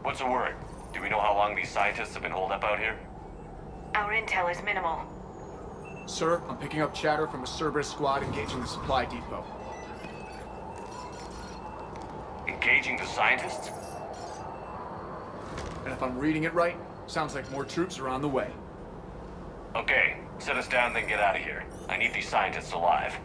What's the word? Do we know how long these scientists have been holed up out here? Our intel is minimal. Sir, I'm picking up chatter from a Cerberus squad engaging the supply depot. Engaging the scientists? And if I'm reading it right, sounds like more troops are on the way. Okay, set us down, then get out of here. I need these scientists alive.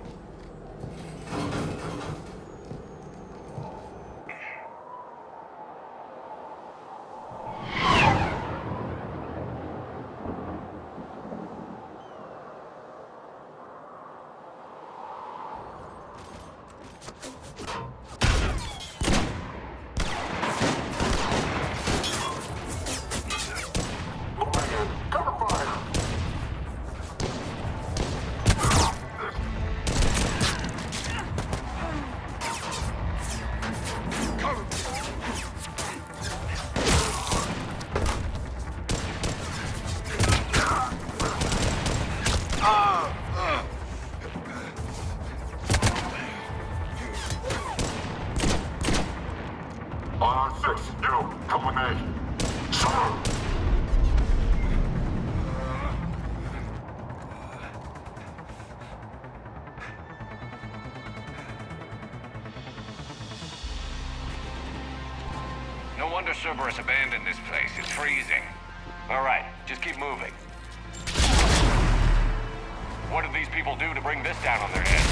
No wonder Cerberus abandoned this place. It's freezing. All right, just keep moving. What did these people do to bring this down on their heads?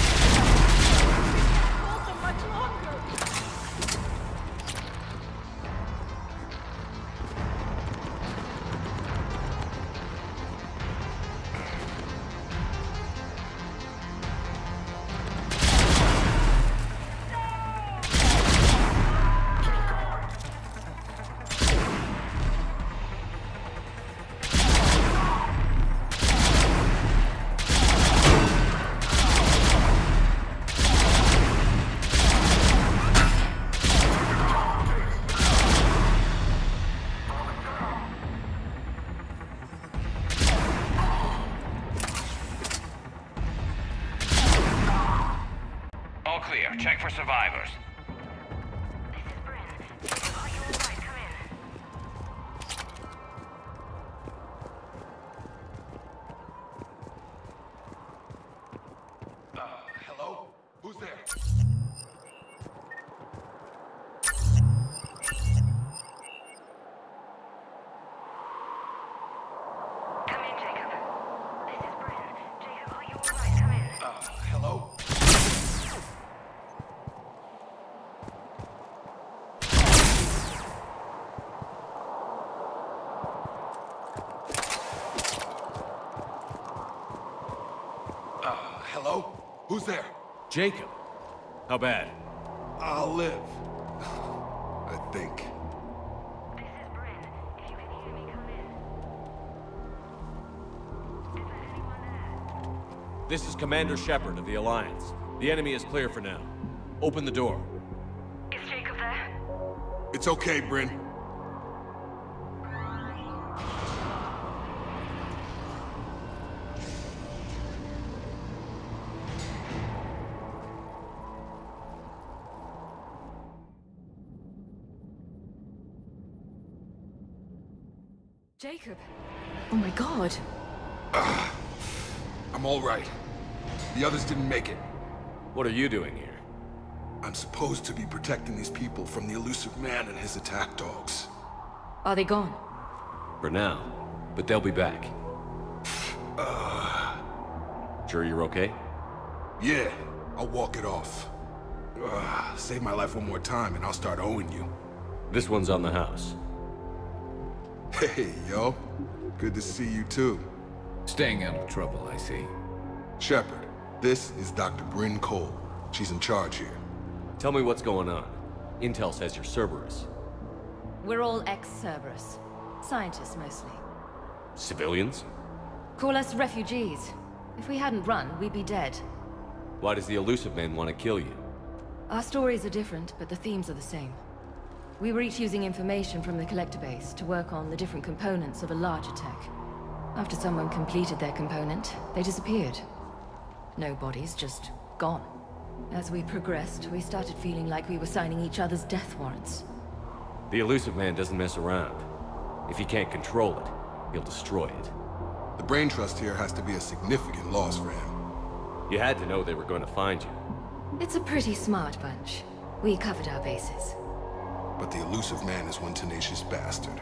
Hold them much longer. Check for survivors. This is Bryn. Are you alright? Come in. Hello? Who's there? Come in, Jacob. This is Bryn. Jacob, are you alright? Come in. Hello? Hello? Who's there? Jacob. How bad? I'll live. I think. This is Bryn. If you can hear me, come in. Is there anyone there? This is Commander Shepard of the Alliance. The enemy is clear for now. Open the door. Is Jacob there? It's okay, Bryn. Jacob. Oh my god. I'm all right. The others didn't make it. What are you doing here? I'm supposed to be protecting these people from the elusive man and his attack dogs. Are they gone? For now. But they'll be back. Sure you're okay? Yeah, I'll walk it off. Save my life one more time and I'll start owing you. This one's on the house. Hey, yo. Good to see you too. Staying out of trouble, I see. Shepard, this is Dr. Bryn Cole. She's in charge here. Tell me what's going on. Intel says you're Cerberus. We're all ex-Cerberus. Scientists, mostly. Civilians? Call us refugees. If we hadn't run, we'd be dead. Why does the elusive man want to kill you? Our stories are different, but the themes are the same. We were each using information from the collector base to work on the different components of a larger tech. After someone completed their component, they disappeared. No bodies, just gone. As we progressed, we started feeling like we were signing each other's death warrants. The elusive man doesn't mess around. If he can't control it, he'll destroy it. The brain trust here has to be a significant loss for him. You had to know they were going to find you. It's a pretty smart bunch. We covered our bases. But the elusive man is one tenacious bastard.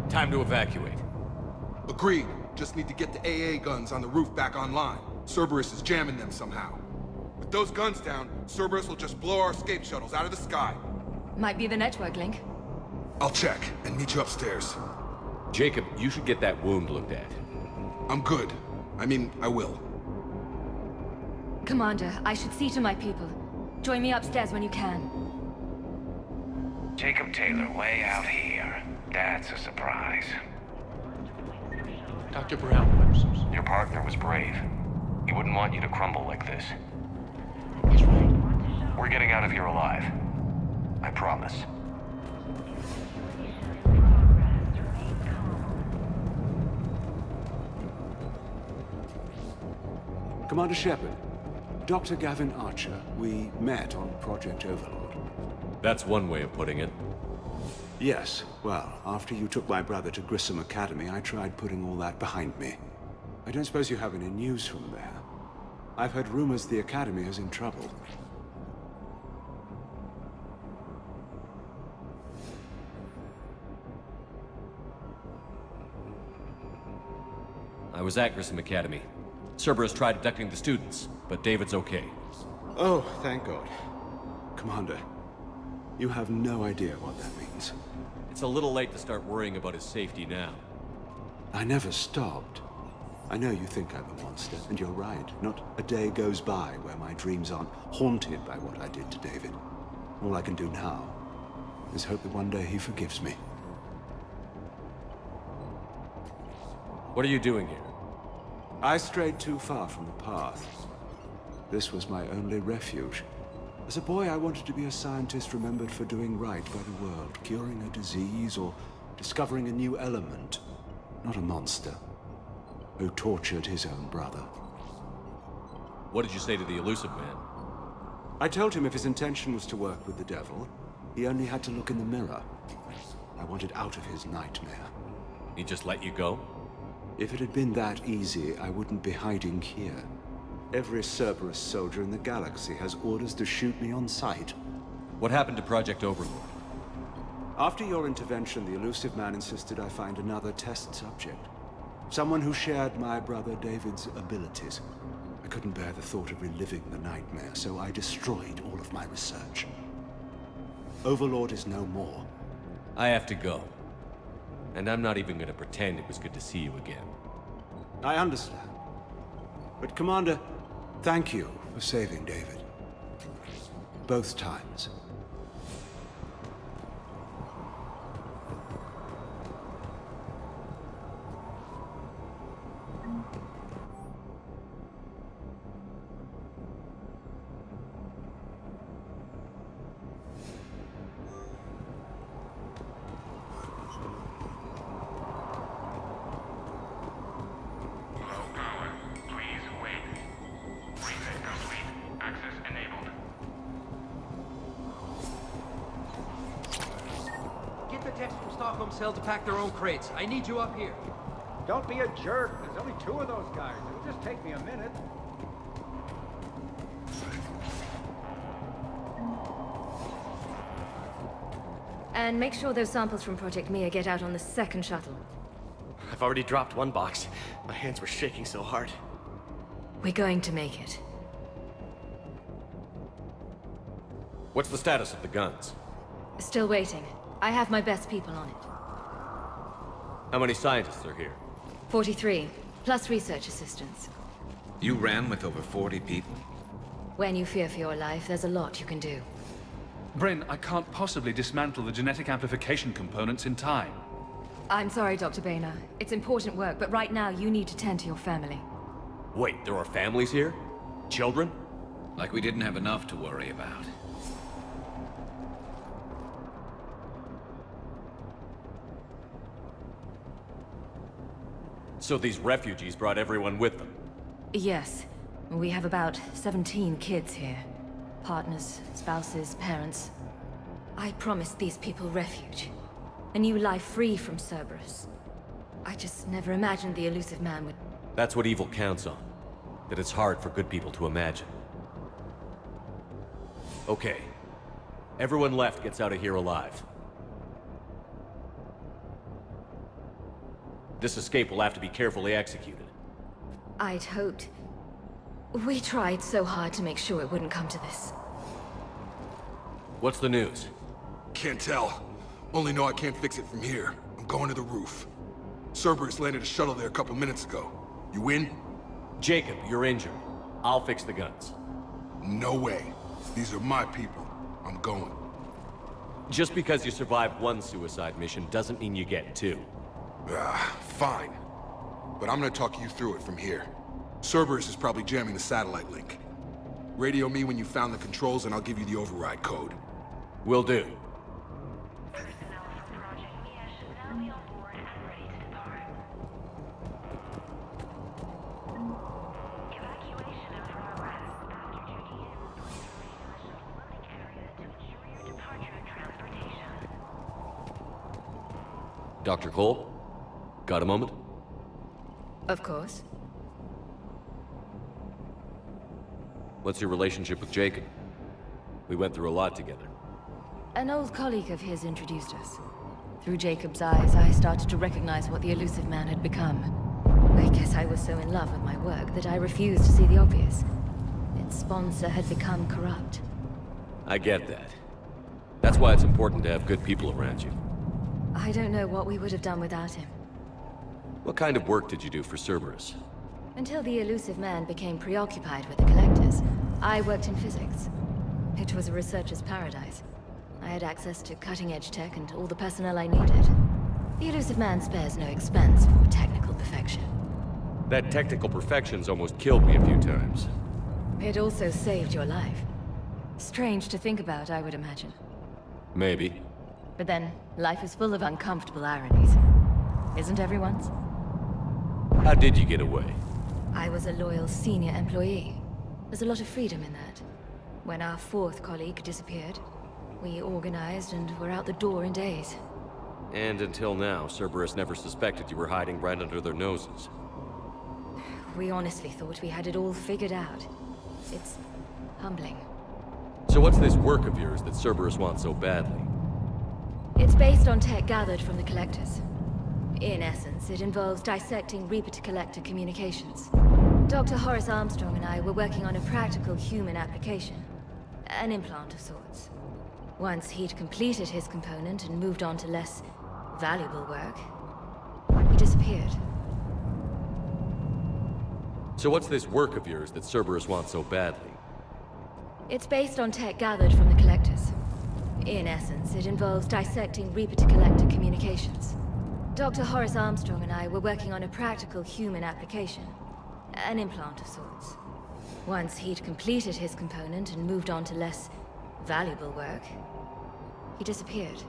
Time to evacuate. Agreed. Just need to get the AA guns on the roof back online. Cerberus is jamming them somehow. With those guns down, Cerberus will just blow our escape shuttles out of the sky. Might be the network link. I'll check and meet you upstairs. Jacob, you should get that wound looked at. I'm good. I mean, I will. Commander, I should see to my people. Join me upstairs when you can. Jacob Taylor way out here. That's a surprise. Dr. Brown, Your partner was brave. He wouldn't want you to crumble like this. he's right. We're getting out of here alive. I promise. Commander Shepard, Dr. Gavin Archer, we met on Project Overlord. That's one way of putting it. Yes, well, after you took my brother to Grissom Academy, I tried putting all that behind me. I don't suppose you have any news from there. I've heard rumors the Academy is in trouble. I was at Grissom Academy. Cerberus tried abducting the students, but David's okay. Oh, thank God. Commander, you have no idea what that means. It's a little late to start worrying about his safety now. I never stopped. I know you think I'm a monster, and you're right. Not a day goes by where my dreams aren't haunted by what I did to David. All I can do now is hope that one day he forgives me. What are you doing here? I strayed too far from the path. This was my only refuge. As a boy, I wanted to be a scientist remembered for doing right by the world, curing a disease or discovering a new element. Not a monster who tortured his own brother. What did you say to the elusive man? I told him if his intention was to work with the devil, he only had to look in the mirror. I wanted out of his nightmare. He just let you go? If it had been that easy, I wouldn't be hiding here. Every Cerberus soldier in the galaxy has orders to shoot me on sight. What happened to Project Overlord? After your intervention, the elusive man insisted I find another test subject. Someone who shared my brother David's abilities. I couldn't bear the thought of reliving the nightmare, so I destroyed all of my research. Overlord is no more. I have to go. And I'm not even gonna pretend it was good to see you again. I understand. But Commander, thank you for saving David. Both times. Cell to pack their own crates. I need you up here. Don't be a jerk. There's only 2 of those guys. It'll just take me a minute. And make sure those samples from Project Mia get out on the second shuttle. I've already dropped one box. My hands were shaking so hard. We're going to make it. What's the status of the guns? Still waiting. I have my best people on it. How many scientists are here? 43, plus research assistants. You ran with over 40 people? When you fear for your life, there's a lot you can do. Bryn, I can't possibly dismantle the genetic amplification components in time. I'm sorry, Dr. Boehner. It's important work, but right now you need to tend to your family. Wait, there are families here? Children? Like we didn't have enough to worry about. So these refugees brought everyone with them? Yes. We have about 17 kids here. Partners, spouses, parents. I promised these people refuge. A new life free from Cerberus. I just never imagined the elusive man would... That's what evil counts on. That it's hard for good people to imagine. Okay. Everyone left gets out of here alive. This escape will have to be carefully executed. I'd hoped... We tried so hard to make sure it wouldn't come to this. What's the news? Can't tell. Only know I can't fix it from here. I'm going to the roof. Cerberus landed a shuttle there a couple minutes ago. You in? Jacob, you're injured. I'll fix the guns. No way. These are my people. I'm going. Just because you survived one suicide mission doesn't mean you get two. Fine. But I'm gonna talk you through it from here. Cerberus is probably jamming the satellite link. Radio me when you found the controls and I'll give you the override code. Will do. Personnel from Project Mia should now be on board and ready to depart. Evacuation from Arrae. After checking in, please remain in the shuttle loading area to ensure your departure and transportation. Dr. Cole? Got a moment? Of course. What's your relationship with Jacob? We went through a lot together. An old colleague of his introduced us. Through Jacob's eyes, I started to recognize what the elusive man had become. I guess I was so in love with my work that I refused to see the obvious. Its sponsor had become corrupt. I get that. That's why it's important to have good people around you. I don't know what we would have done without him. What kind of work did you do for Cerberus? Until the elusive man became preoccupied with the Collectors, I worked in physics. It was a researcher's paradise. I had access to cutting-edge tech and all the personnel I needed. The elusive man spares no expense for technical perfection. That technical perfection's almost killed me a few times. It also saved your life. Strange to think about, I would imagine. Maybe. But then, life is full of uncomfortable ironies. Isn't everyone's? How did you get away? I was a loyal senior employee. There's a lot of freedom in that. When our fourth colleague disappeared, we organized and were out the door in days. And until now, Cerberus never suspected you were hiding right under their noses. We honestly thought we had it all figured out. It's humbling. So what's this work of yours that Cerberus wants so badly? It's based on tech gathered from the Collectors. In essence, it involves dissecting Reaper-to-Collector communications. Dr. Horace Armstrong and I were working on a practical human application. An implant of sorts. Once he'd completed his component and moved on to less valuable work, he disappeared. So what's this work of yours that Cerberus wants so badly? It's based on tech gathered from the Collectors. In essence, it involves dissecting Reaper-to-Collector communications. Dr. Horace Armstrong and I were working on a practical human application. An implant of sorts. Once he'd completed his component and moved on to less valuable work, he disappeared.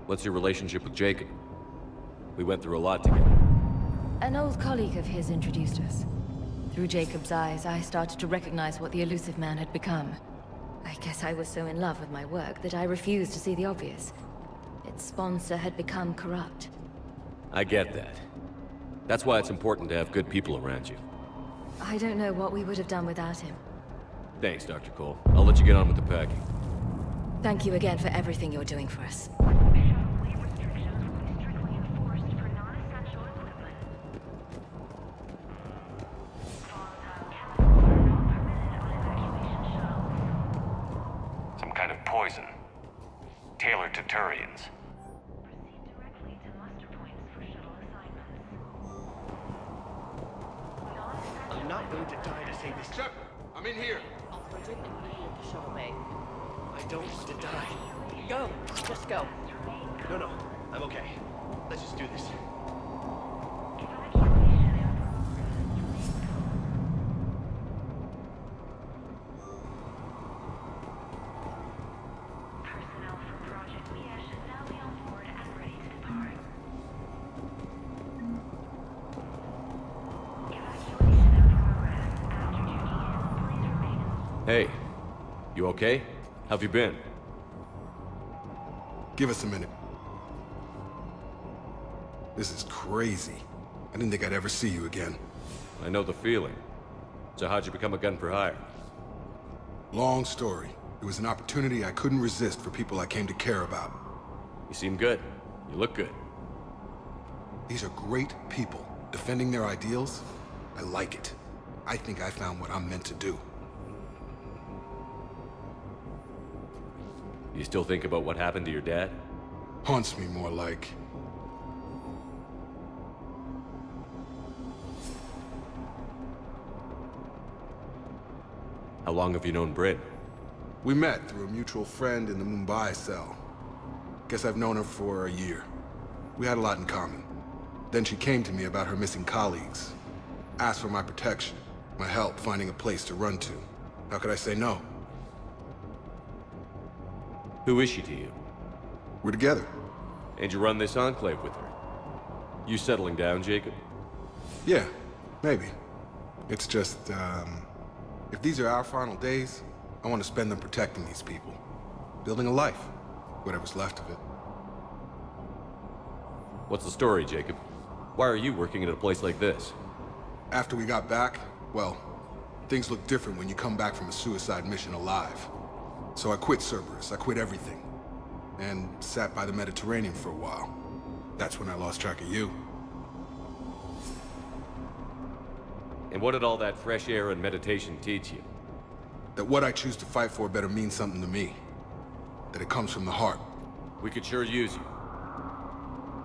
What's your relationship with Jacob? We went through a lot together. An old colleague of his introduced us. Through Jacob's eyes, I started to recognize what the elusive man had become. I guess I was so in love with my work that I refused to see the obvious. Its sponsor had become corrupt. I get that. That's why it's important to have good people around you. I don't know what we would have done without him. Thanks, Dr. Cole. I'll let you get on with the packing. Thank you again for everything you're doing for us. Shuttle weight restrictions will be strictly enforced for non-essential equipment. Volatile chemicals are not permitted on evacuation shuttles. Some kind of poison. Tailored to Turians. Proceed directly to muster points for shuttle assignments. I'm not going to die to save this. Shepard, I'm in here. Operator immediately at the shuttle bay. I don't want to die. Go! Just go. No, I'm okay. Let's just do this. Evacuation in progress. Personnel from Project Mia should now be on board and ready to depart. Evacuation in progress. After checking in, please remain in. Hey, you okay? How've you been? Give us a minute. This is crazy. I didn't think I'd ever see you again. I know the feeling. So how'd you become a gun for hire? Long story. It was an opportunity I couldn't resist for people I came to care about. You seem good. You look good. These are great people, defending their ideals. I like it. I think I found what I'm meant to do. You still think about what happened to your dad? Haunts me more like... How long have you known Bryn? We met through a mutual friend in the Mumbai cell. Guess I've known her for a year. We had a lot in common. Then she came to me about her missing colleagues. Asked for my protection, my help finding a place to run to. How could I say no? Who is she to you? We're together. And you run this enclave with her? You settling down, Jacob? Yeah, maybe. It's just, if these are our final days, I want to spend them protecting these people. Building a life. Whatever's left of it. What's the story, Jacob? Why are you working at a place like this? After we got back, well, things look different when you come back from a suicide mission alive. So I quit Cerberus, I quit everything. And sat by the Mediterranean for a while. That's when I lost track of you. And what did all that fresh air and meditation teach you? That what I choose to fight for better mean something to me. That it comes from the heart. We could sure use you.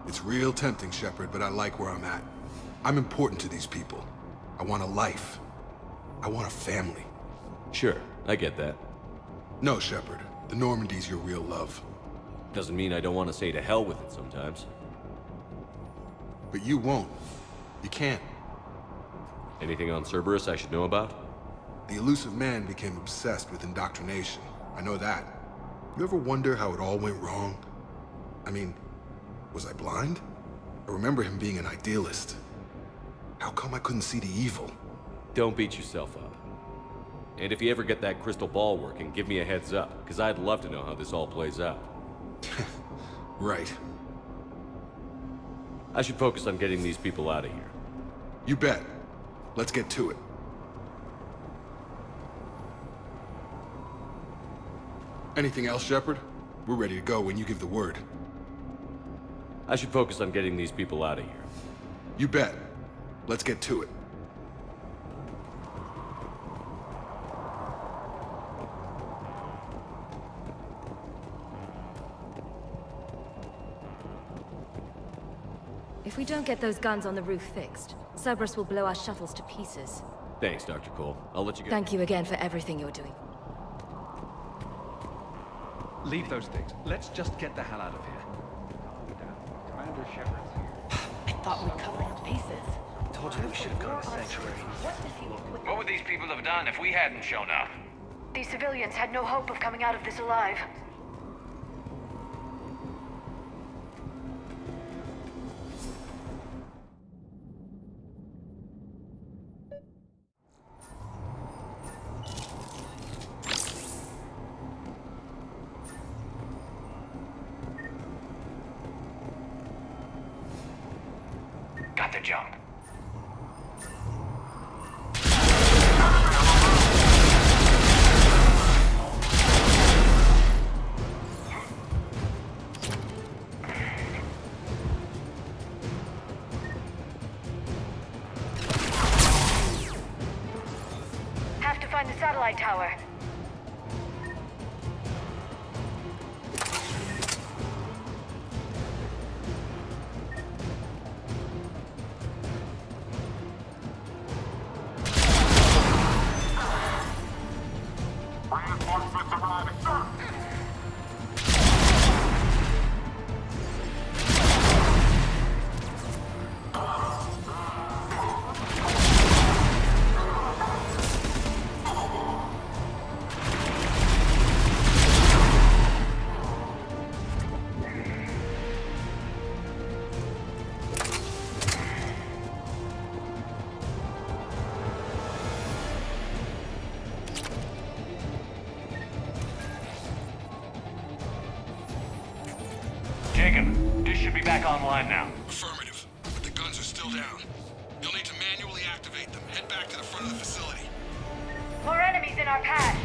It's real tempting, Shepard, but I like where I'm at. I'm important to these people. I want a life. I want a family. Sure, I get that. No, Shepard. The Normandy's your real love. Doesn't mean I don't want to say to hell with it sometimes. But you won't. You can't. Anything on Cerberus I should know about? The elusive man became obsessed with indoctrination. I know that. You ever wonder how it all went wrong? I mean, was I blind? I remember him being an idealist. How come I couldn't see the evil? Don't beat yourself up. And if you ever get that crystal ball working, give me a heads up, because I'd love to know how this all plays out. Right. I should focus on getting these people out of here. You bet. Let's get to it. Anything else, Shepard? We're ready to go when you give the word. I should focus on getting these people out of here. You bet. Let's get to it. If we don't get those guns on the roof fixed, Cerberus will blow our shuttles to pieces. Thanks, Dr. Cole. I'll let you go. Thank you again for everything you're doing. Leave those things. Let's just get the hell out of here. Commander Shepard's here. I thought we covered the bases. Told you we should have gone to Sanctuary. What would these people have done if we hadn't shown up? These civilians had no hope of coming out of this alive. Got the jump. Have to find the satellite tower. Reinforcements arriving, sir! back online now. Affirmative, but the guns are still down. You'll need to manually activate them. Head back to the front of the facility. More enemies in our path.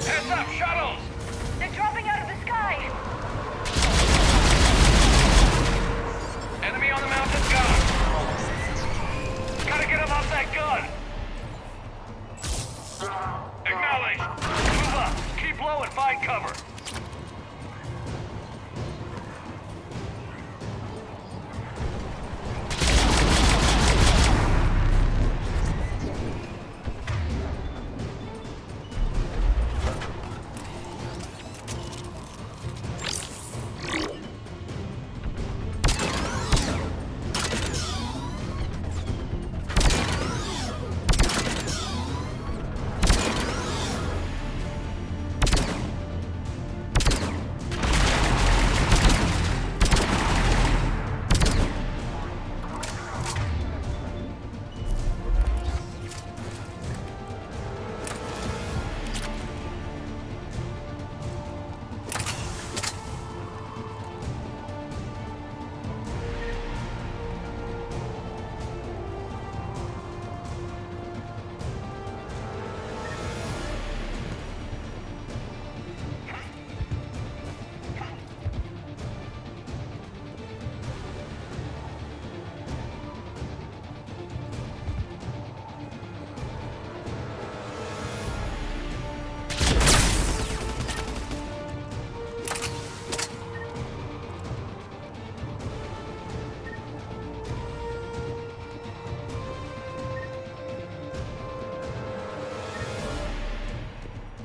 Heads up, shuttles! They're dropping out of the sky. Enemy on the mountain gun! Gotta get him off that gun! Acknowledged! Move up! Keep low and find cover!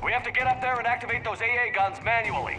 We have to get up there and activate those AA guns manually.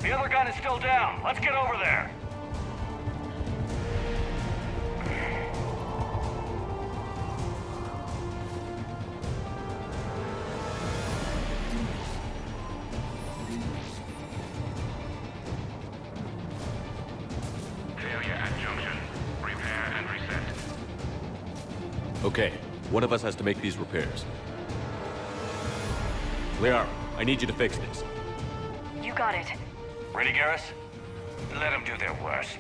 The other gun is still down. Let's get over there. Failure at junction. Repair and reset. Okay, one of us has to make these repairs. Liara, I need you to fix this. You got it. Ready, Garrus? Let them do their worst.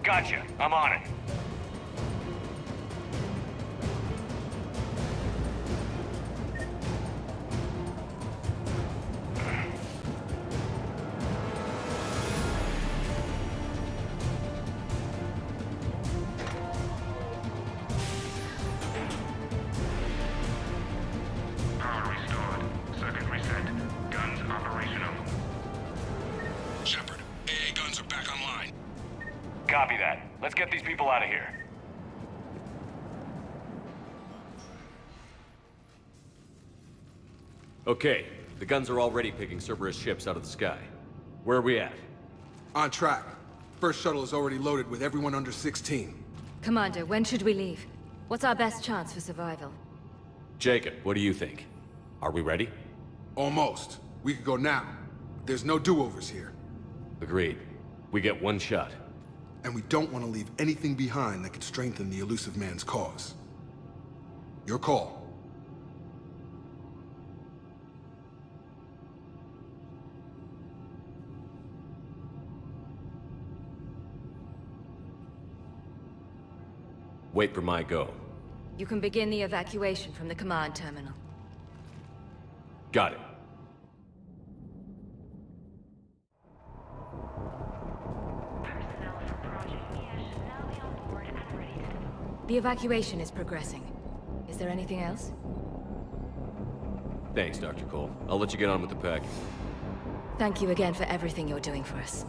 Gotcha. I'm on it. Power restored. Circuit reset. Guns operational. Shepard, AA guns are back online. Copy that. Let's get these people out of here. Okay, the guns are already picking Cerberus ships out of the sky. Where are we at? On track. First shuttle is already loaded with everyone under 16. Commander, when should we leave? What's our best chance for survival? Jacob, what do you think? Are we ready? Almost. We could go now. There's no do-overs here. Agreed. We get one shot. And we don't want to leave anything behind that could strengthen the elusive man's cause. Your call. Wait for my go. You can begin the evacuation from the command terminal. Got it. Personnel from Project Mia should now be on board and ready to deploy. The evacuation is progressing. Is there anything else? Thanks, Dr. Cole. I'll let you get on with the packing. Thank you again for everything you're doing for us.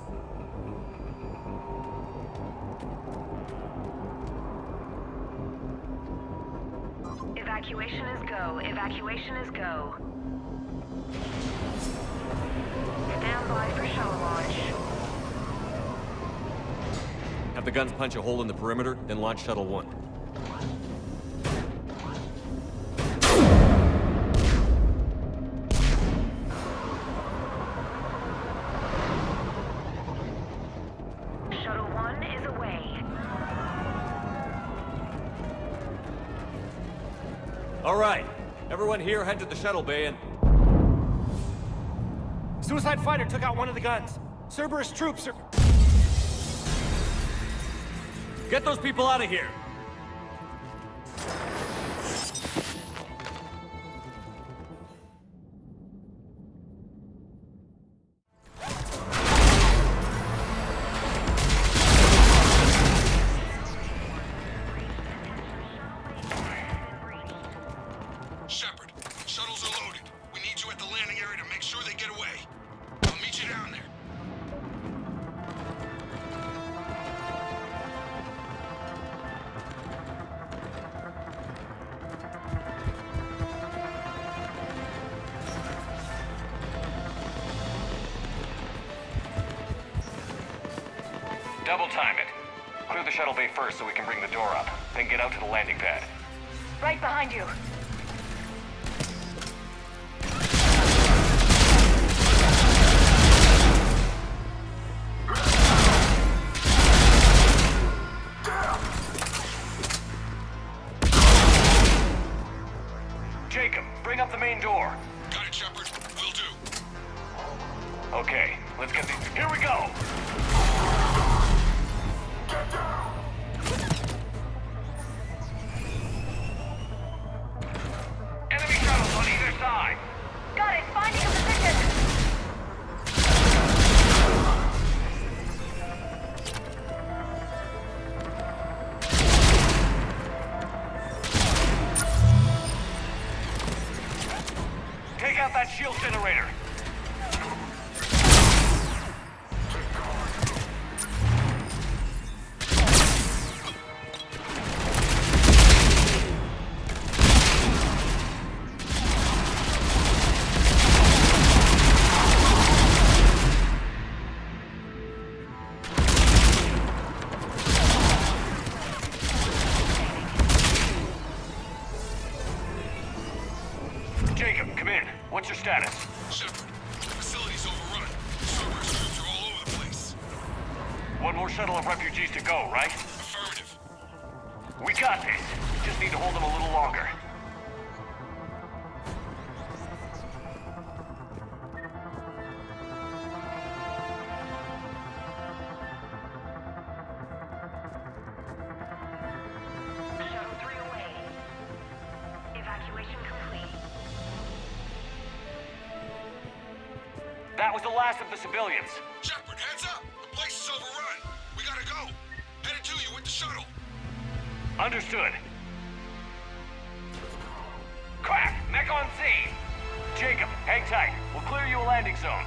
Evacuation is go. Evacuation is go. Stand by for shuttle launch. Have the guns punch a hole in the perimeter, then launch Shuttle 1. Shuttle 1 is away. All right. Everyone here head to the shuttle bay and... Suicide fighter took out one of the guns. Cerberus troops are... Get those people out of here! Shepard, shuttles are loaded. We need you at the landing area to make sure they get away. I'll meet you down there. Double time it. Clear the shuttle bay first so we can bring the door up. Then get out to the landing pad. Right behind you. Jacob, bring up the main door. Got it, Shepard. Will do. Okay, let's get these... Here we go! Enemy shuttles on either side! Got it. Finding a position. Take out that shield generator! Jacob, come in. What's your status? Shepard, the facility's overrun. Cerberus troops are all over the place. One more shuttle of refugees to go, right? Affirmative. We got this. Just need to hold them a little longer. That was the last of the civilians. Shepard, heads up! The place is overrun! We gotta go! Headed to you with the shuttle! Understood. Crack! Mech on scene! Jacob, hang tight. We'll clear you a landing zone.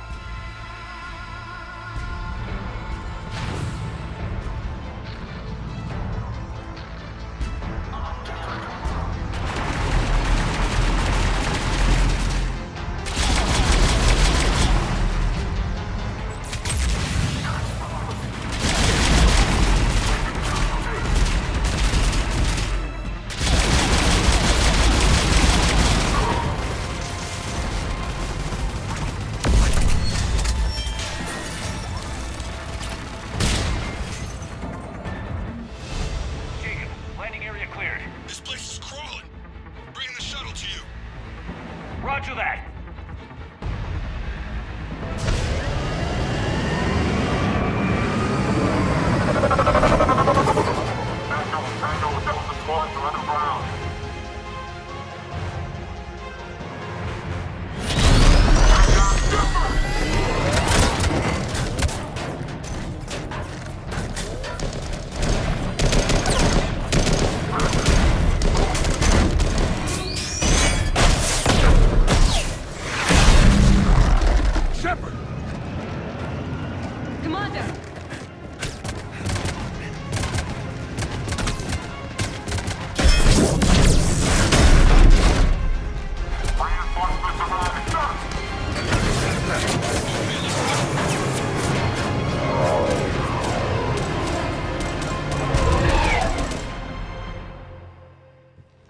Roger that.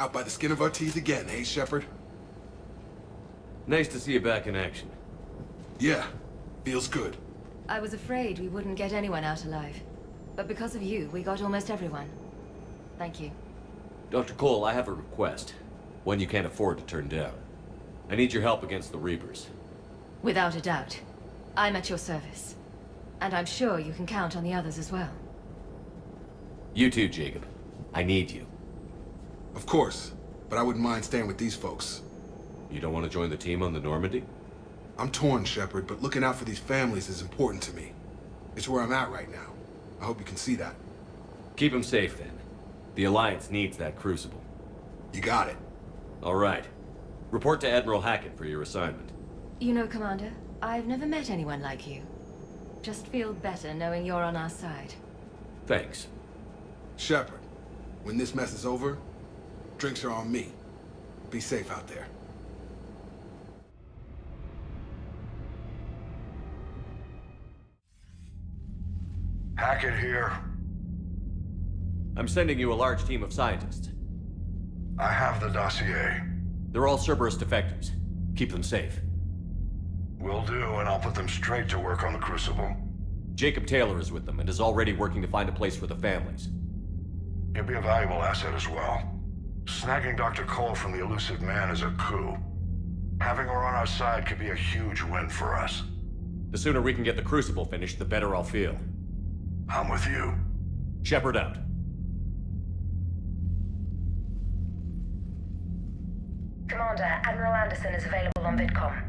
Out by the skin of our teeth again, eh, Shepard? Nice to see you back in action. Yeah, feels good. I was afraid we wouldn't get anyone out alive. But because of you, we got almost everyone. Thank you. Dr. Cole, I have a request. One you can't afford to turn down. I need your help against the Reapers. Without a doubt. I'm at your service. And I'm sure you can count on the others as well. You too, Jacob. I need you. Of course, but I wouldn't mind staying with these folks. You don't want to join the team on the Normandy? I'm torn, Shepard, but looking out for these families is important to me. It's where I'm at right now. I hope you can see that. Keep them safe, then. The Alliance needs that crucible. You got it. All right. Report to Admiral Hackett for your assignment. You know, Commander, I've never met anyone like you. Just feel better knowing you're on our side. Thanks. Shepard, when this mess is over, drinks are on me. Be safe out there. Hackett here. I'm sending you a large team of scientists. I have the dossier. They're all Cerberus defectors. Keep them safe. Will do, and I'll put them straight to work on the Crucible. Jacob Taylor is with them and is already working to find a place for the families. He'll be a valuable asset as well. Snagging Dr. Cole from the elusive man is a coup. Having her on our side could be a huge win for us. The sooner we can get the Crucible finished, the better I'll feel. I'm with you. Shepard out. Commander, Admiral Anderson is available on VidCom.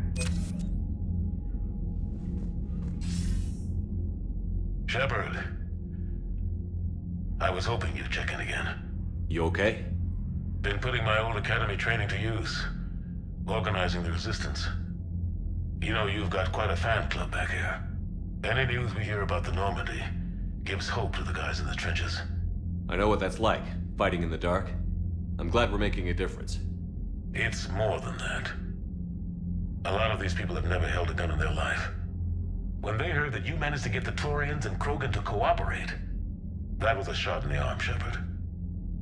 Shepard. I was hoping you'd check in again. You okay? Been putting my old academy training to use. Organizing the resistance. You know, you've got quite a fan club back here. Any news we hear about the Normandy gives hope to the guys in the trenches. I know what that's like, fighting in the dark. I'm glad we're making a difference. It's more than that. A lot of these people have never held a gun in their life. When they heard that you managed to get the Quarians and Krogan to cooperate, that was a shot in the arm, Shepard.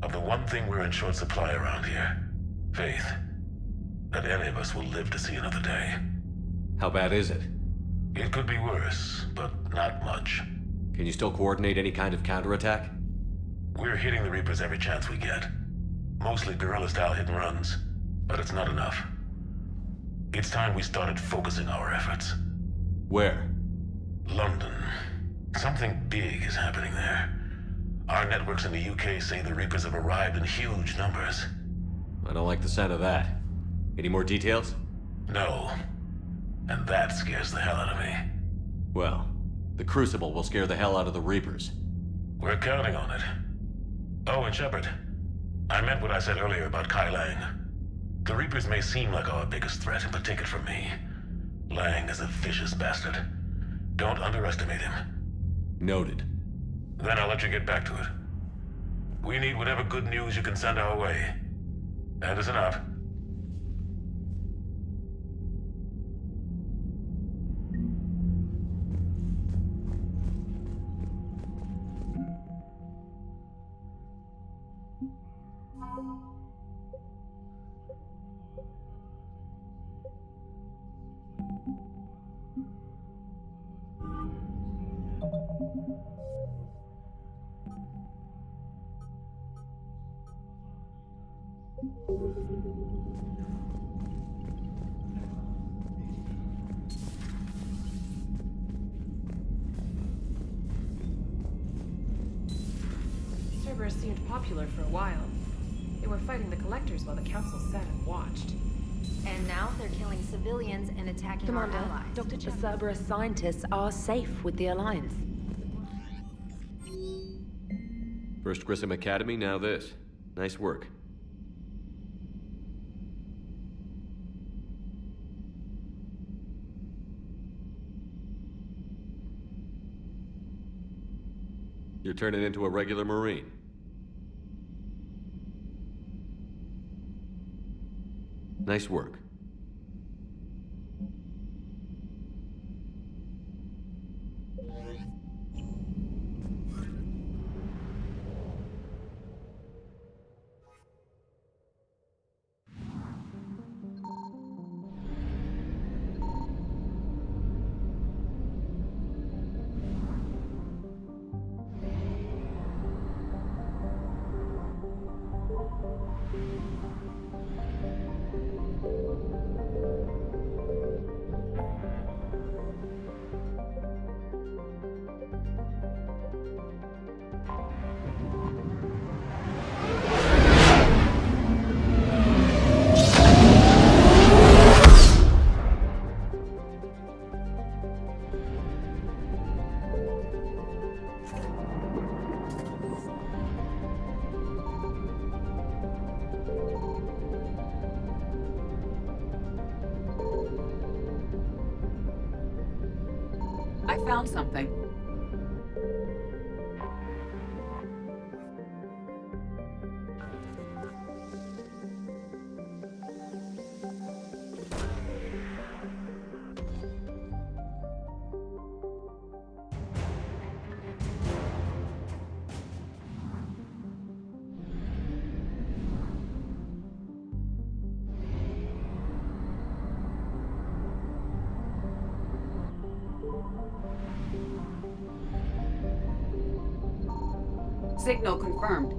Of the one thing we're in short supply around here, faith. That any of us will live to see another day. How bad is it? It could be worse, but not much. Can you still coordinate any kind of counterattack? We're hitting the Reapers every chance we get. Mostly guerrilla-style hit-and-runs, but it's not enough. It's time we started focusing our efforts. Where? London. Something big is happening there. Our networks in the UK say the Reapers have arrived in huge numbers. I don't like the sound of that. Any more details? No. And that scares the hell out of me. Well, the Crucible will scare the hell out of the Reapers. We're counting on it. Oh, and Shepard, I meant what I said earlier about Kai Lang. The Reapers may seem like our biggest threat, but take it from me. Lang is a vicious bastard. Don't underestimate him. Noted. Then I'll let you get back to it. We need whatever good news you can send our way. Anderson out. Cerberus seemed popular for a while. They were fighting the Collectors while the Council sat and watched. And now they're killing civilians and attacking our Commander, allies. Dr. The Cerberus Scientists are safe with the Alliance. First Grissom Academy, now this. Nice work. You're turning into a regular Marine. Nice work. I found something. Signal confirmed.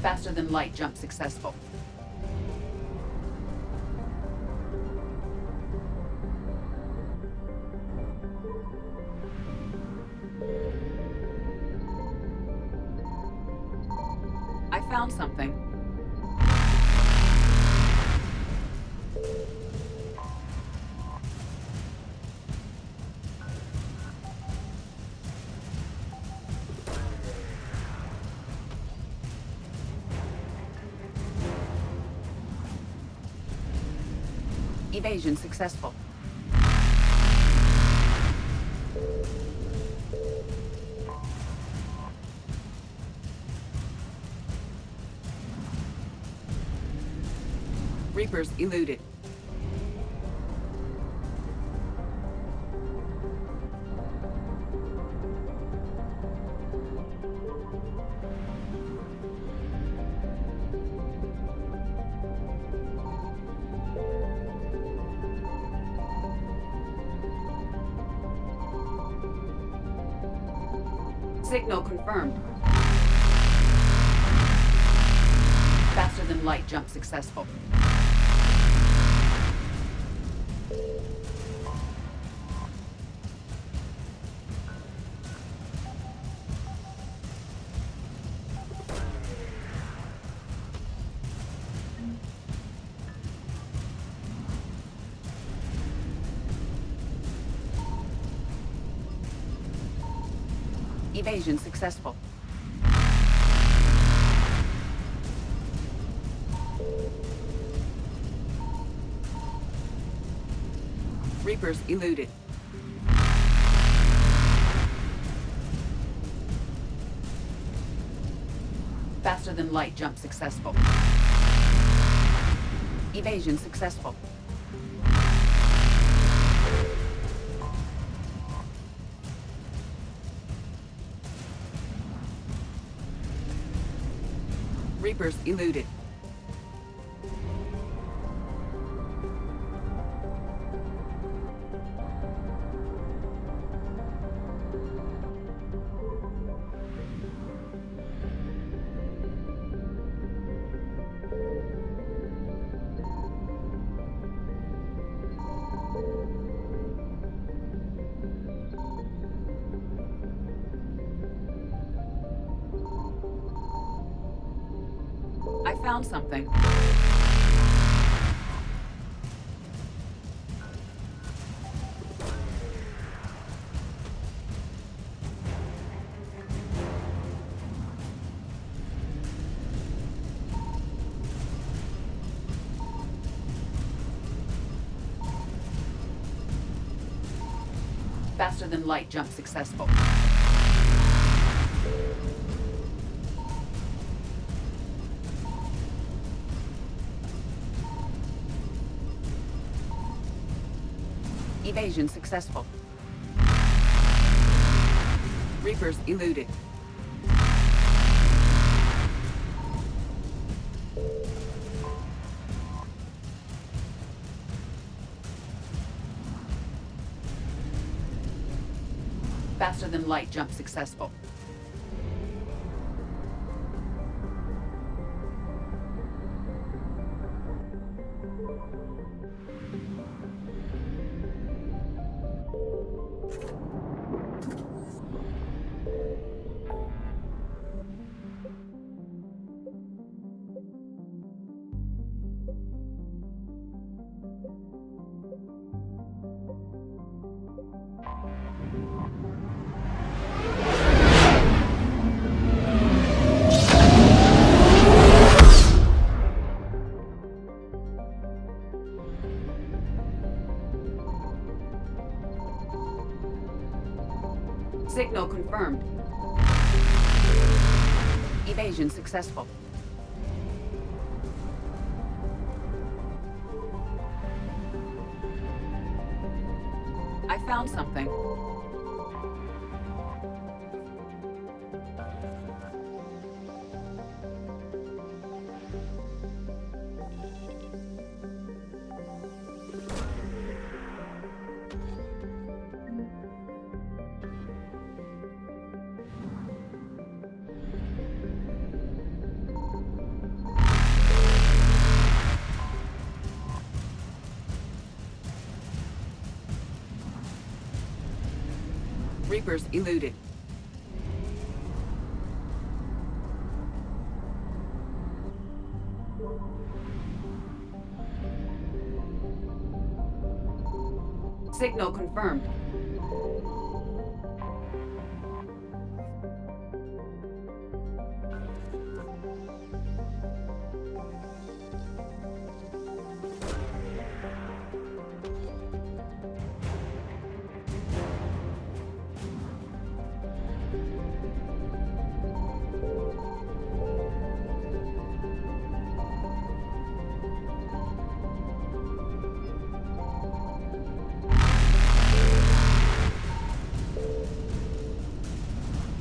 Faster than light jump successful. I found something. Evasion successful. Reapers eluded. Signal confirmed. Faster than light jump successful. Evasion successful. Reapers eluded. Faster than light jump successful. Evasion successful. Reapers eluded. I found something. Faster than light jump successful. Evasion successful. Reapers eluded. Faster than light jump successful. Signal confirmed. Evasion successful. I found something. Reapers eluded. Signal confirmed.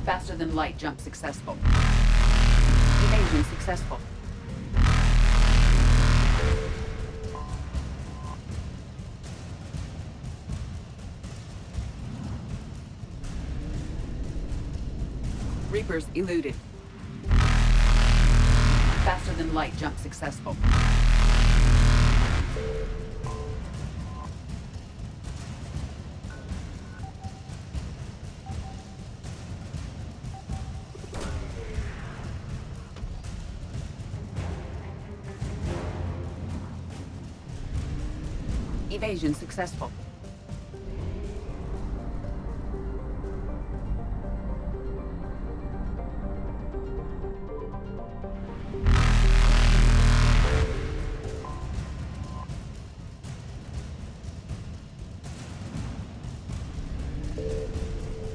Faster than light jump successful. Evasion successful. Reapers eluded. Faster than light jump successful. Evasion successful.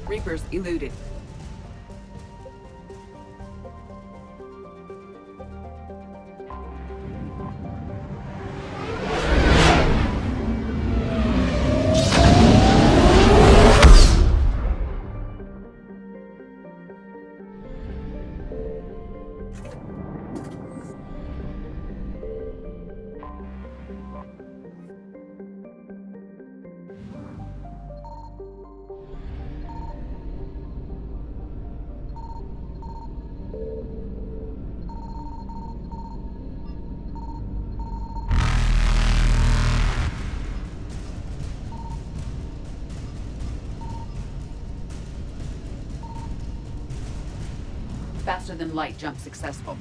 Reapers eluded. Faster than light jump successful.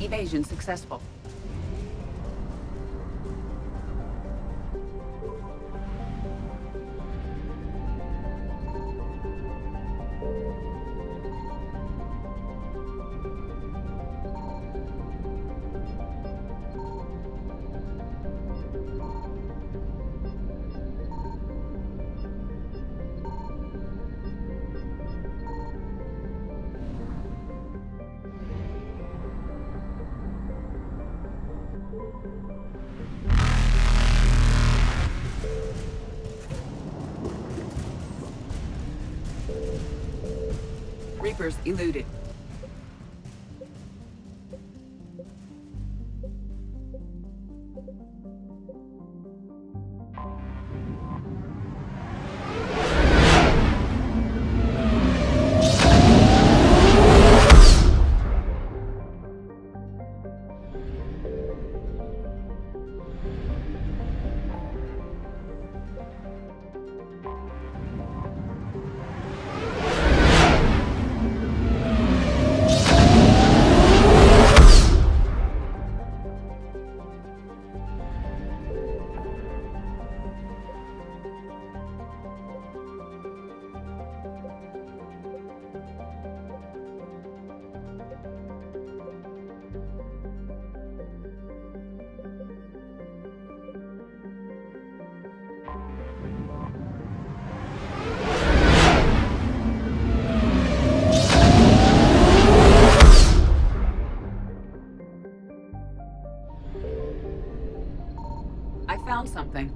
Evasion successful. Reapers eluded. I found something.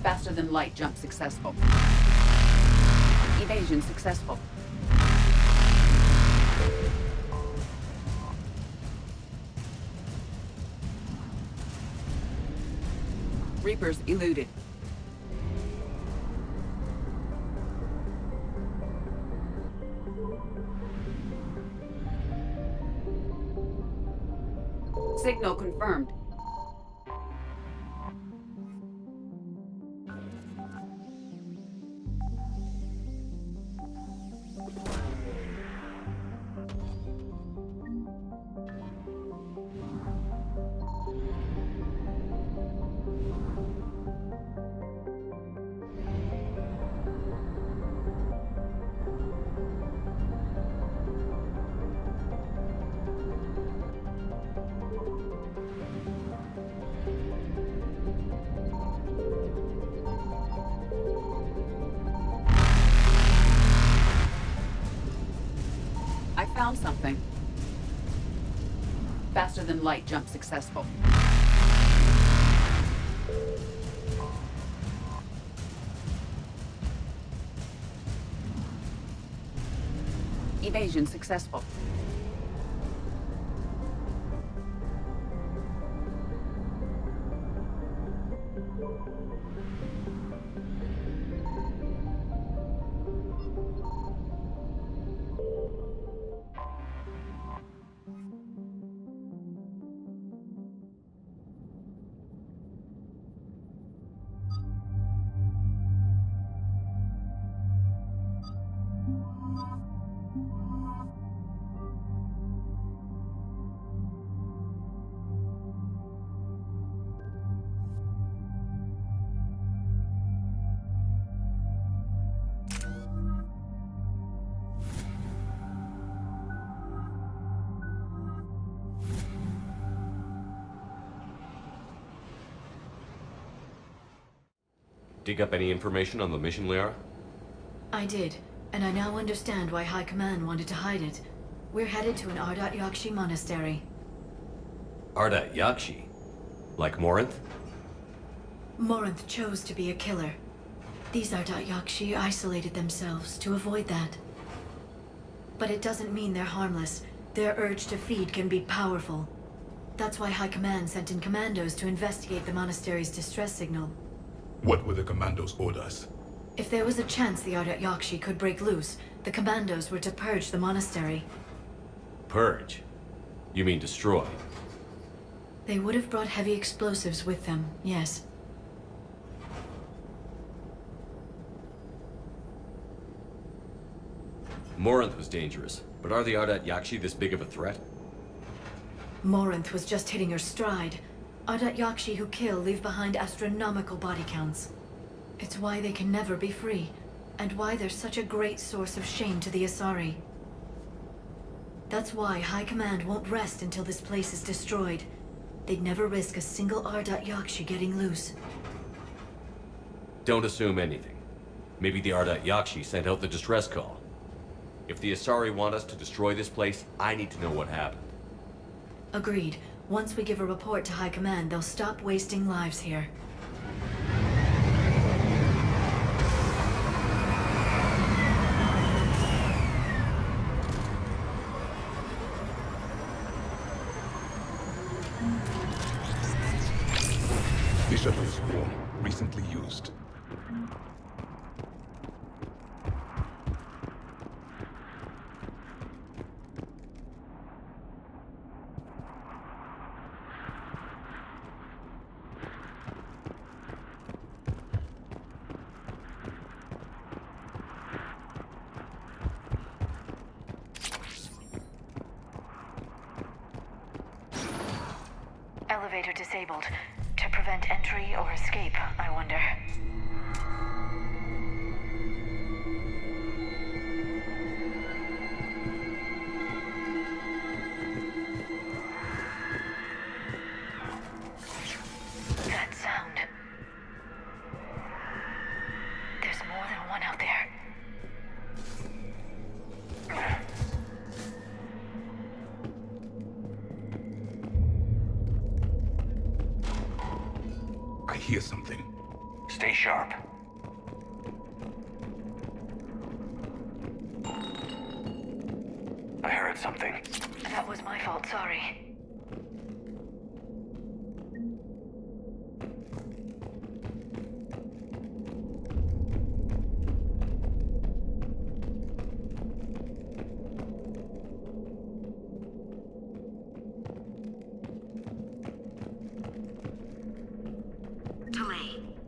Faster than light jump successful. Evasion successful. Reapers eluded. Signal confirmed. Found something. Faster than light jump successful. Evasion successful. Dig up any information on the mission, Liara? I did, and I now understand why High Command wanted to hide it. We're headed to an Ardat-Yakshi Monastery. Ardat-Yakshi? Like Morinth? Morinth chose to be a killer. These Ardat-Yakshi isolated themselves to avoid that. But it doesn't mean they're harmless. Their urge to feed can be powerful. That's why High Command sent in commandos to investigate the monastery's distress signal. What were the commandos' orders? If there was a chance the Ardat-Yakshi could break loose, the commandos were to purge the monastery. Purge? You mean destroy? They would have brought heavy explosives with them, yes. Morinth was dangerous, but are the Ardat-Yakshi this big of a threat? Morinth was just hitting her stride. Ardat-Yakshi who kill leave behind astronomical body counts. It's why they can never be free, and why they're such a great source of shame to the Asari. That's why High Command won't rest until this place is destroyed. They'd never risk a single Ardat-Yakshi getting loose. Don't assume anything. Maybe the Ardat-Yakshi sent out the distress call. If the Asari want us to destroy this place, I need to know what happened. Agreed. Once we give a report to High Command, they'll stop wasting lives here. The shuttle is warm, recently used. Elevator disabled. To prevent entry or escape, I wonder. That sound. There's more than one out there. I hear something. Stay sharp. I heard something. That was my fault, sorry.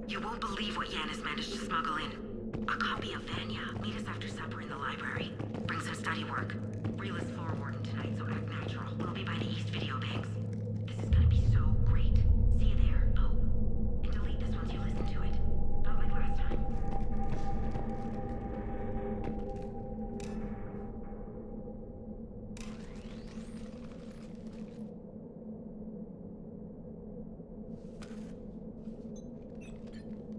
You won't believe what Yan has managed to smuggle in. A copy of Vanya. Meet us after supper in the library. Bring some study work. Realist floor warden tonight, so act natural. We'll be by the East Video Banks. This is gonna be so great. See you there. Oh, and delete this once you listen to it. Not like last time.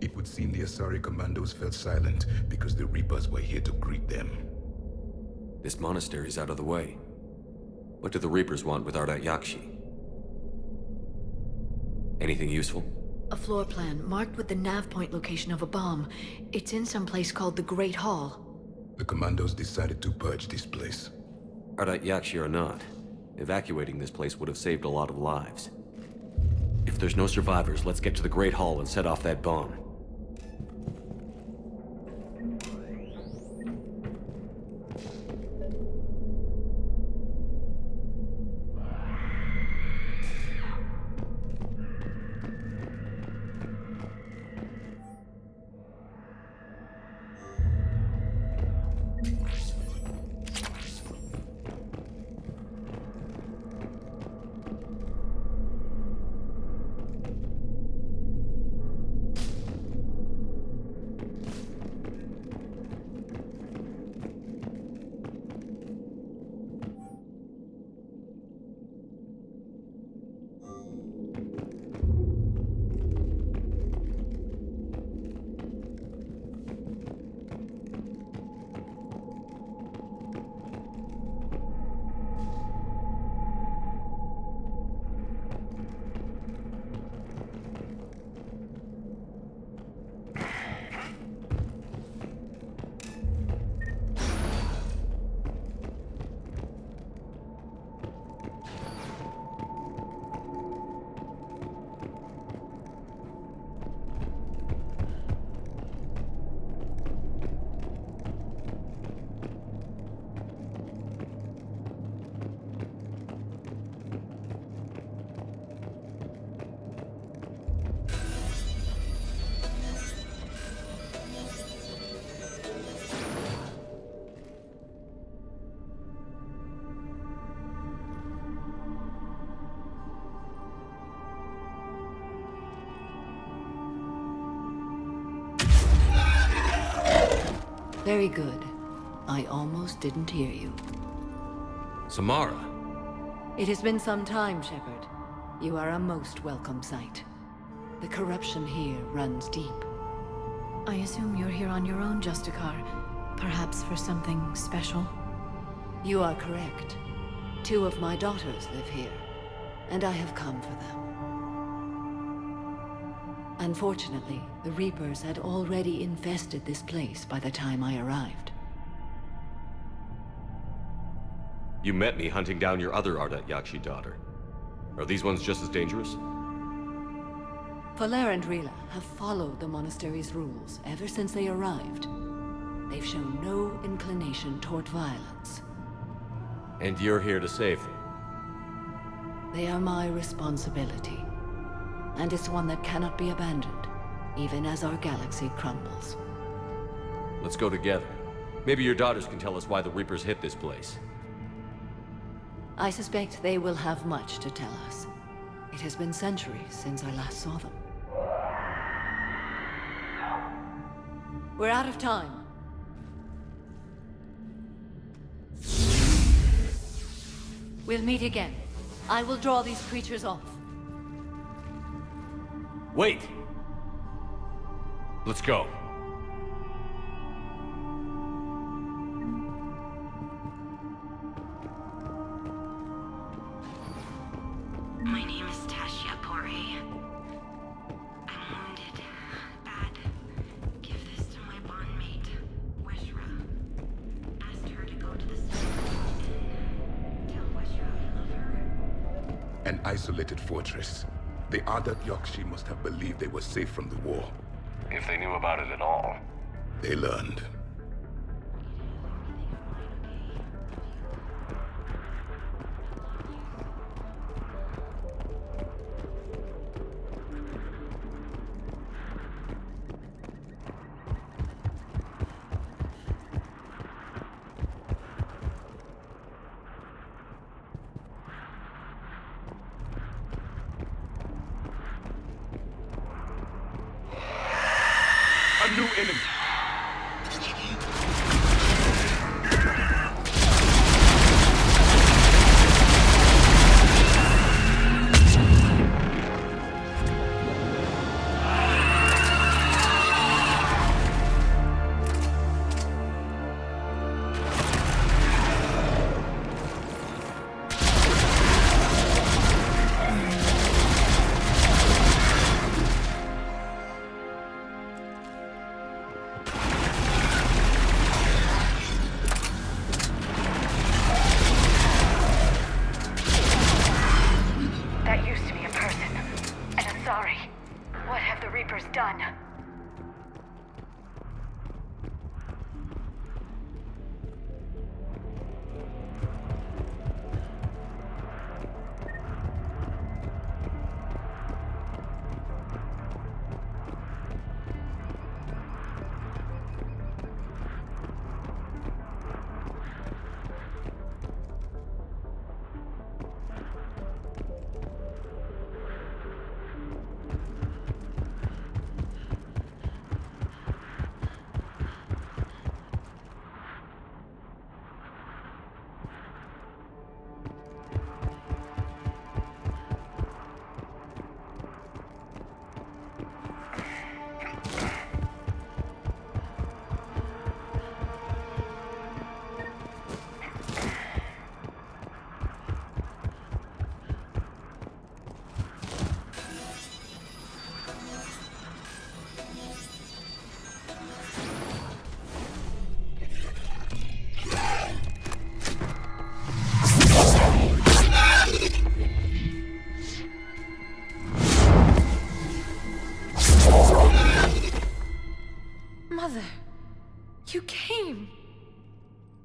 It would seem the Asari commandos fell silent because the Reapers were here to greet them. This monastery's out of the way. What do the Reapers want with Ardat-Yakshi? Anything useful? A floor plan marked with the nav point location of a bomb. It's in some place called the Great Hall. The Commandos decided to purge this place. Ardat-Yakshi or not, evacuating this place would have saved a lot of lives. If there's no survivors, let's get to the Great Hall and set off that bomb. Very good. I almost didn't hear you. Samara! It has been some time, Shepard. You are a most welcome sight. The corruption here runs deep. I assume you're here on your own, Justicar. Perhaps for something special? You are correct. 2 of my daughters live here, and I have come for them. Unfortunately, the Reapers had already infested this place by the time I arrived. You met me hunting down your other Ardat-Yakshi daughter. Are these ones just as dangerous? Valer and Rila have followed the monastery's rules ever since they arrived. They've shown no inclination toward violence. And you're here to save them? They are my responsibility. And it's one that cannot be abandoned, even as our galaxy crumbles. Let's go together. Maybe your daughters can tell us why the Reapers hit this place. I suspect they will have much to tell us. It has been centuries since I last saw them. We're out of time. We'll meet again. I will draw these creatures off. Wait! Let's go. My name is Tasha Pore. I'm wounded. Bad. Give this to my bondmate, Weshra. Asked her to go to the store and tell Weshra I love her. An isolated fortress. The Ardat-Yakshi must have believed they were safe from the war. If they knew about it at all. They learned. A new enemy!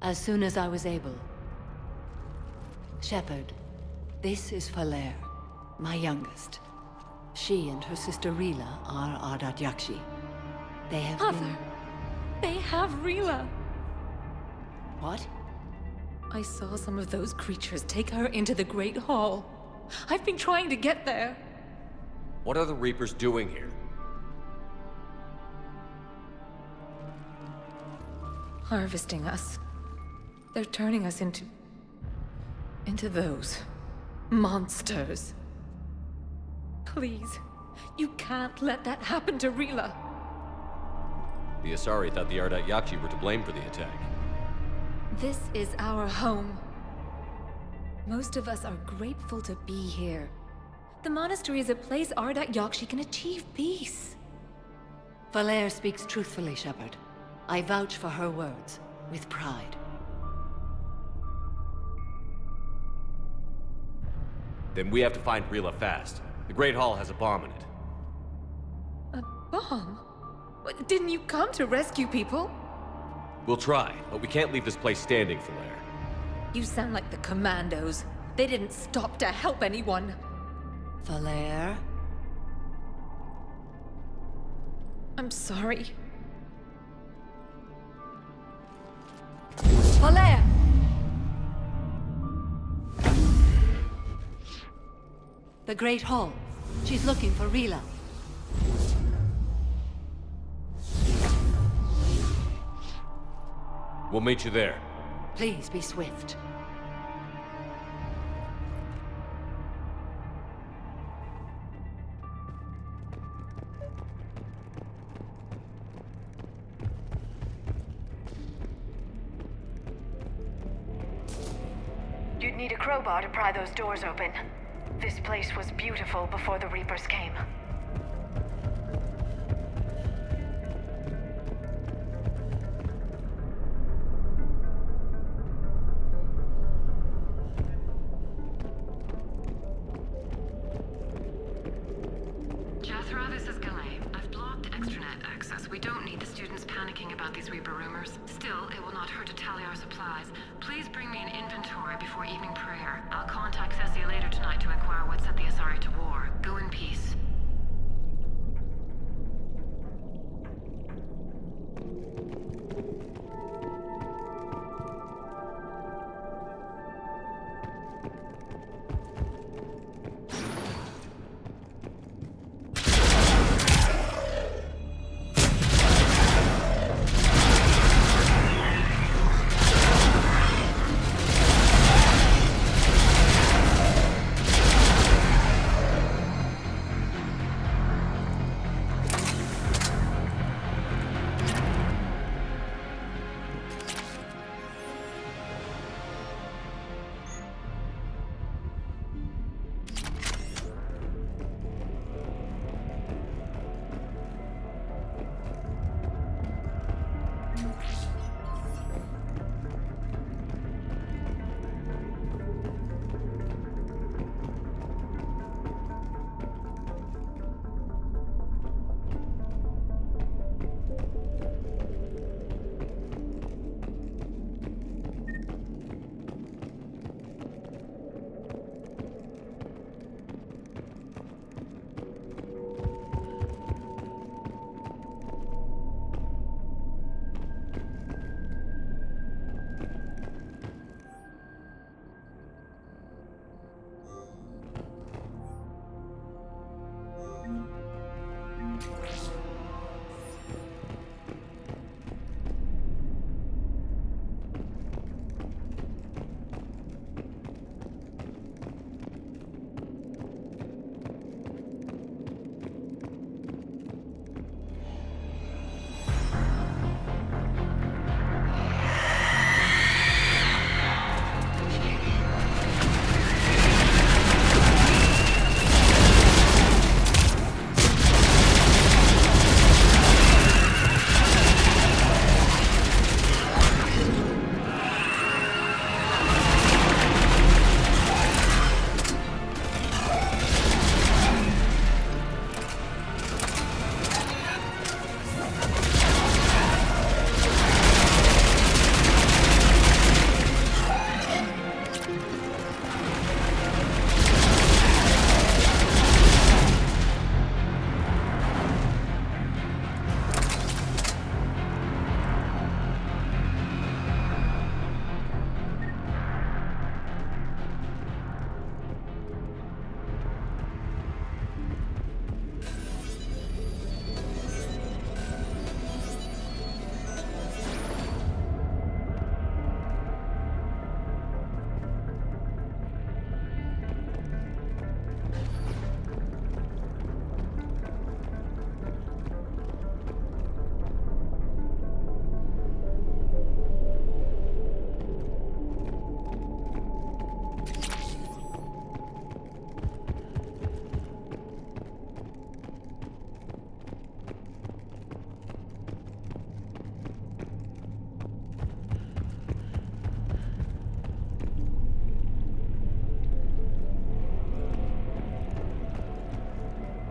As soon as I was able. Shepard, this is Valere, my youngest. She and her sister Rila are Ardat-Yakshi. They have Mother, they have Rila. What? I saw some of those creatures take her into the Great Hall. I've been trying to get there. What are the Reapers doing here? Harvesting us. They're turning us into those monsters. Please, you can't let that happen to Rila. The Asari thought the Ardat-Yakshi were to blame for the attack. This is our home. Most of us are grateful to be here. The monastery is a place Ardat-Yakshi can achieve peace. Valere speaks truthfully, Shepard. I vouch for her words, with pride. Then we have to find Rila fast. The Great Hall has a bomb in it. A bomb? What, didn't you come to rescue people? We'll try, but we can't leave this place standing, Valere. You sound like the Commandos. They didn't stop to help anyone. Valere? I'm sorry. Valere! The Great Hall. She's looking for Rila. We'll meet you there. Please be swift. You'd need a crowbar to pry those doors open. This place was beautiful before the Reapers came. Jethro, this is Galay. I've blocked extranet access. We don't need the students panicking about these Reaper rumors. Still, it will not hurt to tally our supplies. Please bring me an inventory before evening prayer. I'll contact Cessia later tonight to inquire what set the Asari to war. Go in peace.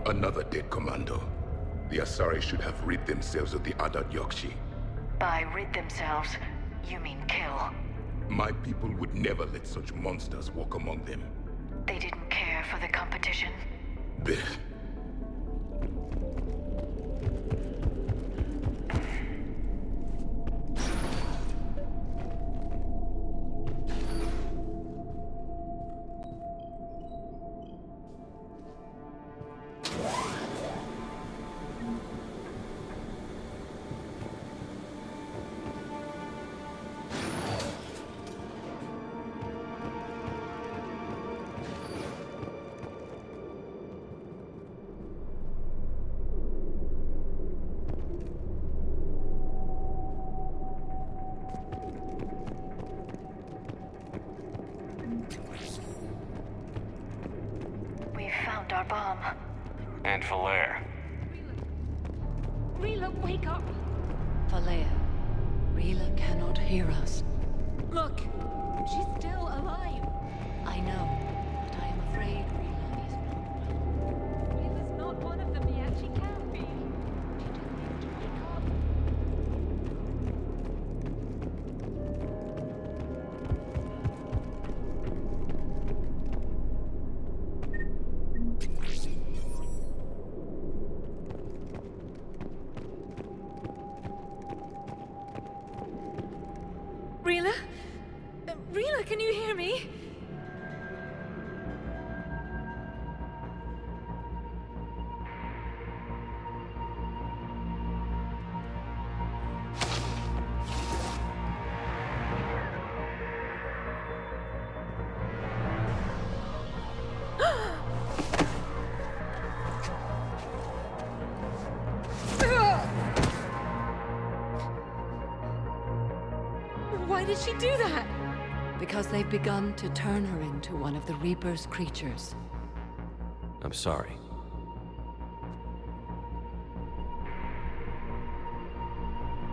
Another dead commando. The Asari should have rid themselves of the Ardat-Yakshi. By rid themselves, you mean kill. My people would never let such monsters walk among them. They didn't care for the competition? Our bomb. And Falair. Rila, wake up! Falair, Rila cannot hear us. Look, she's still alive. I know, but I am afraid Rila is not well. Rila's not one of them yet. She can't be. She just needs to wake up. Rila? Rila, can you hear me? Why did she do that? Because they've begun to turn her into one of the Reaper's creatures. I'm sorry.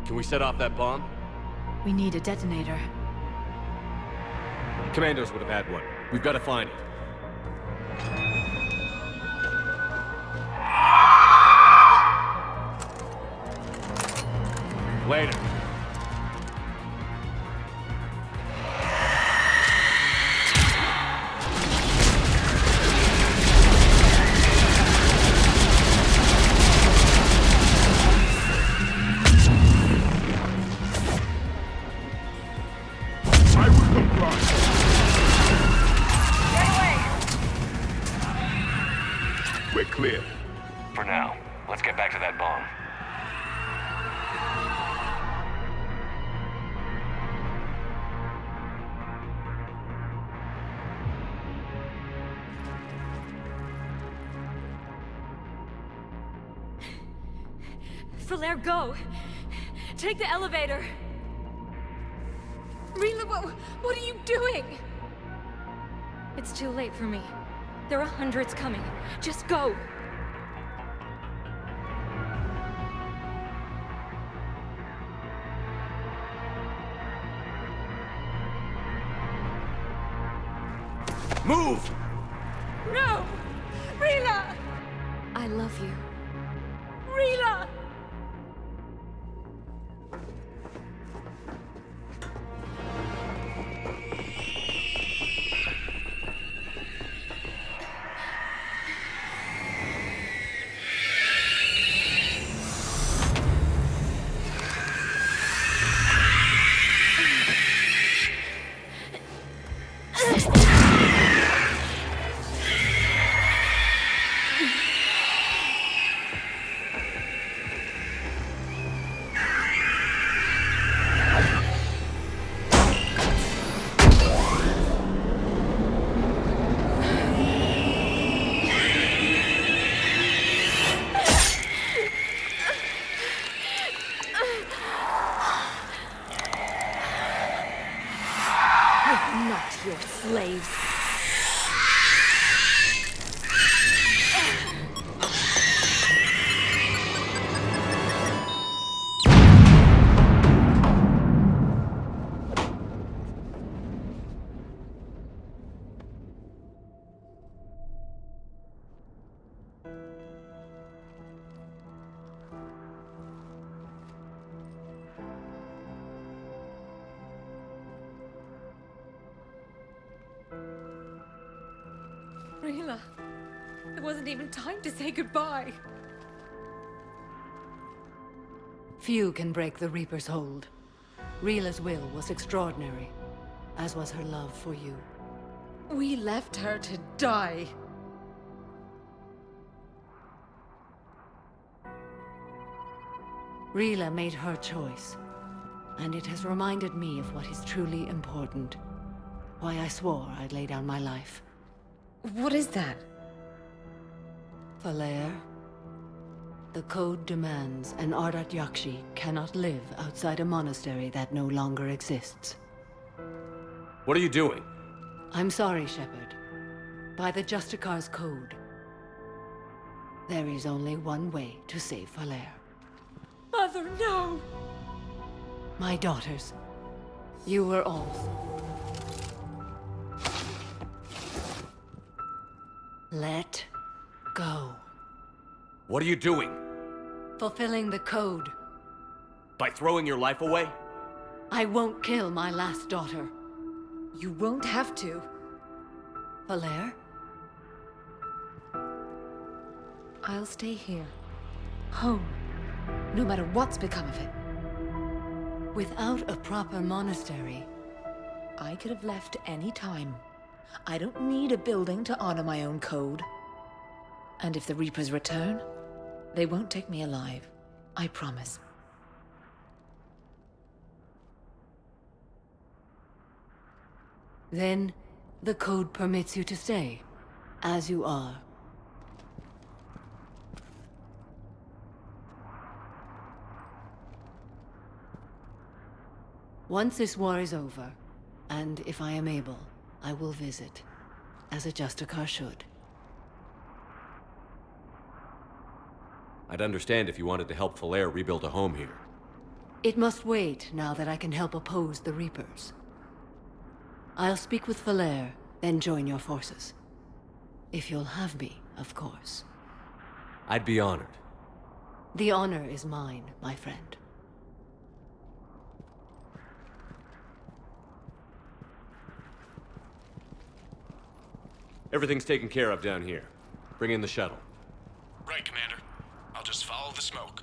Can we set off that bomb? We need a detonator. Commandos would have had one. We've got to find it. Later. We're clear. For now. Let's get back to that bomb. Falair, go! Take the elevator! Rila, what are you doing? It's too late for me. There are hundreds coming. Just go! Move! No! Rila! I love you. Rila! Not your slaves. Rila, there wasn't even time to say goodbye. Few can break the Reaper's hold. Rila's will was extraordinary, as was her love for you. We left her to die. Rila made her choice, and it has reminded me of what is truly important. Why I swore I'd lay down my life. What is that? Falair. The code demands an Ardat-Yakshi cannot live outside a monastery that no longer exists. What are you doing? I'm sorry, Shepard. By the Justicar's code, there is only one way to save Falair. Mother, no! My daughters, you were all. Let go. What are you doing? Fulfilling the code. By throwing your life away? I won't kill my last daughter. You won't have to. Falair? I'll stay here. Home. No matter what's become of it. Without a proper monastery... I could have left any time. I don't need a building to honor my own code. And if the Reapers return, they won't take me alive. I promise. Then, the code permits you to stay, as you are. Once this war is over, and if I am able, I will visit, as a Justicar should. I'd understand if you wanted to help Falair rebuild a home here. It must wait now that I can help oppose the Reapers. I'll speak with Falair, then join your forces. If you'll have me, of course. I'd be honored. The honor is mine, my friend. Everything's taken care of down here. Bring in the shuttle. Right, Commander. I'll just follow the smoke.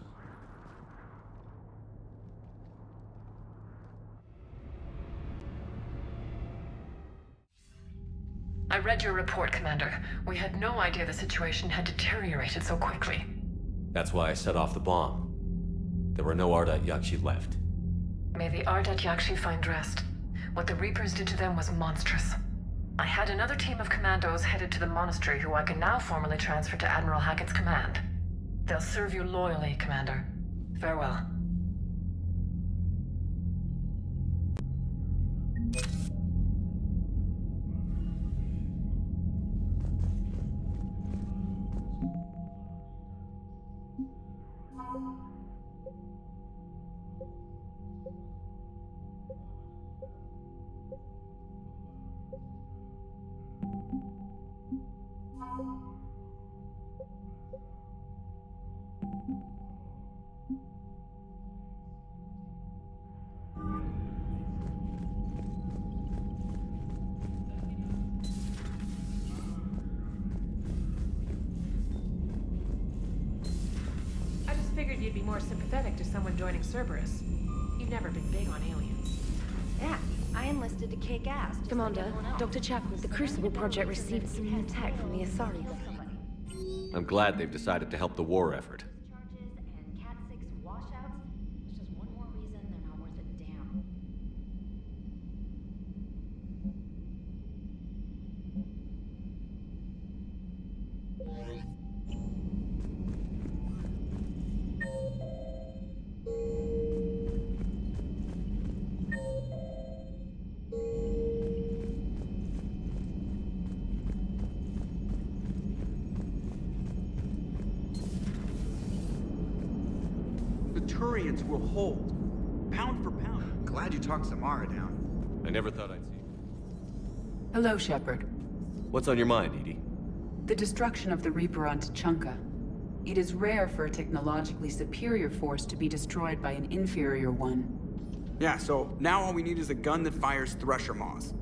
I read your report, Commander. We had no idea the situation had deteriorated so quickly. That's why I set off the bomb. There were no Ardat-Yakshi left. May the Ardat-Yakshi find rest. What the Reapers did to them was monstrous. I had another team of commandos headed to the monastery who I can now formally transfer to Admiral Hackett's command. They'll serve you loyally, Commander. Farewell. Figured you'd be more sympathetic to someone joining Cerberus. You've never been big on aliens. Yeah, I enlisted to kick ass. Commander, Dr. Chapman, the Crucible Project received some new tech from the Asari. I'm glad they've decided to help the war effort. Quarians will hold, pound for pound. Glad you talked Samara down. I never thought I'd see you. Hello, Shepard. What's on your mind, Edie? The destruction of the Reaper on Tuchanka. It is rare for a technologically superior force to be destroyed by an inferior one. Yeah, so now all we need is a gun that fires thresher maws.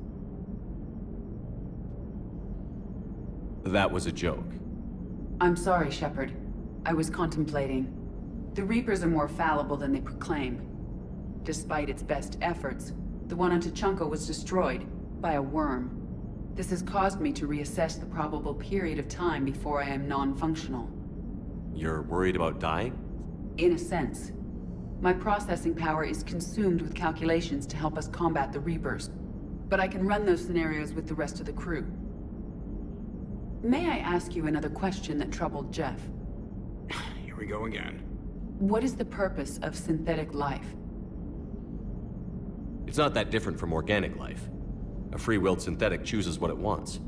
That was a joke. I'm sorry, Shepard. I was contemplating. The Reapers are more fallible than they proclaim. Despite its best efforts, the one on Tuchanka was destroyed by a worm. This has caused me to reassess the probable period of time before I am non-functional. You're worried about dying? In a sense. My processing power is consumed with calculations to help us combat the Reapers, but I can run those scenarios with the rest of the crew. May I ask you another question that troubled Jeff? Here we go again. What is the purpose of synthetic life? It's not that different from organic life. A free-willed synthetic chooses what it wants.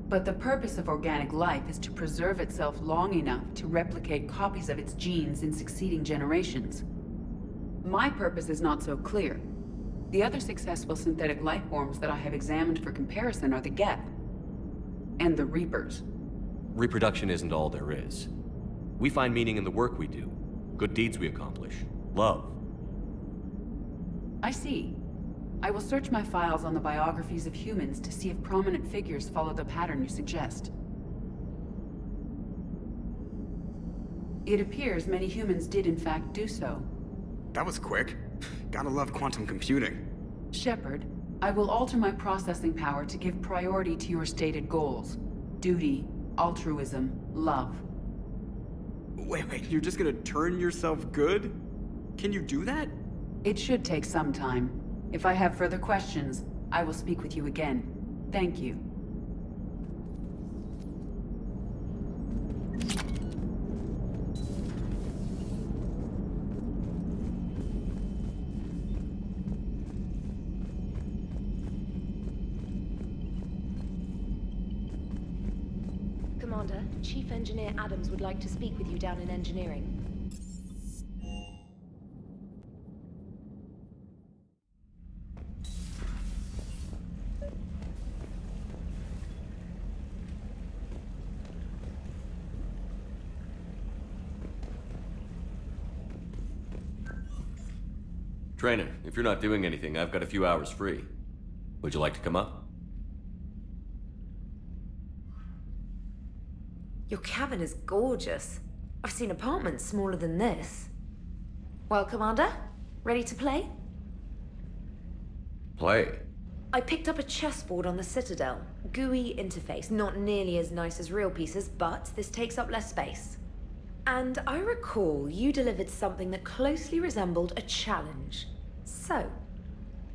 But the purpose of organic life is to preserve itself long enough to replicate copies of its genes in succeeding generations. My purpose is not so clear. The other successful synthetic life forms that I have examined for comparison are the Geth and the Reapers. Reproduction isn't all there is. We find meaning in the work we do, good deeds we accomplish, love. I see. I will search my files on the biographies of humans to see if prominent figures follow the pattern you suggest. It appears many humans did in fact do so. That was quick. Gotta love quantum computing. Shepard, I will alter my processing power to give priority to your stated goals. Duty, altruism, love. Wait, you're just gonna turn yourself good? Can you do that? It should take some time. If I have further questions, I will speak with you again. Thank you. Commander, Chief Engineer Adams would like to speak with you down in engineering. Treynor, if you're not doing anything, I've got a few hours free. Would you like to come up? Your cabin is gorgeous. I've seen apartments smaller than this. Well, Commander, ready to play? Play? I picked up a chessboard on the Citadel. GUI interface, not nearly as nice as real pieces, but this takes up less space. And I recall you delivered something that closely resembled a challenge. So,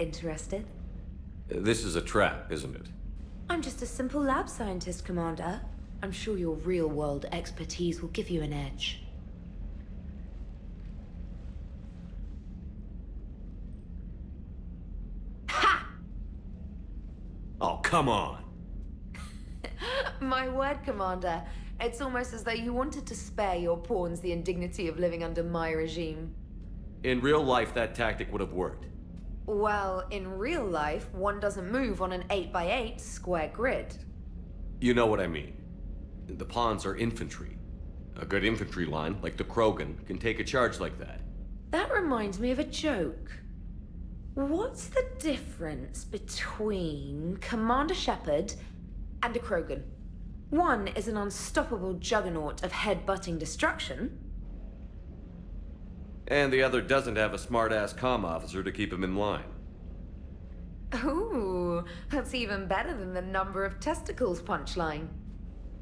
interested? This is a trap, isn't it? I'm just a simple lab scientist, Commander. I'm sure your real-world expertise will give you an edge. Ha! Oh, come on! My word, Commander. It's almost as though you wanted to spare your pawns the indignity of living under my regime. In real life, that tactic would have worked. Well, in real life, one doesn't move on an 8x8 square grid. You know what I mean. The pawns are infantry. A good infantry line, like the Krogan, can take a charge like that. That reminds me of a joke. What's the difference between Commander Shepard and a Krogan? One is an unstoppable juggernaut of head-butting destruction. And the other doesn't have a smart-ass comm officer to keep him in line. Ooh, that's even better than the number of testicles punchline.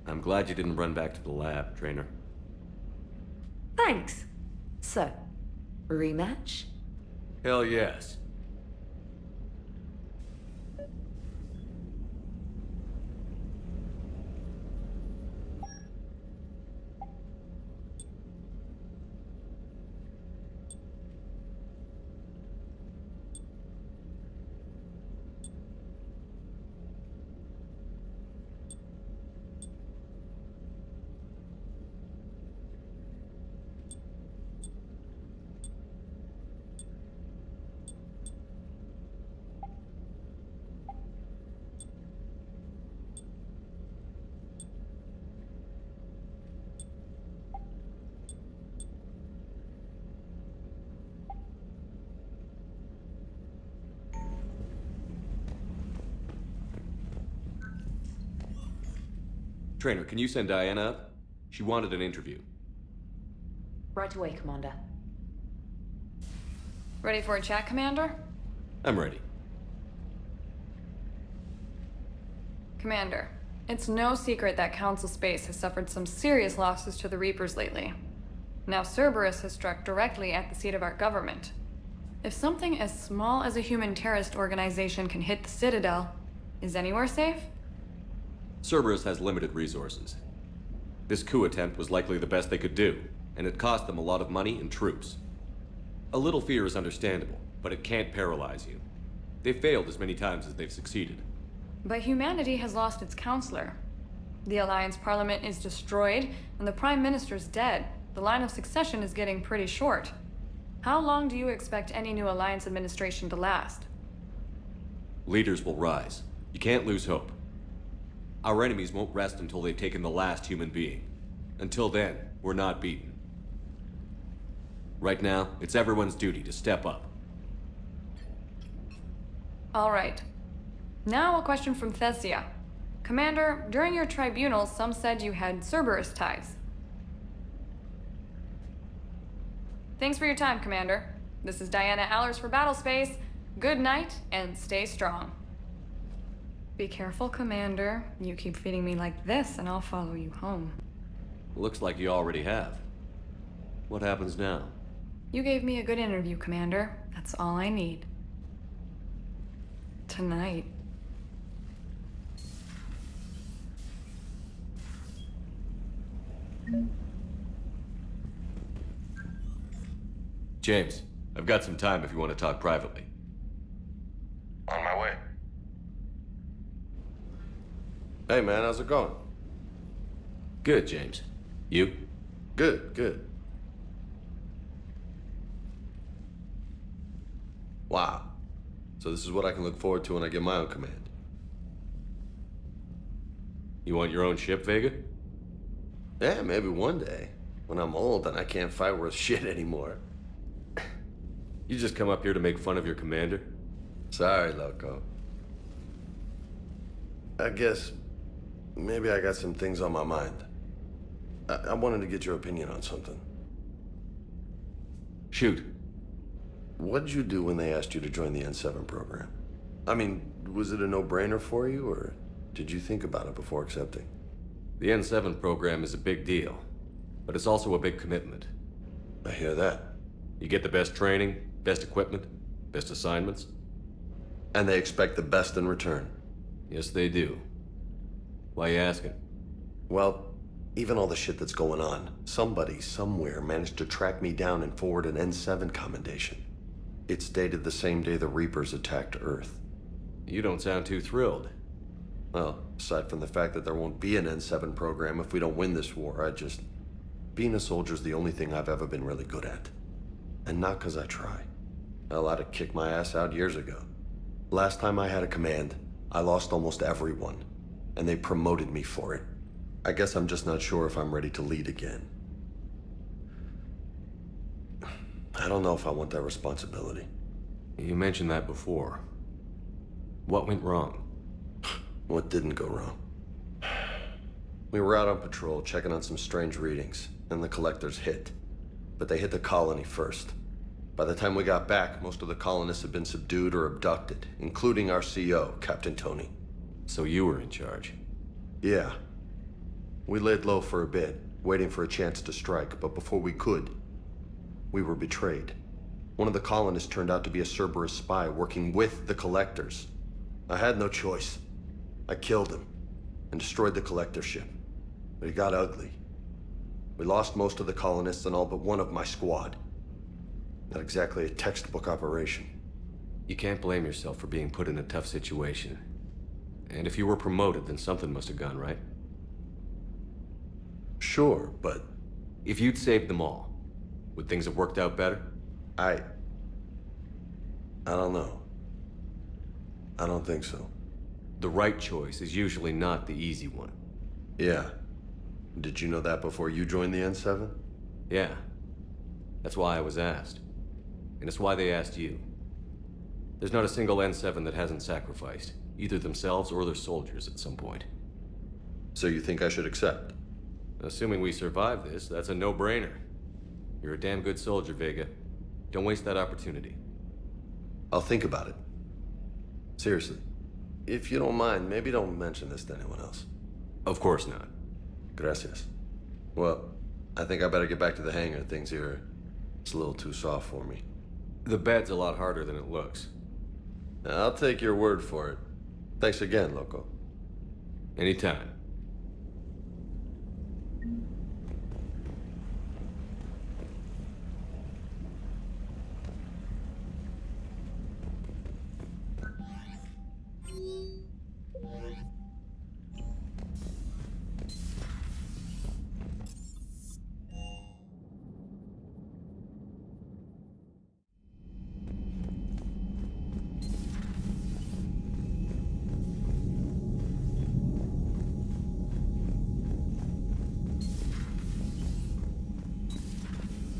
I'm glad you didn't run back to the lab, Treynor. Thanks. So, rematch? Hell yes. Treynor, can you send Diana up? She wanted an interview. Right away, Commander. Ready for a chat, Commander? I'm ready. Commander, it's no secret that Council Space has suffered some serious losses to the Reapers lately. Now Cerberus has struck directly at the seat of our government. If something as small as a human terrorist organization can hit the Citadel, is anywhere safe? Cerberus has limited resources. This coup attempt was likely the best they could do, and it cost them a lot of money and troops. A little fear is understandable, but it can't paralyze you. They've failed as many times as they've succeeded. But humanity has lost its counselor. The Alliance Parliament is destroyed, and the Prime Minister's dead. The line of succession is getting pretty short. How long do you expect any new Alliance administration to last? Leaders will rise. You can't lose hope. Our enemies won't rest until they've taken the last human being. Until then, we're not beaten. Right now, it's everyone's duty to step up. All right. Now a question from Thessia. Commander, during your tribunal, some said you had Cerberus ties. Thanks for your time, Commander. This is Diana Allers for Battlespace. Good night, and stay strong. Be careful, Commander. You keep feeding me like this, and I'll follow you home. Looks like you already have. What happens now? You gave me a good interview, Commander. That's all I need. Tonight. James, I've got some time if you want to talk privately. On my way. Hey man, how's it going? Good, James. You? Good, good. Wow. So this is what I can look forward to when I get my own command. You want your own ship, Vega? Yeah, maybe one day. When I'm old and I can't fight worth shit anymore. You just come up here to make fun of your commander? Sorry, loco. I guess maybe I got some things on my mind. I wanted to get your opinion on something. Shoot. What'd you do when they asked you to join the N7 program? I mean, was it a no-brainer for you, or did you think about it before accepting? The N7 program is a big deal, but it's also a big commitment. I hear that. You get the best training, best equipment, best assignments. And they expect the best in return. Yes, they do. Why you asking? Well, even all the shit that's going on, somebody somewhere managed to track me down and forward an N7 commendation. It's dated the same day the Reapers attacked Earth. You don't sound too thrilled. Well, aside from the fact that there won't be an N7 program if we don't win this war, being a soldier's the only thing I've ever been really good at. And not because I try. Hell, I'd have kicked my ass out years ago. Last time I had a command, I lost almost everyone, and they promoted me for it. I guess I'm just not sure if I'm ready to lead again. I don't know if I want that responsibility. You mentioned that before. What went wrong? What didn't go wrong? We were out on patrol, checking on some strange readings, and the collectors hit. But they hit the colony first. By the time we got back, most of the colonists had been subdued or abducted, including our CO, Captain Tony. So you were in charge? Yeah. We laid low for a bit, waiting for a chance to strike, but before we could, we were betrayed. One of the colonists turned out to be a Cerberus spy working with the collectors. I had no choice. I killed him and destroyed the collector ship. But it got ugly. We lost most of the colonists and all but one of my squad. Not exactly a textbook operation. You can't blame yourself for being put in a tough situation. And if you were promoted, then something must have gone right. Sure, but... If you'd saved them all, would things have worked out better? I don't know. I don't think so. The right choice is usually not the easy one. Yeah. Did you know that before you joined the N7? Yeah. That's why I was asked. And it's why they asked you. There's not a single N7 that hasn't sacrificed, either themselves or their soldiers at some point. So you think I should accept? Assuming we survive this, that's a no-brainer. You're a damn good soldier, Vega. Don't waste that opportunity. I'll think about it. Seriously. If you don't mind, maybe don't mention this to anyone else. Of course not. Gracias. Well, I think I better get back to the hangar. Things here, it's a little too soft for me. The bed's a lot harder than it looks. I'll take your word for it. Thanks again, Loco. Anytime.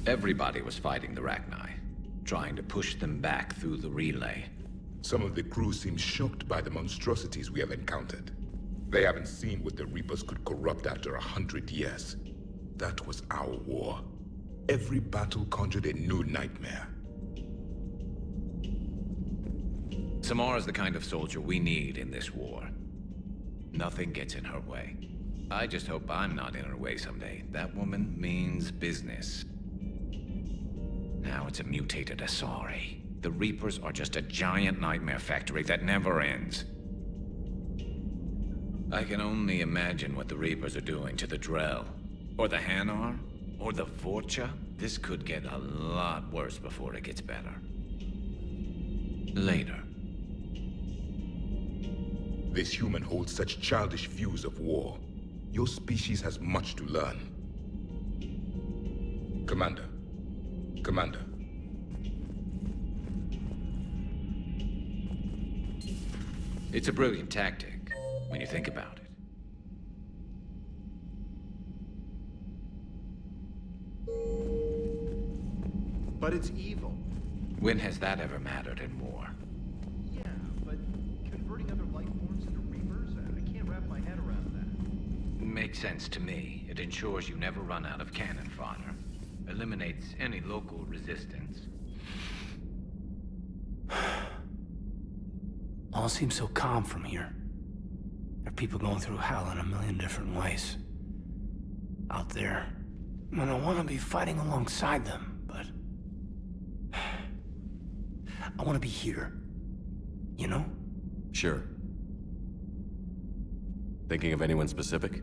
Everybody was fighting the Rachni, trying to push them back through the relay. Some of the crew seem shocked by the monstrosities we have encountered. They haven't seen what the Reapers could corrupt after 100 years. That was our war. Every battle conjured a new nightmare. Samara's the kind of soldier we need in this war. Nothing gets in her way. I just hope I'm not in her way someday. That woman means business. Now it's a mutated Asari. The Reapers are just a giant nightmare factory that never ends. I can only imagine what the Reapers are doing to the Drell, or the Hanar, or the Vorcha. This could get a lot worse before it gets better. Later. This human holds such childish views of war. Your species has much to learn. Commander. Commander. It's a brilliant tactic, when you think about it. But it's evil. When has that ever mattered in war? Yeah, but converting other life forms into Reapers? I can't wrap my head around that. Makes sense to me. It ensures you never run out of cannon fodder. Eliminates any local resistance. All seems so calm from here. There are people going through hell in a million different ways. Out there. And I want to be fighting alongside them, but... I want to be here. You know? Sure. Thinking of anyone specific?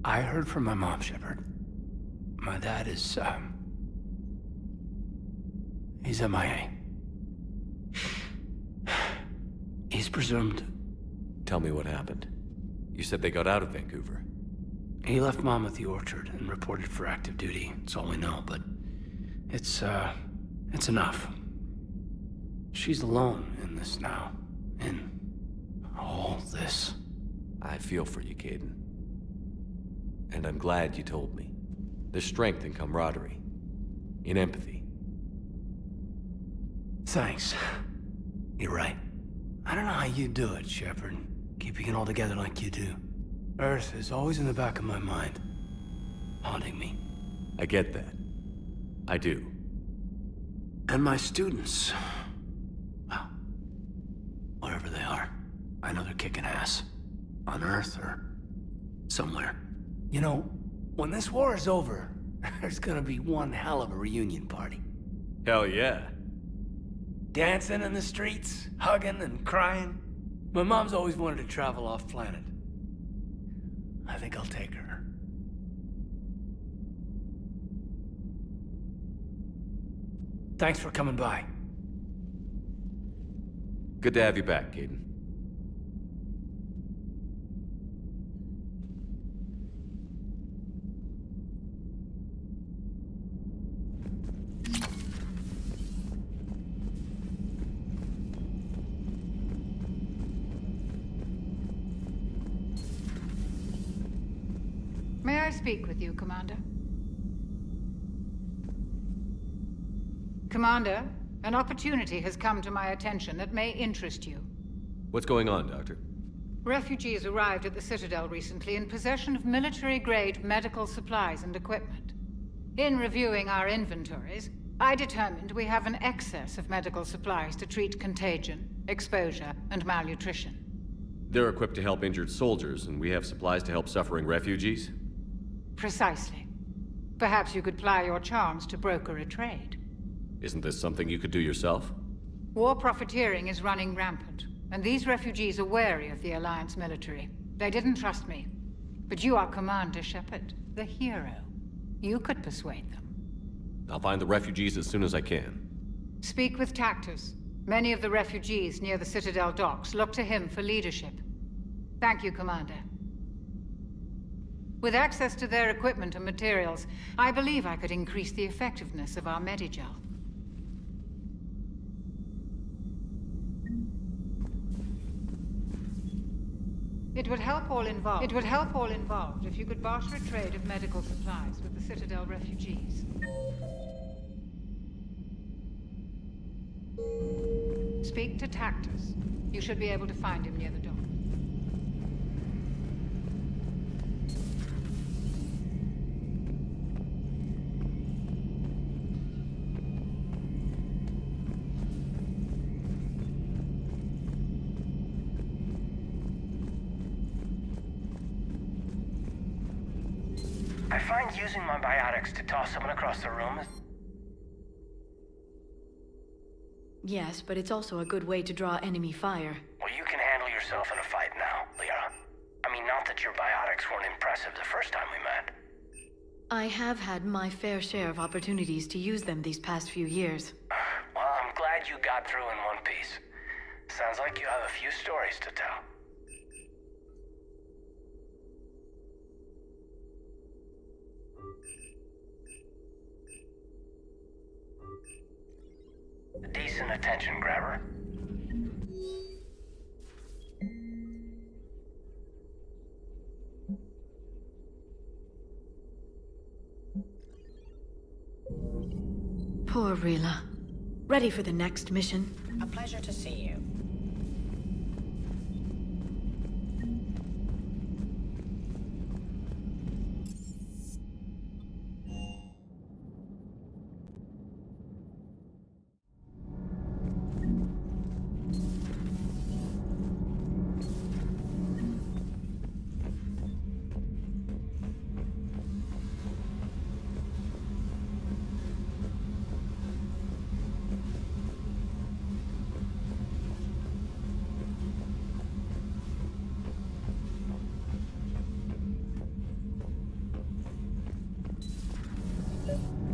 I heard from my mom, Shepard. My dad is, he's MIA. He's presumed. Tell me what happened. You said they got out of Vancouver. He left Mom at the orchard and reported for active duty. That's all we know, but it's enough. She's alone in this now. In all this. I feel for you, Caden. And I'm glad you told me. There's strength in camaraderie. In empathy. Thanks. You're right. I don't know how you do it, Shepard. Keeping it all together like you do. Earth is always in the back of my mind. Haunting me. I get that. I do. And my students. Well, wherever they are. I know they're kicking ass. On Earth or somewhere. You know, when this war is over, there's gonna be one hell of a reunion party. Hell yeah. Dancing in the streets, hugging and crying. My mom's always wanted to travel off-planet. I think I'll take her. Thanks for coming by. Good to have you back, Caden. May I speak with you, Commander? Commander, an opportunity has come to my attention that may interest you. What's going on, Doctor? Refugees arrived at the Citadel recently in possession of military-grade medical supplies and equipment. In reviewing our inventories, I determined we have an excess of medical supplies to treat contagion, exposure, and malnutrition. They're equipped to help injured soldiers, and we have supplies to help suffering refugees? Precisely. Perhaps you could ply your charms to broker a trade. Isn't this something you could do yourself? War profiteering is running rampant, and these refugees are wary of the Alliance military. They didn't trust me. But you are Commander Shepard, the hero. You could persuade them. I'll find the refugees as soon as I can. Speak with Tactus. Many of the refugees near the Citadel docks look to him for leadership. Thank you, Commander. With access to their equipment and materials, I believe I could increase the effectiveness of our Medigel. It would help all involved if you could barter a trade of medical supplies with the Citadel refugees. Speak to Tactus. You should be able to find him near the dock. I find using my biotics to toss someone across the room is... Yes, but it's also a good way to draw enemy fire. Well, you can handle yourself in a fight now, Liara. I mean, not that your biotics weren't impressive the first time we met. I have had my fair share of opportunities to use them these past few years. Well, I'm glad you got through in one piece. Sounds like you have a few stories to tell. A decent attention grabber. Poor Rila. Ready for the next mission? A pleasure to see you.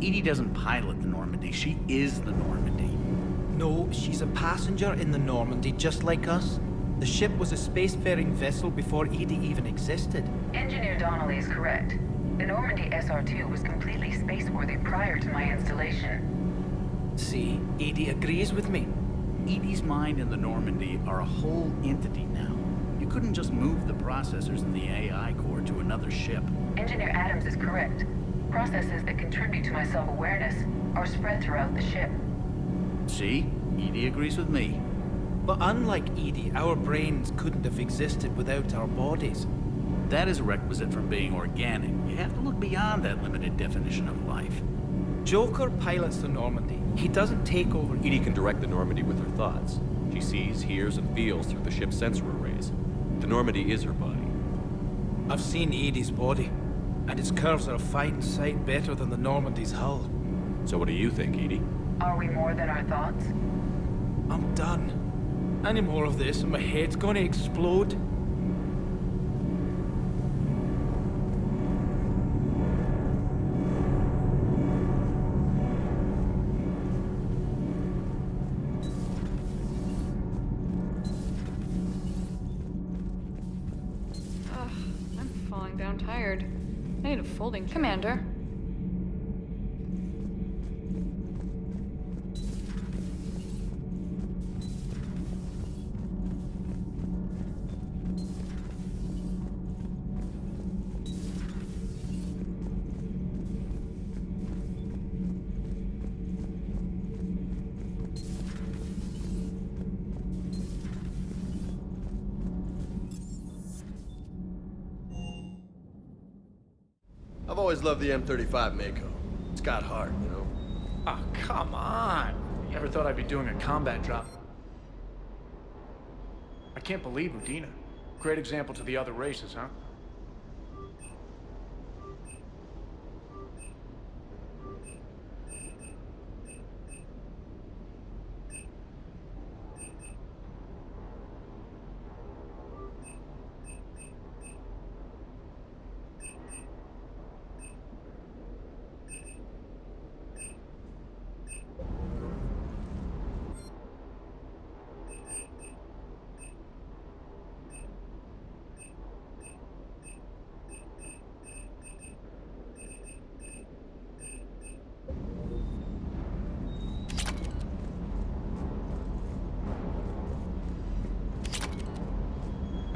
Edie doesn't pilot the Normandy, she is the Normandy. No, she's a passenger in the Normandy, just like us. The ship was a spacefaring vessel before Edie even existed. Engineer Donnelly is correct. The Normandy SR-2 was completely spaceworthy prior to my installation. See, Edie agrees with me. Edie's mind and the Normandy are a whole entity now. You couldn't just move the processors in the AI core to another ship. Engineer Adams is correct. Processes that contribute to my self-awareness are spread throughout the ship. See? Edie agrees with me. But unlike Edie, our brains couldn't have existed without our bodies. That is a requisite from being organic. You have to look beyond that limited definition of life. Joker pilots the Normandy. He doesn't take over. Edie can direct the Normandy with her thoughts. She sees, hears, and feels through the ship's sensor arrays. The Normandy is her body. I've seen Edie's body, and its curves are a fine sight better than the Normandy's hull. So what do you think, Edie? Are we more than our thoughts? I'm done. Any more of this and my head's gonna explode. I'm falling down tired. I need a folding chair. Commander. I've always loved the M35 Mako. It's got heart, you know? Oh, come on. Never thought I'd be doing a combat drop. I can't believe Udina. Great example to the other races, huh?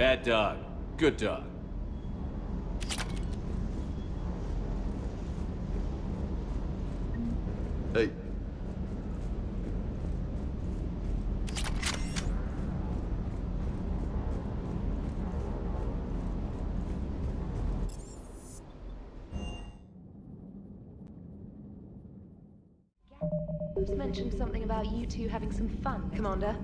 Bad dog. Good dog. Hey. Who's mentioned something about you two having some fun, Commander?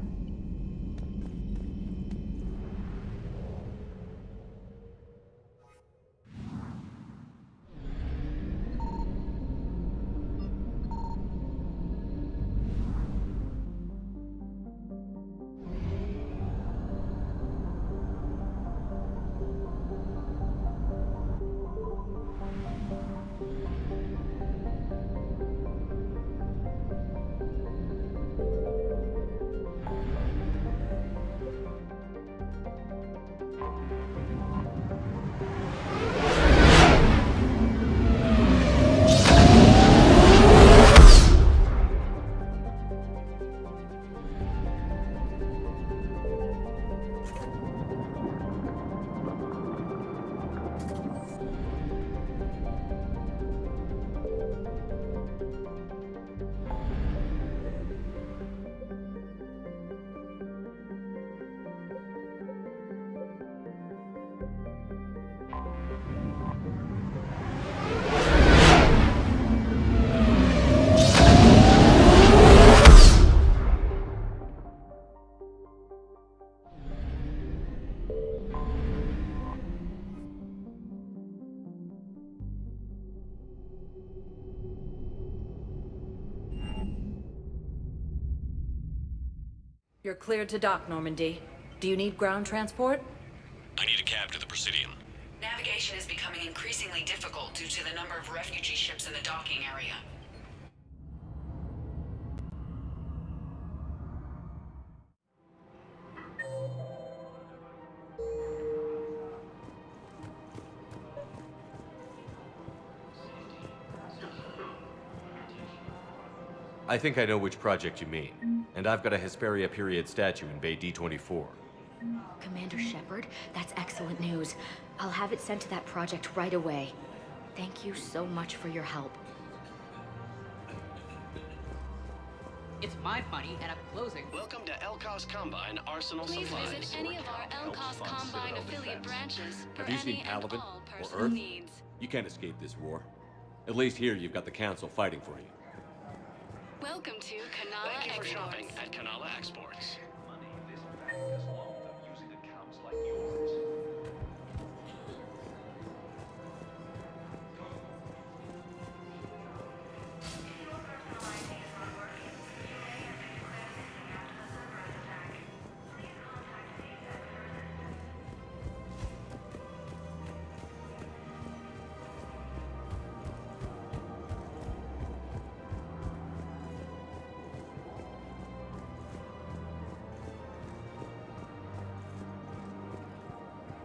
You're cleared to dock, Normandy. Do you need ground transport? I need a cab to the Presidium. Navigation is becoming increasingly difficult due to the number of refugee ships in the docking area. I think I know which project you mean. And I've got a Hesperia period statue in Bay D24. Commander Shepard, that's excellent news. I'll have it sent to that project right away. Thank you so much for your help. It's my money, and I'm closing. Welcome to Elkos Combine Arsenal Please Supplies. visit any of our Elkos Combine affiliate branches for Have you seen any and Paladin all or personal Earth? needs. You can't escape this war. At least here you've got the Council fighting for you. Welcome to Kanala Thank you for Exports. shopping at Kanala Exports.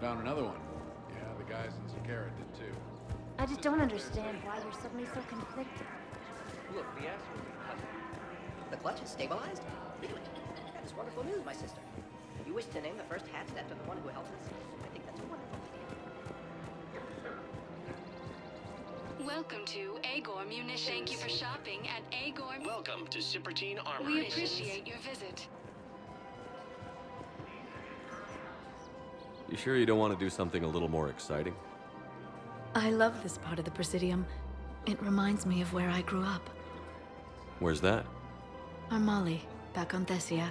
Found another one. Yeah, the guys in Zakara did too. I just don't understand why you're suddenly so conflicted. Look, the asshole is hustling. The clutch is stabilized? Really? That is wonderful news, my sister. You wish to name the first hat step to the one who helped us? I think that's a wonderful idea. Welcome to Agor Munitions. Thank you for shopping at Agor. Welcome to Cypertine Armor. We appreciate your visit. You sure you don't want to do something a little more exciting? I love this part of the Presidium. It reminds me of where I grew up. Where's that? Armali, back on Thessia.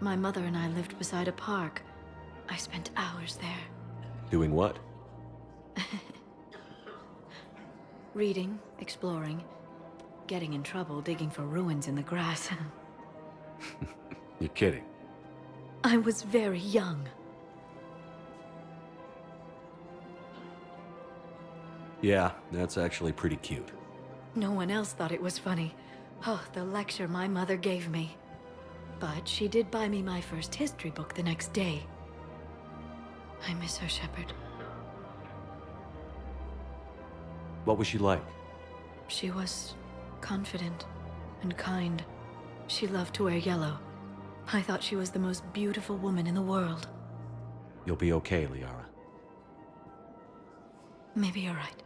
My mother and I lived beside a park. I spent hours there. Doing what? Reading, exploring, getting in trouble digging for ruins in the grass. You're kidding. I was very young. Yeah, that's actually pretty cute. No one else thought it was funny. Oh, the lecture my mother gave me. But she did buy me my first history book the next day. I miss her, Shepard. What was she like? She was confident and kind. She loved to wear yellow. I thought she was the most beautiful woman in the world. You'll be okay, Liara. Maybe you're right.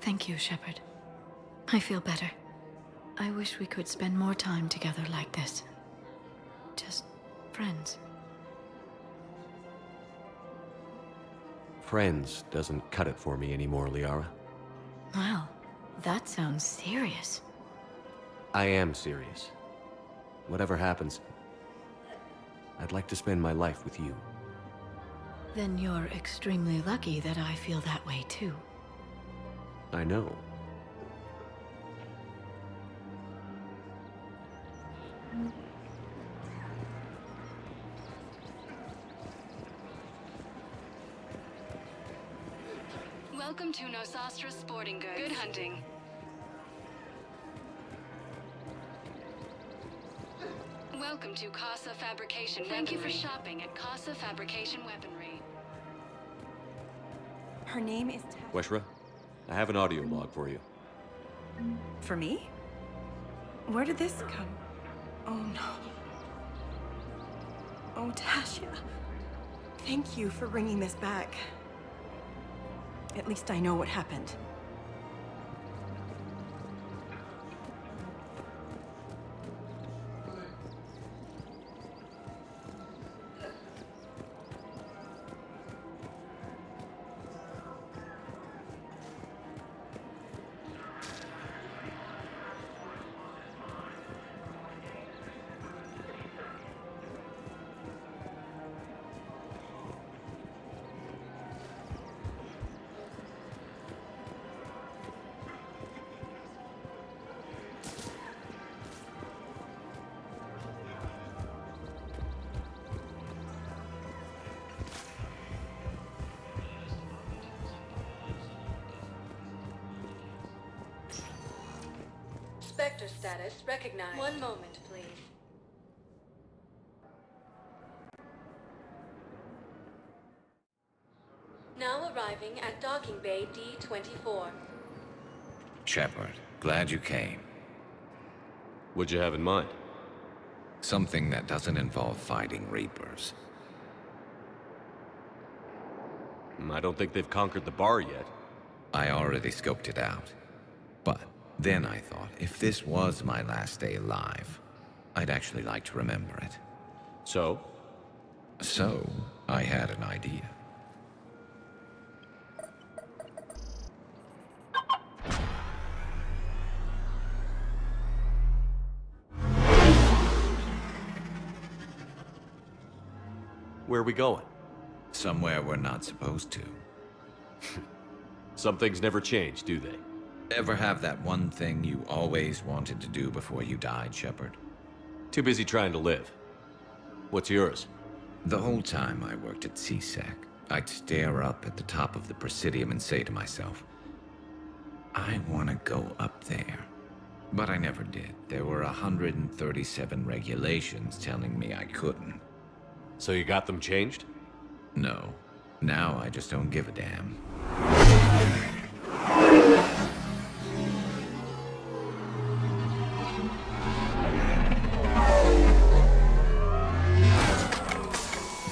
Thank you, Shepard. I feel better. I wish we could spend more time together like this. Just friends. Friends doesn't cut it for me anymore, Liara. Wow, that sounds serious. I am serious. Whatever happens, I'd like to spend my life with you. Then you're extremely lucky that I feel that way too. I know. Welcome to Nosastra Sporting Goods. Good hunting. Welcome to Casa Fabrication Weaponry. Thank you for shopping at Casa Fabrication Weaponry. Her name is Weshra, I have an audio log for you. For me? Where did this come? Oh no. Oh, Tasha. Thank you for bringing this back. At least I know what happened. Spectre status recognized. One moment, please. Now arriving at docking bay D-24. Shepard, glad you came. What'd you have in mind? Something that doesn't involve fighting Reapers. I don't think they've conquered the bar yet. I already scoped it out. But then I thought, if this was my last day alive, I'd actually like to remember it. So? So, I had an idea. Where are we going? Somewhere we're not supposed to. Some things never change, do they? Ever have that one thing you always wanted to do before you died, Shepard? Too busy trying to live. What's yours? The whole time I worked at CSEC, I'd stare up at the top of the Presidium and say to myself, I want to go up there. But I never did. There were 137 regulations telling me I couldn't. So you got them changed? No. Now I just don't give a damn.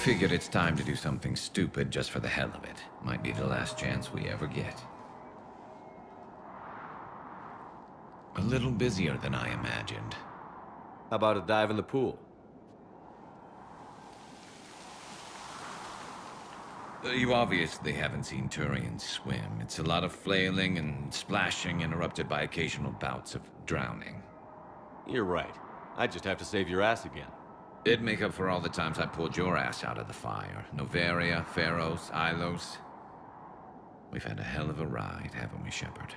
Figured it's time to do something stupid just for the hell of it. Might be the last chance we ever get. A little busier than I imagined. How about a dive in the pool? You obviously haven't seen Turians swim. It's a lot of flailing and splashing, interrupted by occasional bouts of drowning. You're right. I just have to save your ass again. It'd make up for all the times I pulled your ass out of the fire. Noveria, Pharos, Ilos. We've had a hell of a ride, haven't we, Shepard?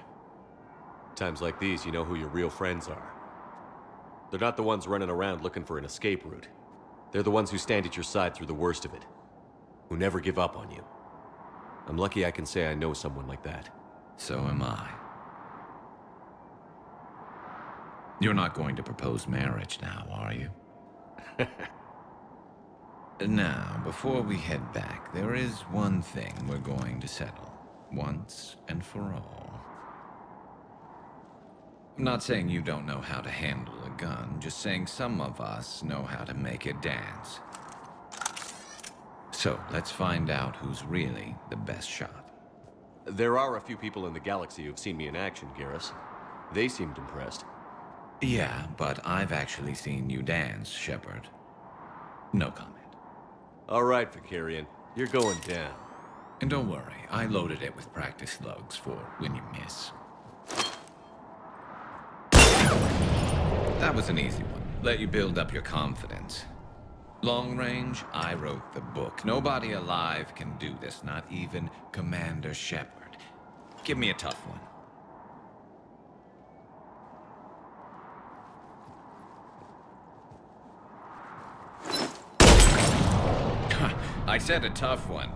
Times like these, you know who your real friends are. They're not the ones running around looking for an escape route. They're the ones who stand at your side through the worst of it. Who never give up on you. I'm lucky I can say I know someone like that. So am I. You're not going to propose marriage now, are you? Now, before we head back, there is one thing we're going to settle. Once and for all. I'm not saying you don't know how to handle a gun, just saying some of us know how to make it dance. So, let's find out who's really the best shot. There are a few people in the galaxy who've seen me in action, Garrus. They seemed impressed. Yeah, but I've actually seen you dance, Shepard. No comment. All right, Vicarian. You're going down. And don't worry, I loaded it with practice slugs for when you miss. That was an easy one. Let you build up your confidence. Long range, I wrote the book. Nobody alive can do this, not even Commander Shepard. Give me a tough one. I said a tough one.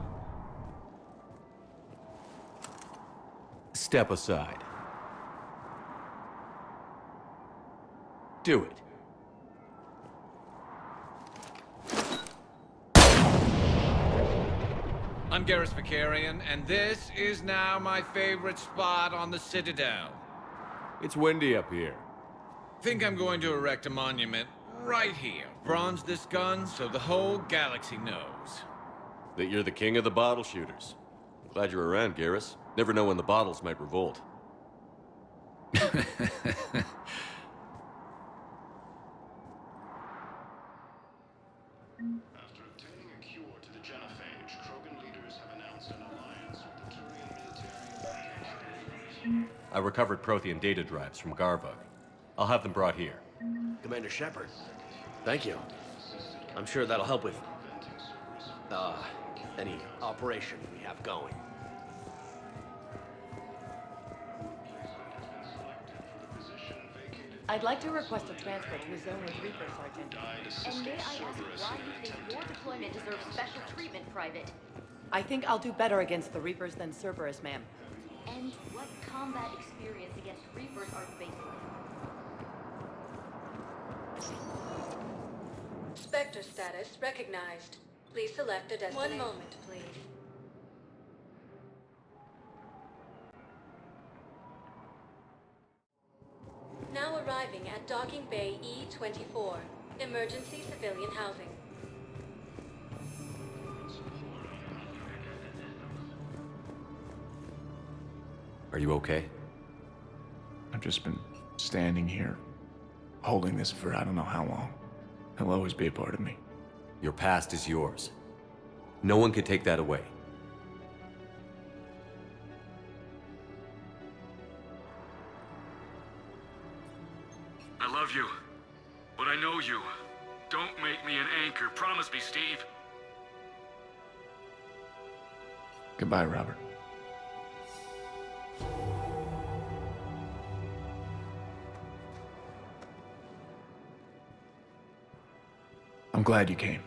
Step aside. Do it. I'm Garrus Vicarian, and this is now my favorite spot on the Citadel. It's windy up here. Think I'm going to erect a monument right here. Bronze this gun so the whole galaxy knows. That you're the king of the bottle shooters. Glad you're around, Garrus. Never know when the bottles might revolt. After obtaining a cure to the genophage, Krogan leaders have announced an alliance with the Turian military. I recovered Prothean data drives from Garvug. I'll have them brought here. Commander Shepard, thank you. I'm sure that'll help with, any operation we have going. I'd like to request a transfer to a zone with Reaper, Sergeant. And may I ask why you think your deployment deserves special treatment, Private? I think I'll do better against the Reapers than Cerberus, ma'am. And what combat experience against Reapers are you basing this? Spectre status recognized. Please select a destination. 1 moment, please. Now arriving at Docking Bay E-24. Emergency civilian housing. Are you okay? I've just been standing here, holding this for I don't know how long. He'll always be a part of me. Your past is yours. No one can take that away. I love you, but I know you. Don't make me an anchor. Promise me, Steve. Goodbye, Robert. I'm glad you came.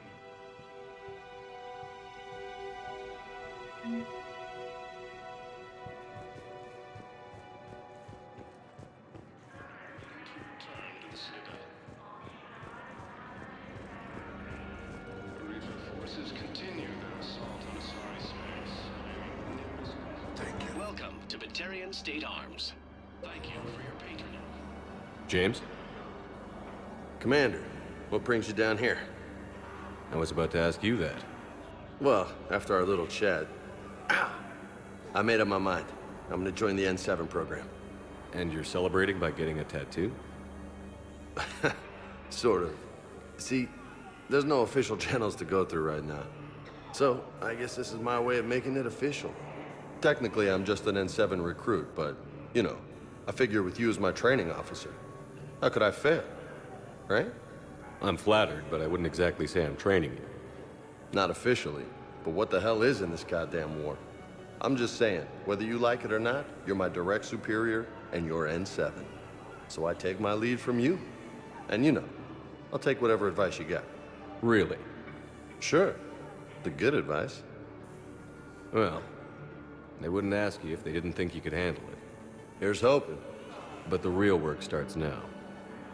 Forces continue their assault on Asari space. Thank you. Welcome to Batarian State Arms. Thank you for your patronage. James? Commander, what brings you down here? I was about to ask you that. Well, after our little chat, I made up my mind. I'm gonna join the N7 program. And you're celebrating by getting a tattoo? Sort of. See, there's no official channels to go through right now. So, I guess this is my way of making it official. Technically, I'm just an N7 recruit, but, you know, I figure with you as my training officer, how could I fail? Right? I'm flattered, but I wouldn't exactly say I'm training you. Not officially, but what the hell is in this goddamn war? I'm just saying, whether you like it or not, you're my direct superior, and you're N7. So I take my lead from you. And you know, I'll take whatever advice you got. Really? Sure. The good advice. Well, they wouldn't ask you if they didn't think you could handle it. Here's hoping. But the real work starts now.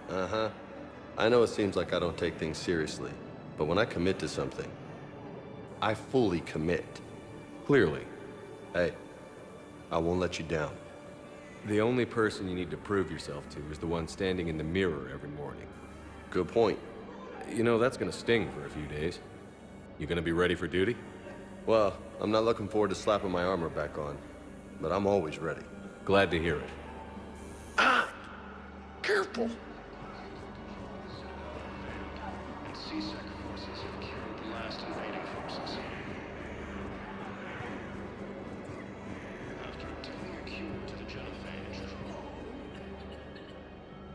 Uh-huh. I know it seems like I don't take things seriously, but when I commit to something, I fully commit. Clearly. Hey, I won't let you down. The only person you need to prove yourself to is the one standing in the mirror every morning. Good point. You know, that's gonna sting for a few days. You gonna be ready for duty? Well, I'm not looking forward to slapping my armor back on, but I'm always ready. Glad to hear it. Ah! Careful! C-Sec forces have killed the last invading forces. After obtaining a cure to the genophage.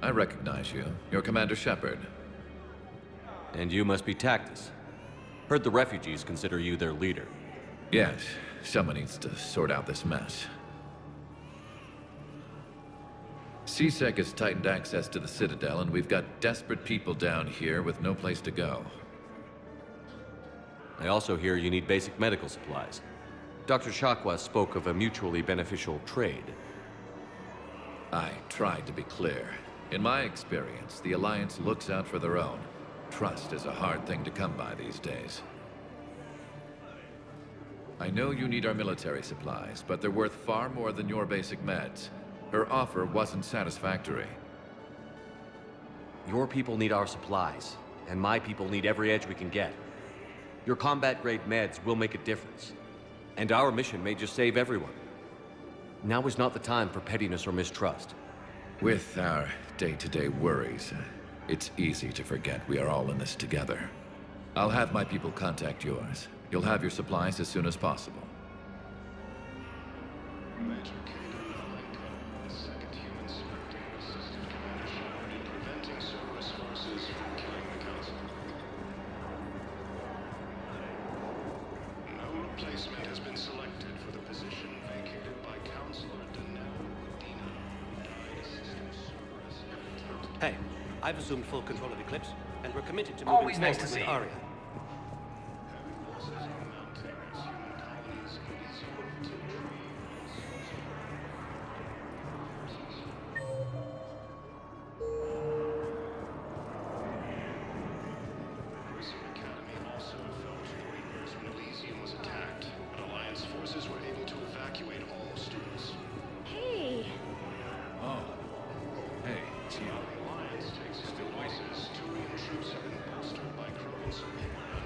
I recognize you. You're Commander Shepard. And you must be Tactus. Heard the refugees consider you their leader. Yes, someone needs to sort out this mess. C-Sec has tightened access to the Citadel, and we've got desperate people down here with no place to go. I also hear you need basic medical supplies. Dr. Shakwa spoke of a mutually beneficial trade. I tried to be clear. In my experience, the Alliance looks out for their own. Trust is a hard thing to come by these days. I know you need our military supplies, but they're worth far more than your basic meds. Her offer wasn't satisfactory. Your people need our supplies, and my people need every edge we can get. Your combat-grade meds will make a difference, and our mission may just save everyone. Now is not the time for pettiness or mistrust. With our day-to-day worries, it's easy to forget we are all in this together. I'll have my people contact yours. You'll have your supplies as soon as possible. Major Kanan Malenko, the second human spectre, assisted Commander Shepard in preventing Cerberus forces from killing the Council. No replacement has been selected for the position vacated by Counselor Denell Medina, who died assisting Cerberus habitat. Hey, I've assumed full control of Eclipse, and we're committed to Always moving nice to forward see with you. Arrae. Having forces mounting as human colonies, it is your to Grissom Academy also felt the Reapers when Elysium was attacked, but Alliance forces were able to evacuate all students. Hey! Oh. Hey, it's you. While the Alliance takes its devices, Turian troops have been bolstered by Krogan support and power.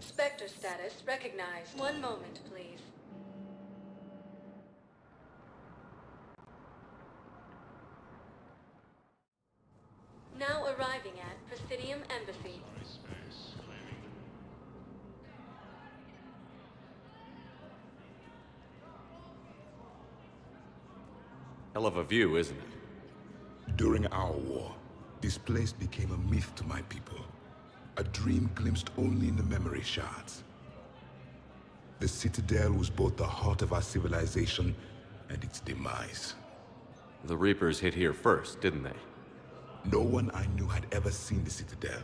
Spectre status recognized. One moment, please. Now arriving at Presidium Embassy. Hell of a view, isn't it? During our war, this place became a myth to my people. A dream glimpsed only in the memory shards. The Citadel was both the heart of our civilization and its demise. The Reapers hit here first, didn't they? No one I knew had ever seen the Citadel.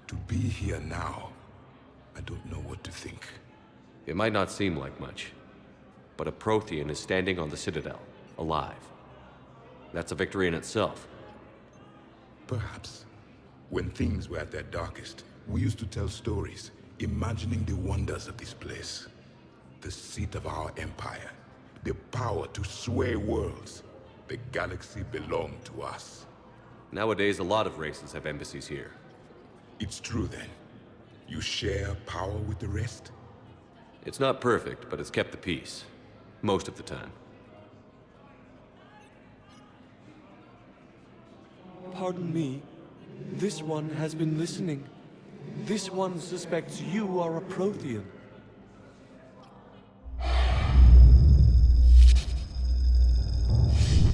To be here now, I don't know what to think. It might not seem like much, but a Prothean is standing on the Citadel, alive. That's a victory in itself. Perhaps. When things were at their darkest, we used to tell stories, imagining the wonders of this place. The seat of our empire, the power to sway worlds. The galaxy belonged to us. Nowadays, a lot of races have embassies here. It's true then. You share power with the rest? It's not perfect, but it's kept the peace. Most of the time. pardon me. This one has been listening. This one suspects you are a Prothean.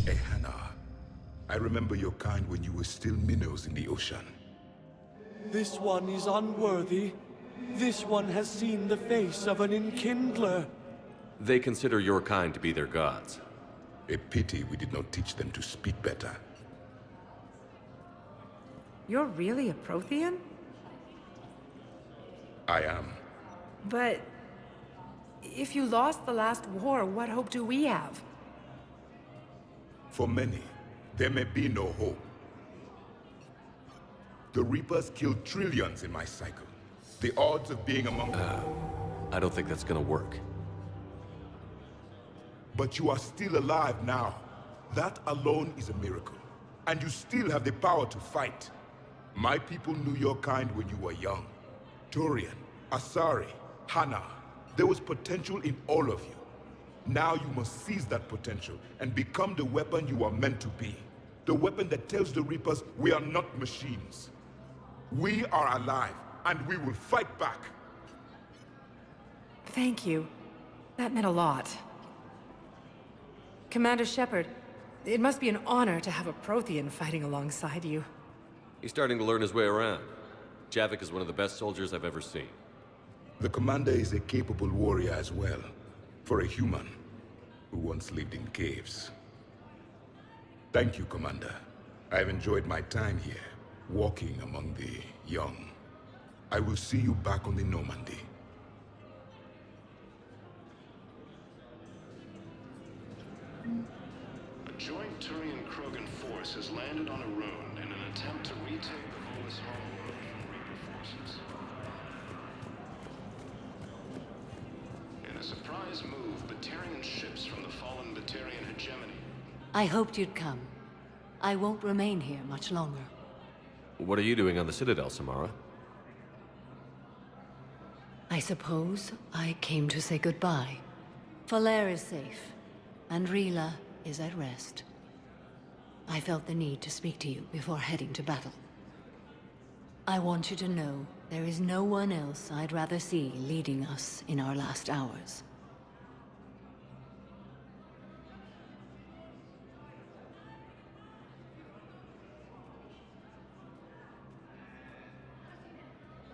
Hey, Hannah. I remember your kind when you were still minnows in the ocean. This one is unworthy. This one has seen the face of an enkindler. They consider your kind to be their gods. A pity we did not teach them to speak better. You're really a Prothean? I am. But if you lost the last war, what hope do we have? For many, there may be no hope. The Reapers killed trillions in my cycle. The odds of being among them... I don't think that's gonna work. But you are still alive now. That alone is a miracle. And you still have the power to fight. My people knew your kind when you were young. Turian, Asari, Hannah. There was potential in all of you. Now you must seize that potential and become the weapon you are meant to be. The weapon that tells the Reapers we are not machines. We are alive, and we will fight back. Thank you. That meant a lot. Commander Shepard, it must be an honor to have a Prothean fighting alongside you. He's starting to learn his way around. Javik is one of the best soldiers I've ever seen. The commander is a capable warrior as well, for a human who once lived in caves. Thank you, Commander. I've enjoyed my time here, walking among the young. I will see you back on the Normandy. A joint Turian-Krogan force has landed on a rune in an attempt to retake the Volus Hall from Reaper forces. In a surprise move, Batarian ships from the fallen Batarian hegemony. I hoped you'd come. I won't remain here much longer. What are you doing on the Citadel, Samara? I suppose I came to say goodbye. Falere is safe, and Rila is at rest. I felt the need to speak to you before heading to battle. I want you to know there is no one else I'd rather see leading us in our last hours.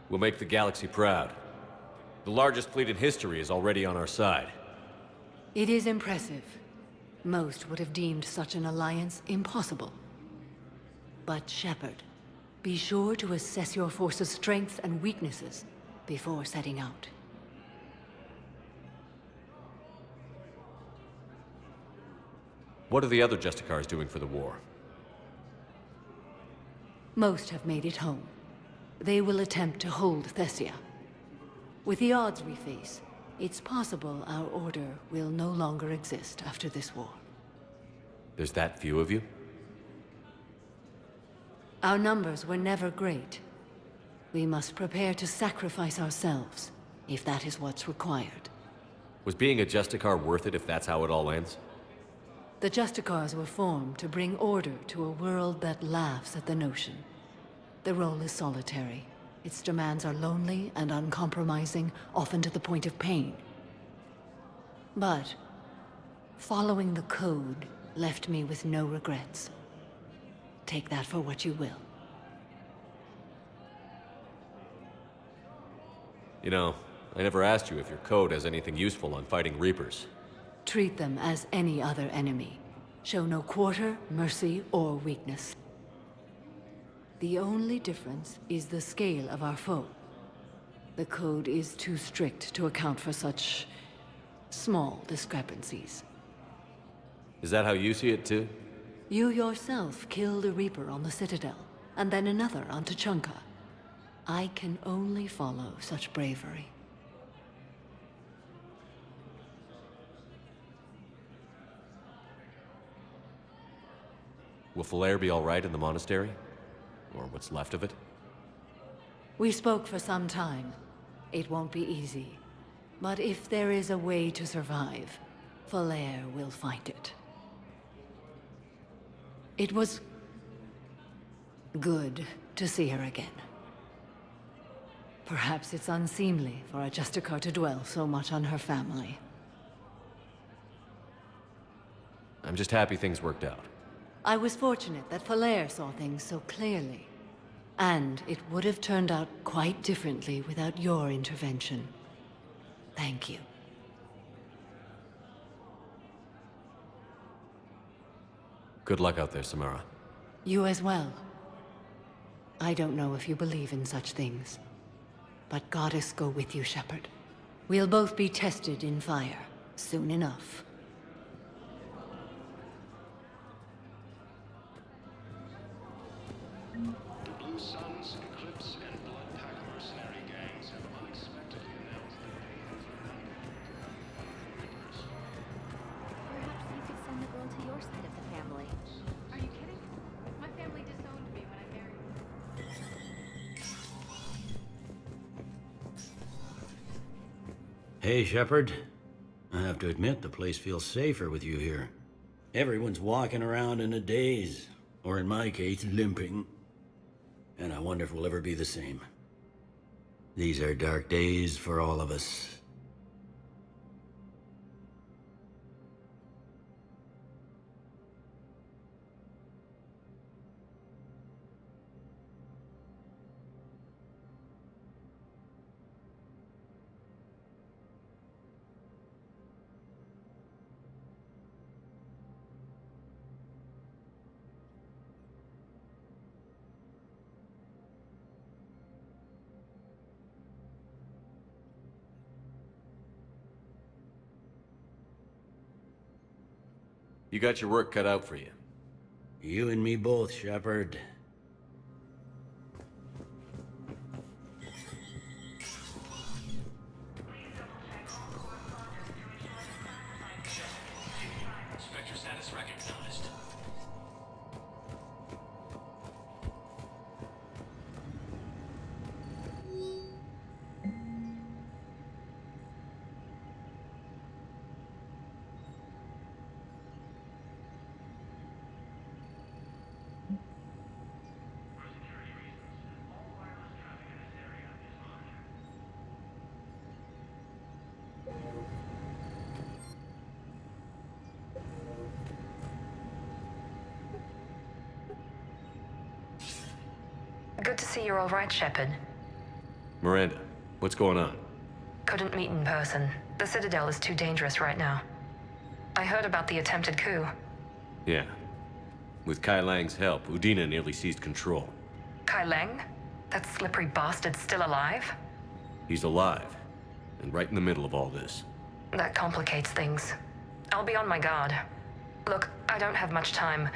We'll make the galaxy proud. The largest fleet in history is already on our side. It is impressive. Most would have deemed such an alliance impossible. But Shepard, be sure to assess your force's strengths and weaknesses before setting out. What are the other Justicars doing for the war? Most have made it home. They will attempt to hold Thessia. With the odds we face, it's possible our order will no longer exist after this war. There's that few of you? Our numbers were never great. We must prepare to sacrifice ourselves, if that is what's required. Was being a Justicar worth it if that's how it all ends? The Justicars were formed to bring order to a world that laughs at the notion. The role is solitary. Its demands are lonely and uncompromising, often to the point of pain. But following the code left me with no regrets. Take that for what you will. You know, I never asked you if your code has anything useful on fighting Reapers. Treat them as any other enemy. Show no quarter, mercy, or weakness. The only difference is the scale of our foe. The code is too strict to account for such small discrepancies. Is that how you see it too? You yourself killed a Reaper on the Citadel, and then another on Tuchanka. I can only follow such bravery. Will Falere be all right in the monastery? Or what's left of it? We spoke for some time. It won't be easy. But if there is a way to survive, Falere will find it. It was Good to see her again. Perhaps it's unseemly for a Justicar to dwell so much on her family. I'm just happy things worked out. I was fortunate that Falair saw things so clearly. And it would have turned out quite differently without your intervention. Thank you. Good luck out there, Samara. You as well. I don't know if you believe in such things, but Goddess go with you, Shepard. We'll both be tested in fire, soon enough. The Blue Suns, Eclipse, and Bloodpack mercenary gangs have unexpectedly announced that they have Reapers. Perhaps you could send the girl to your side of the family. Are you kidding? My family disowned me when I married. Hey, Shepard. I have to admit, the place feels safer with you here. Everyone's walking around in a daze, or in my case, limping. And I wonder if we'll ever be the same. These are dark days for all of us. You got your work cut out for you. You and me both, Shepard. Spectre status recognized. Good to see you're all right, Shepard. Miranda, what's going on? Couldn't meet in person. The Citadel is too dangerous right now. I heard about the attempted coup. Yeah. With Kai Lang's help, Udina nearly seized control. Kai Lang? That slippery bastard's still alive? He's alive, and right in the middle of all this. That complicates things. I'll be on my guard. Look, I don't have much time,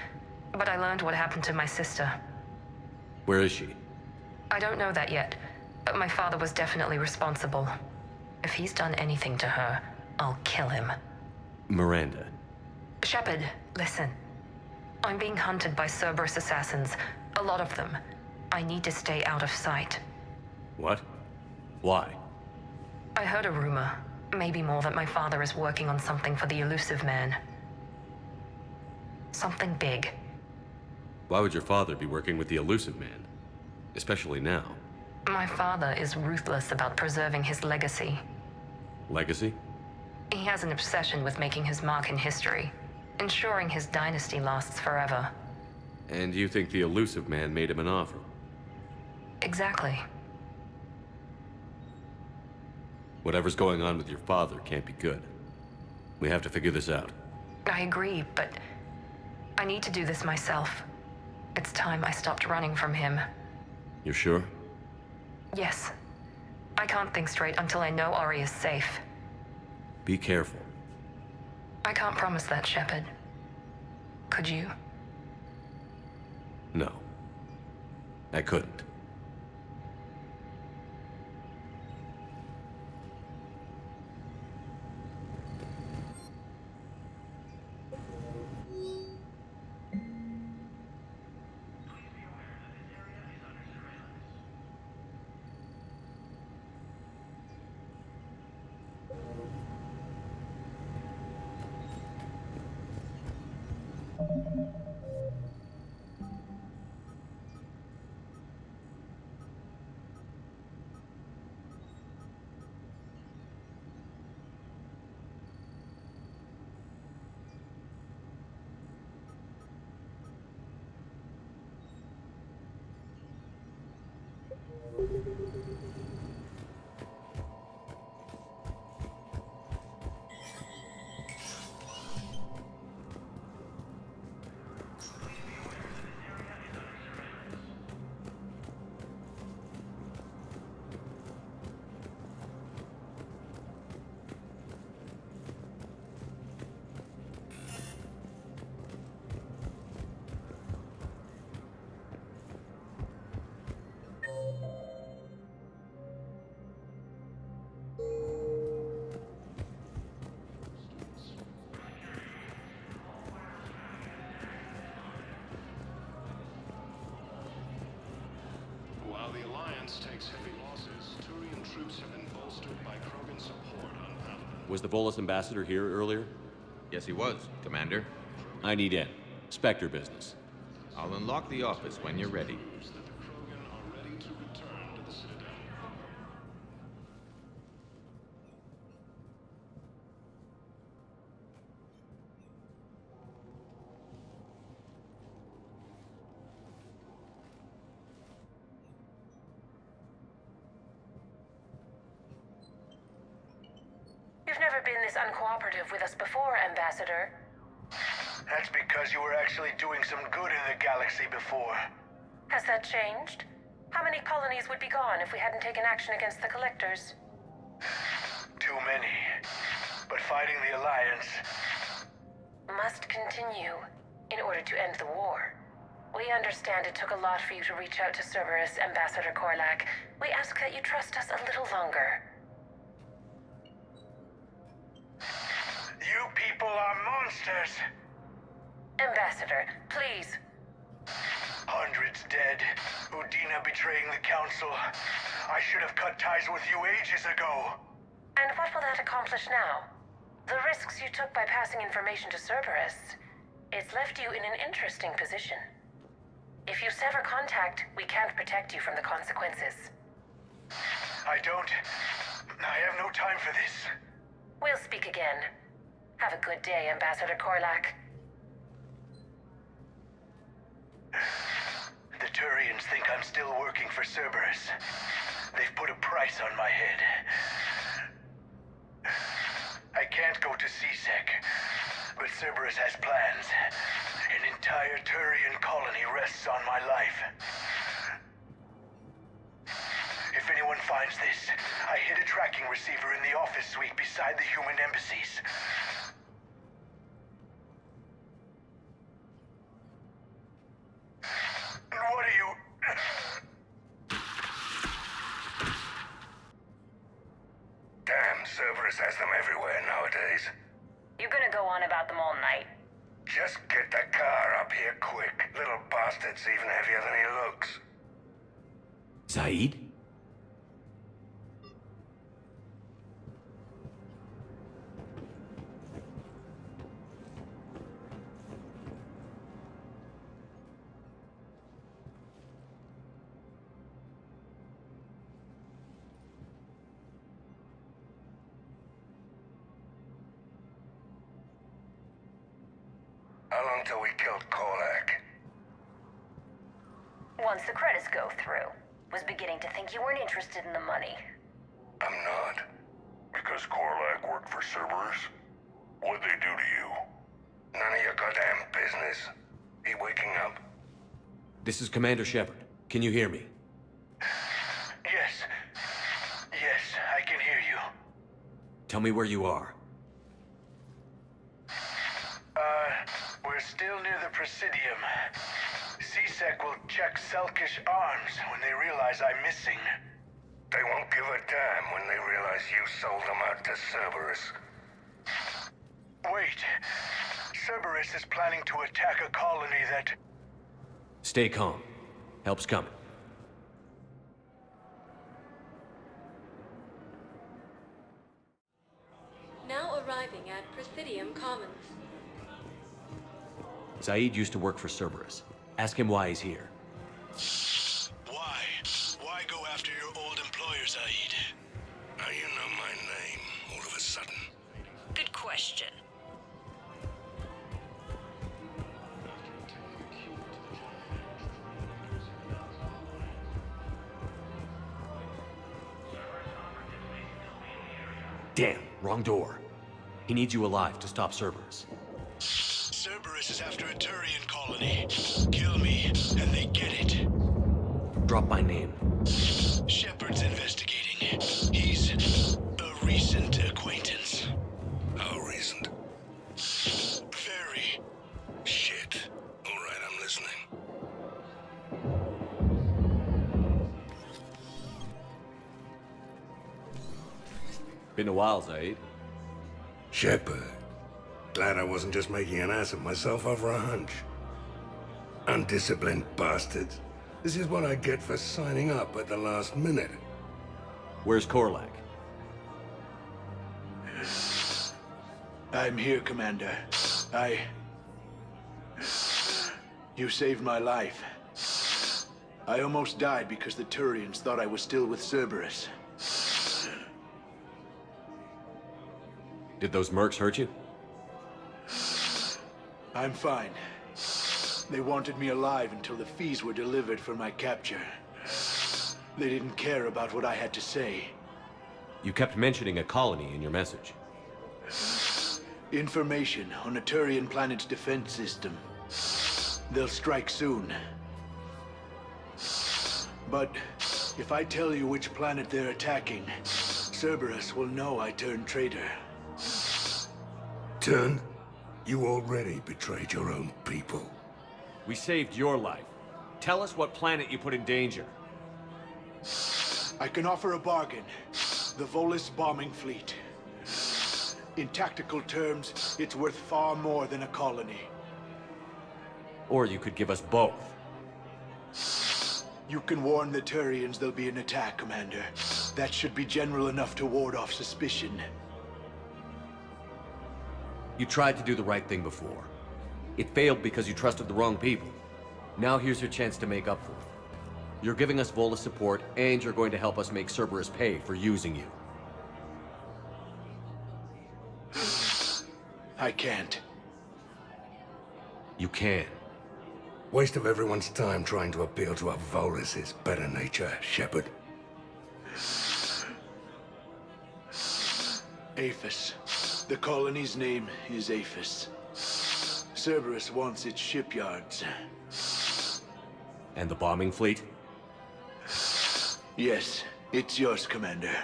but I learned what happened to my sister. Where is she? I don't know that yet, but my father was definitely responsible. If he's done anything to her, I'll kill him. Miranda. Shepard, listen. I'm being hunted by Cerberus assassins. A lot of them. I need to stay out of sight. What? Why? I heard a rumor, maybe more, that my father is working on something for the Elusive Man. Something big. Why would your father be working with the Elusive Man? Especially now. My father is ruthless about preserving his legacy. Legacy? He has an obsession with making his mark in history, ensuring his dynasty lasts forever. And you think the Elusive Man made him an offer? Exactly. Whatever's going on with your father can't be good. We have to figure this out. I agree, but I need to do this myself. It's time I stopped running from him. You're sure? Yes. I can't think straight until I know Arrae is safe. Be careful. I can't promise that, Shepard. Could you? No. I couldn't. Geth takes heavy losses, Turian troops have been bolstered by Krogan support on Paladin. Was the Volus ambassador here earlier? Yes, he was, Commander. I need in. Spectre business. I'll unlock the office when you're ready. That the Krogan are ready to return to the Citadel. You've never been this uncooperative with us before, Ambassador. That's because you were actually doing some good in the galaxy before. Has that changed? How many colonies would be gone if we hadn't taken action against the Collectors? Too many. But fighting the Alliance... Must continue in order to end the war. We understand it took a lot for you to reach out to Cerberus, Ambassador Korlak. We ask that you trust us a little longer. You people are monsters! Ambassador, please. Hundreds dead. Udina betraying the Council. I should have cut ties with you ages ago. And what will that accomplish now? The risks you took by passing information to Cerberus. It's left you in an interesting position. If you sever contact, we can't protect you from the consequences. I have no time for this. We'll speak again. Have a good day, Ambassador Korlak. The Turians think I'm still working for Cerberus. They've put a price on my head. I can't go to C-Sec, but Cerberus has plans. An entire Turian colony rests on my life. If anyone finds this, I hid a tracking receiver in the office suite beside the human embassies. What are you... Damn, Cerberus has them everywhere nowadays. You're gonna go on about them all night. Just get the car up here quick. Little bastard's even heavier than he looks. Zaid? How long till we killed Korlak? Once the credits go through. Was beginning to think you weren't interested in the money. I'm not. Because Korlak worked for Cerberus? What'd they do to you? None of your goddamn business. He waking up? This is Commander Shepard. Can you hear me? Yes. Yes, I can hear you. Tell me where you are. We're still near the Presidium. C-Sec will check Selkish arms when they realize I'm missing. They won't give a damn when they realize you sold them out to Cerberus. Wait. Cerberus is planning to attack a colony that... Stay calm. Help's coming. Now arriving at Presidium Commons. Zaid used to work for Cerberus. Ask him why he's here. Why? Why go after your old employer, Zaid? How you know my name all of a sudden? Good question. Damn, wrong door. He needs you alive to stop Cerberus. Cerberus is after a Turian colony. Kill me, and they get it. Drop my name. Shepard's investigating. He's a recent acquaintance. How recent? Very. Shit. All right, I'm listening. Been a while, Zaid. Shepard. Glad I wasn't just making an ass of myself over a hunch. Undisciplined bastards. This is what I get for signing up at the last minute. Where's Korlak? I'm here, Commander. You saved my life. I almost died because the Turians thought I was still with Cerberus. Did those mercs hurt you? I'm fine. They wanted me alive until the fees were delivered for my capture. They didn't care about what I had to say. You kept mentioning a colony in your message. Information on a Turian planet's defense system. They'll strike soon. But if I tell you which planet they're attacking, Cerberus will know I turned traitor. Turned? You already betrayed your own people. We saved your life. Tell us what planet you put in danger. I can offer a bargain. The Volus bombing fleet. In tactical terms, it's worth far more than a colony. Or you could give us both. You can warn the Turians there'll be an attack, Commander. That should be general enough to ward off suspicion. You tried to do the right thing before. It failed because you trusted the wrong people. Now here's your chance to make up for it. You're giving us Volus support, and you're going to help us make Cerberus pay for using you. I can't. You can. Waste of everyone's time trying to appeal to a Volus' better nature, Shepard. Aphis. The colony's name is Aphis. Cerberus wants its shipyards. And the bombing fleet? Yes, it's yours, Commander.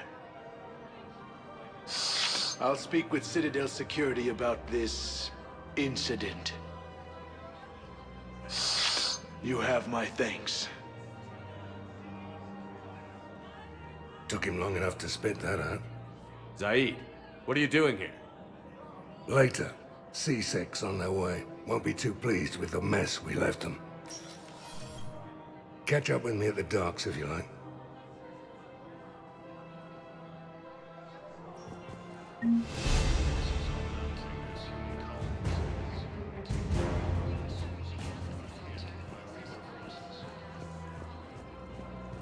I'll speak with Citadel Security about this incident. You have my thanks. Took him long enough to spit that out. Zaid, what are you doing here? Later. C-Sec's on their way. Won't be too pleased with the mess we left them. Catch up with me at the docks if you like.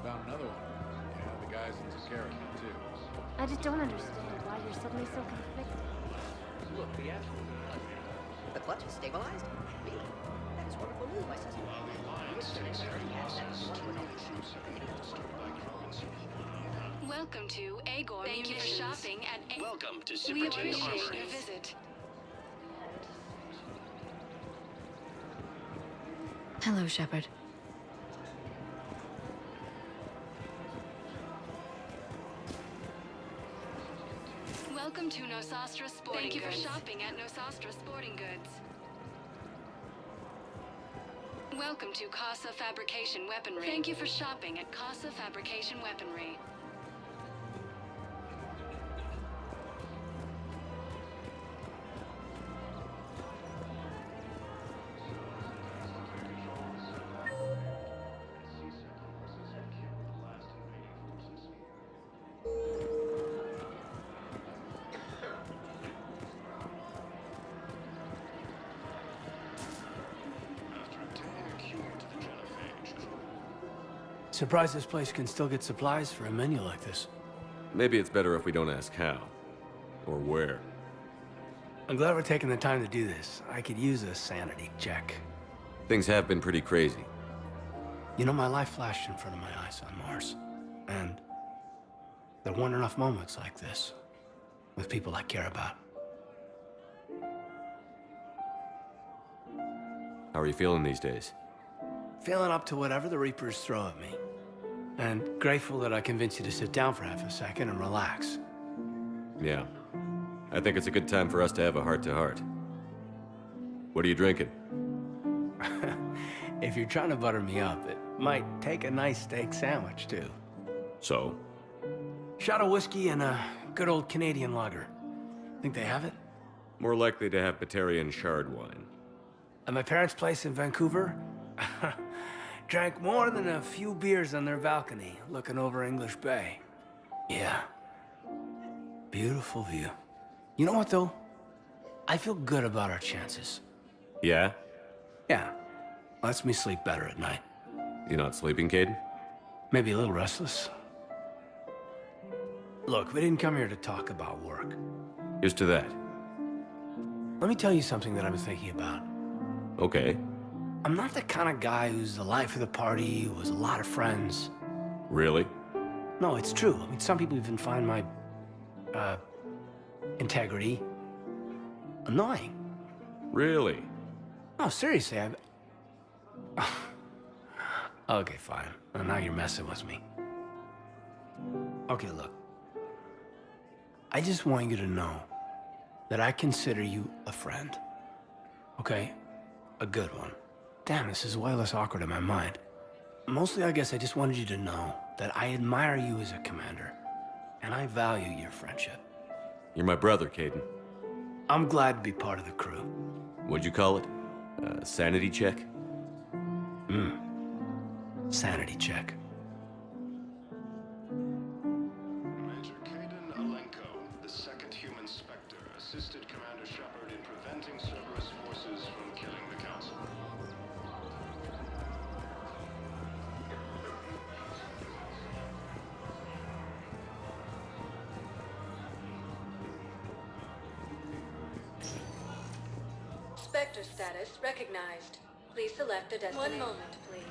Found another one. Yeah, the guy's in Security, too. I just don't understand why you're suddenly so conflicted. Look, the actual... The clutch is stabilized? Really? That is wonderful news, my sister. Welcome to Agor. Thank you for shopping at Welcome to We Super appreciate Armory. your visit. Hello, Shepard. Welcome to Nosastra Sporting Goods. Thank you for shopping at Nosastra Sporting Goods. Welcome to Casa Fabrication Weaponry. Thank you for shopping at Casa Fabrication Weaponry. Surprised this place can still get supplies for a menu like this. Maybe it's better if we don't ask how. Or where. I'm glad we're taking the time to do this. I could use a sanity check. Things have been pretty crazy. You know, my life flashed in front of my eyes on Mars. And there weren't enough moments like this with people I care about. How are you feeling these days? Feeling up to whatever the Reapers throw at me. And grateful that I convinced you to sit down for half a second and relax. Yeah. I think it's a good time for us to have a heart-to-heart. What are you drinking? If you're trying to butter me up, it might take a nice steak sandwich, too. So? Shot of whiskey and a good old Canadian lager. Think they have it? More likely to have Batarian shard wine. At my parents' place in Vancouver, Drank more than a few beers on their balcony, looking over English Bay. Yeah. Beautiful view. You know what, though? I feel good about our chances. Yeah? Yeah. Lets me sleep better at night. You not sleeping, Caden? Maybe a little restless. Look, we didn't come here to talk about work. Here's to that. Let me tell you something that I've been thinking about. Okay. I'm not the kind of guy who's the life of the party, who has a lot of friends. Really? No, it's true. I mean, some people even find my, integrity annoying. Really? No, seriously, Okay, fine. Well, now you're messing with me. Okay, look. I just want you to know that I consider you a friend. Okay? A good one. Damn, this is way less awkward in my mind. Mostly, I guess I just wanted you to know that I admire you as a commander, and I value your friendship. You're my brother, Caden. I'm glad to be part of the crew. What'd you call it? Sanity check? Sanity check. Major Caden Alenko, the second human Spectre, assisted Commander Shepard in preventing Cerberus forces from killing the Council. Spectre status recognized. Please select a destination. 1 moment, please.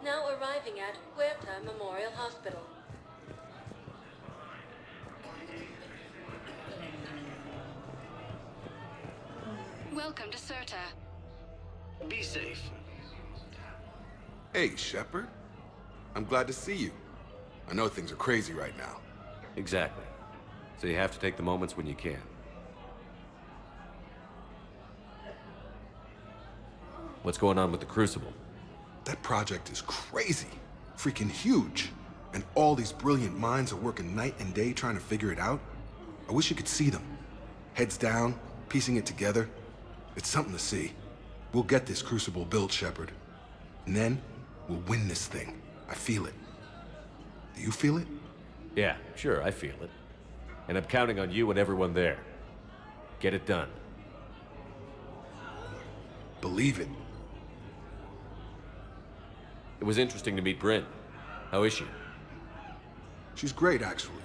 Now arriving at Huerta Memorial Hospital. Welcome to Certa. Be safe. Hey, Shepard. I'm glad to see you. I know things are crazy right now. Exactly. So you have to take the moments when you can. What's going on with the Crucible? That project is crazy. Freaking huge. And all these brilliant minds are working night and day trying to figure it out. I wish you could see them. Heads down, piecing it together. It's something to see. We'll get this Crucible built, Shepard. And then, we'll win this thing. I feel it. Do you feel it? Yeah, sure, I feel it. And I'm counting on you and everyone there. Get it done. Believe it. It was interesting to meet Bryn. How is she? She's great, actually.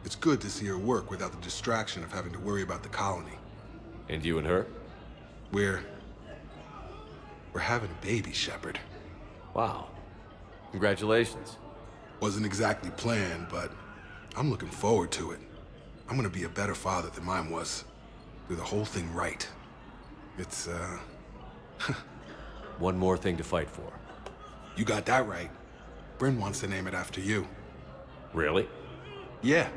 It's good to see her work without the distraction of having to worry about the colony. And you and her? We're having a baby, Shepard. Wow. Congratulations. Wasn't exactly planned, but I'm looking forward to it. I'm gonna be a better father than mine was. Do the whole thing right. It's, One more thing to fight for. You got that right. Bryn wants to name it after you. Really? Yeah.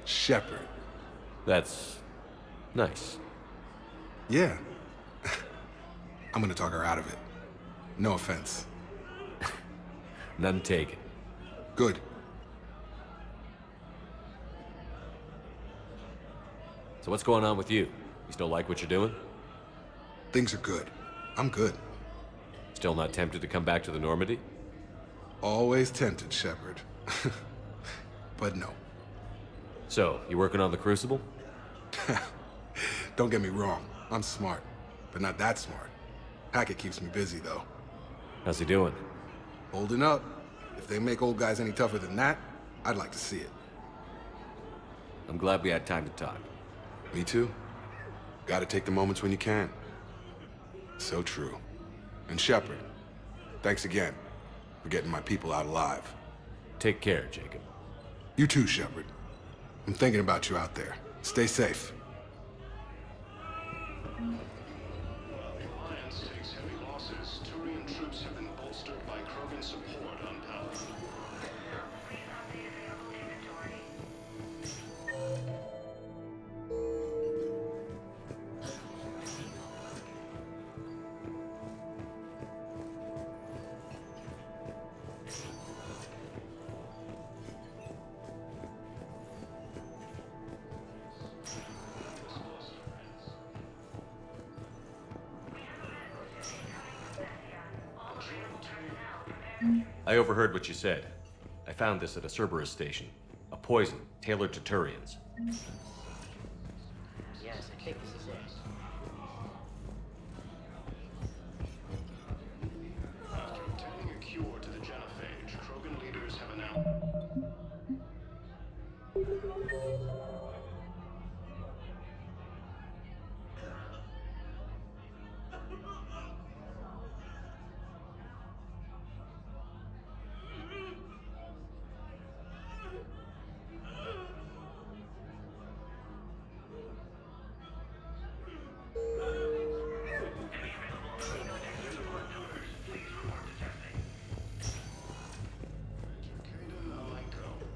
Shepard. That's nice. Yeah. I'm gonna talk her out of it. No offense. None taken. Good. So what's going on with you? You still like what you're doing? Things are good. I'm good. Still not tempted to come back to the Normandy? Always tempted, Shepard. But no. So, you working on the Crucible? Don't get me wrong. I'm smart, but not that smart. Hackett keeps me busy, though. How's he doing? Holding up. If they make old guys any tougher than that, I'd like to see it. I'm glad we had time to talk. Me too. Gotta take the moments when you can. So true. And Shepard, thanks again for getting my people out alive. Take care, Jacob. You too, Shepard. I'm thinking about you out there. Stay safe. Alliance takes heavy losses. Turian troops have been bolstered by Krogan support on Power. I overheard what you said. I found this at a Cerberus station. A poison tailored to Turians. Yes, I think this is it. After obtaining a cure to the genophage, Krogan leaders have announced...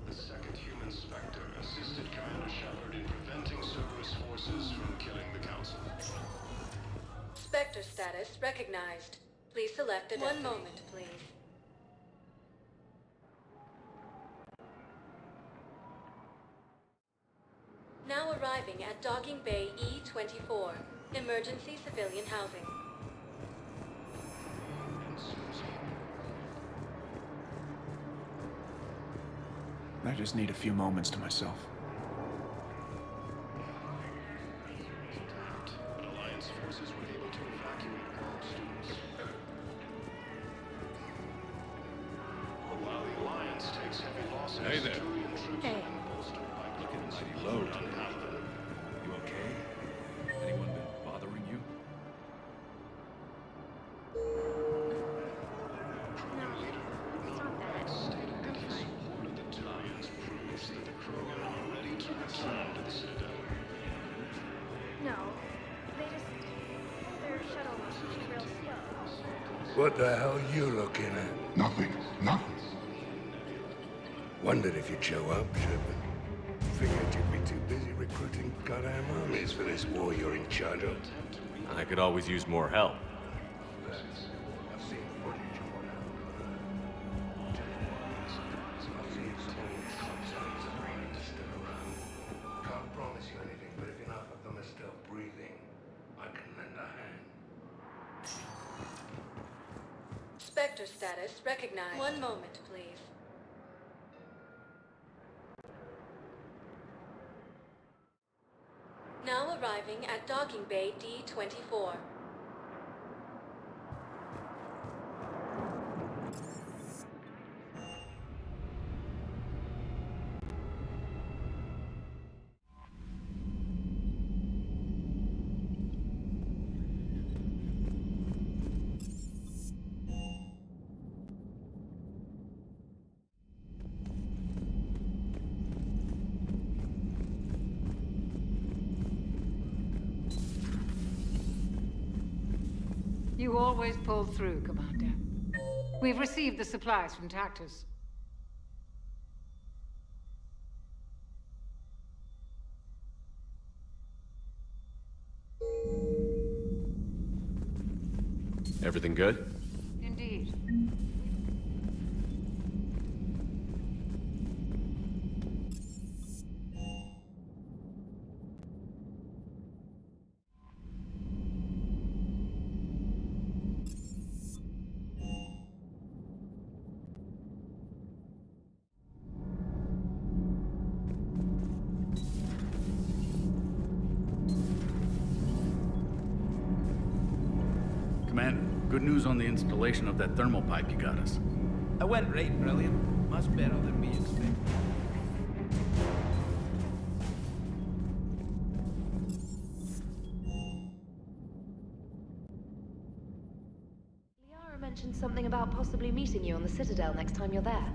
The second human Spectre assisted Commander Shepard in preventing Cerberus forces from killing the Council. Spectre status recognized. Please select a destiny. 1 moment, please. Now arriving at Docking Bay E-24. Emergency civilian housing. I just need a few moments to myself. But Alliance forces were able to evacuate all students. While the Alliance takes heavy losses, Hey there. Turian troops Hey. are bolstered by Looking Garrus mighty and low Shepard today. Paladin. You okay? Anyone been bothering you? Krogan leader stated that his support of the Turians proves that the Krogan are ready to return to the Citadel. No. Their shuttle was real slow. What the hell you looking at? Nothing. Nothing. Wondered if you'd show up, Shepard. Figured you'd be too busy recruiting goddamn armies for this war you're in charge of. I could always use more help. I've seen footage of what happened. I've seen some old complexities agreeing to stick around. Can't promise you anything, but if enough of them are still breathing, I can lend a hand. Spectre status recognized. 1 moment, please. Now arriving at Docking Bay D-24. You always pull through, Commander. We've received the supplies from Tactus. Everything good? Indeed. Commander, good news on the installation of that thermal pipe you got us. I went right brilliant. Much better than we expected. Liara mentioned something about possibly meeting you on the Citadel next time you're there.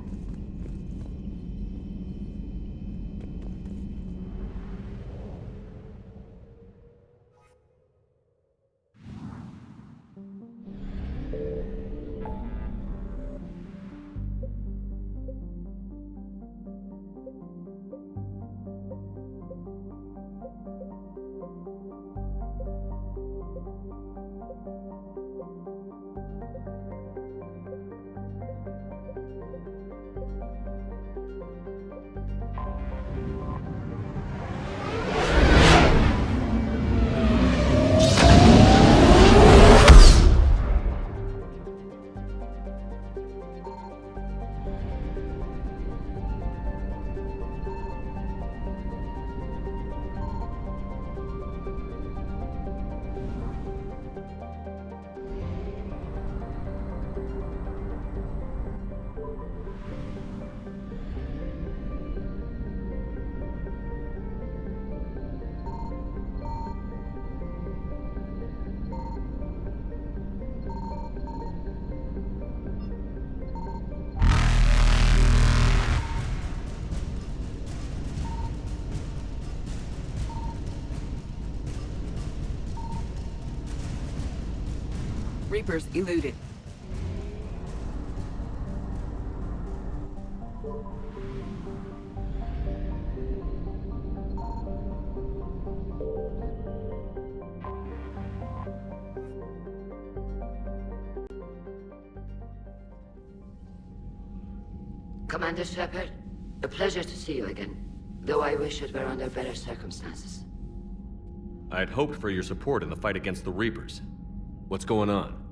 Reapers eluded. Commander Shepard, a pleasure to see you again, though I wish it were under better circumstances. I had hoped for your support in the fight against the Reapers. What's going on?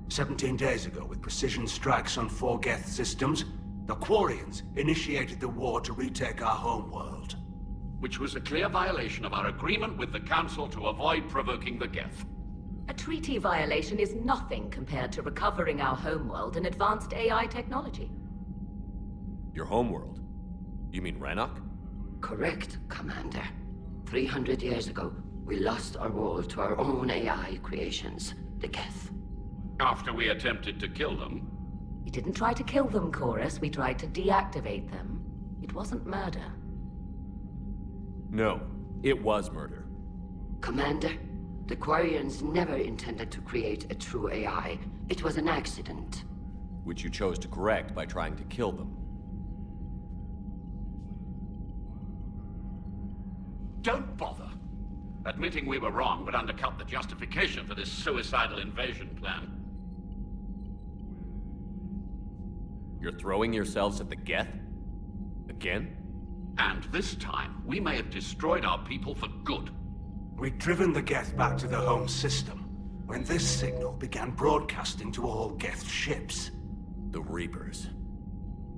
17 days ago, with precision strikes on 4 Geth systems, the Quarians initiated the war to retake our homeworld. Which was a clear violation of our agreement with the Council to avoid provoking the Geth. A treaty violation is nothing compared to recovering our homeworld and advanced AI technology. Your homeworld? You mean Rannoch? Correct, Commander. 300 years ago, we lost our world to our own AI creations, the Geth. After we attempted to kill them. We didn't try to kill them, Chorus. We tried to deactivate them. It wasn't murder. No, it was murder. Commander, the Quarians never intended to create a true AI. It was an accident. Which you chose to correct by trying to kill them. Don't bother. Admitting we were wrong would undercut the justification for this suicidal invasion plan. You're throwing yourselves at the Geth? Again? And this time, we may have destroyed our people for good. We'd driven the Geth back to the home system, when this signal began broadcasting to all Geth ships. The Reapers.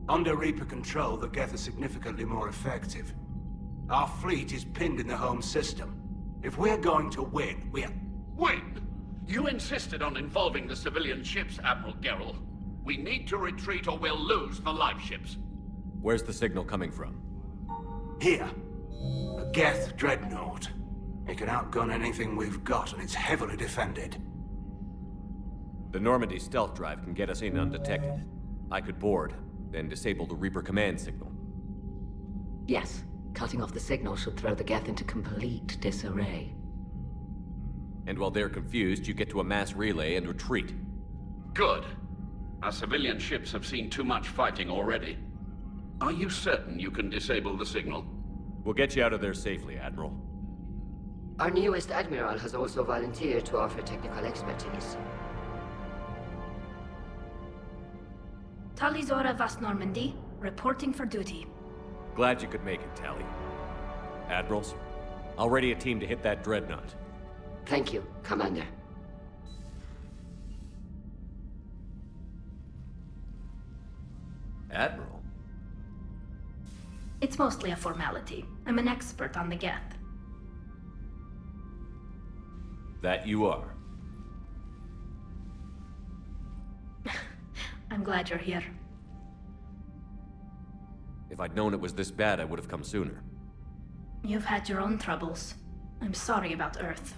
Under Reaper control, the Geth are significantly more effective. Our fleet is pinned in the home system. If we're going to win, Win? You insisted on involving the civilian ships, Admiral Gerrel. We need to retreat or we'll lose the live ships. Where's the signal coming from? Here. A Geth dreadnought. It can outgun anything we've got, and it's heavily defended. The Normandy stealth drive can get us in undetected. I could board, then disable the Reaper command signal. Yes. Cutting off the signal should throw the Geth into complete disarray. And while they're confused, you get to a mass relay and retreat. Good. Our civilian ships have seen too much fighting already. Are you certain you can disable the signal? We'll get you out of there safely, Admiral. Our newest Admiral has also volunteered to offer technical expertise. Talizora Vast Normandy, reporting for duty. Glad you could make it, Tally. Admirals, I'll ready a team to hit that dreadnought. Thank you, Commander. Admiral? It's mostly a formality. I'm an expert on the Geth. That you are. I'm glad you're here. If I'd known it was this bad, I would have come sooner. You've had your own troubles. I'm sorry about Earth.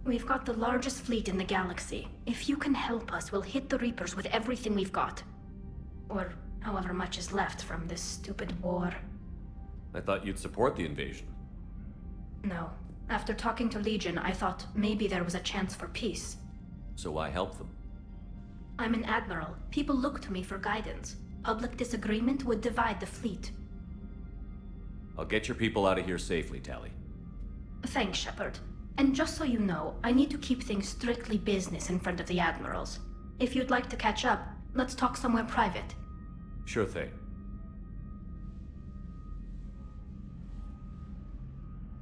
We've got the largest fleet in the galaxy. If you can help us, we'll hit the Reapers with everything we've got. Or however much is left from this stupid war. I thought you'd support the invasion. No. After talking to Legion, I thought maybe there was a chance for peace. So why help them? I'm an admiral. People look to me for guidance. Public disagreement would divide the fleet. I'll get your people out of here safely, Tally. Thanks, Shepard. And just so you know, I need to keep things strictly business in front of the admirals. If you'd like to catch up, let's talk somewhere private. Sure thing.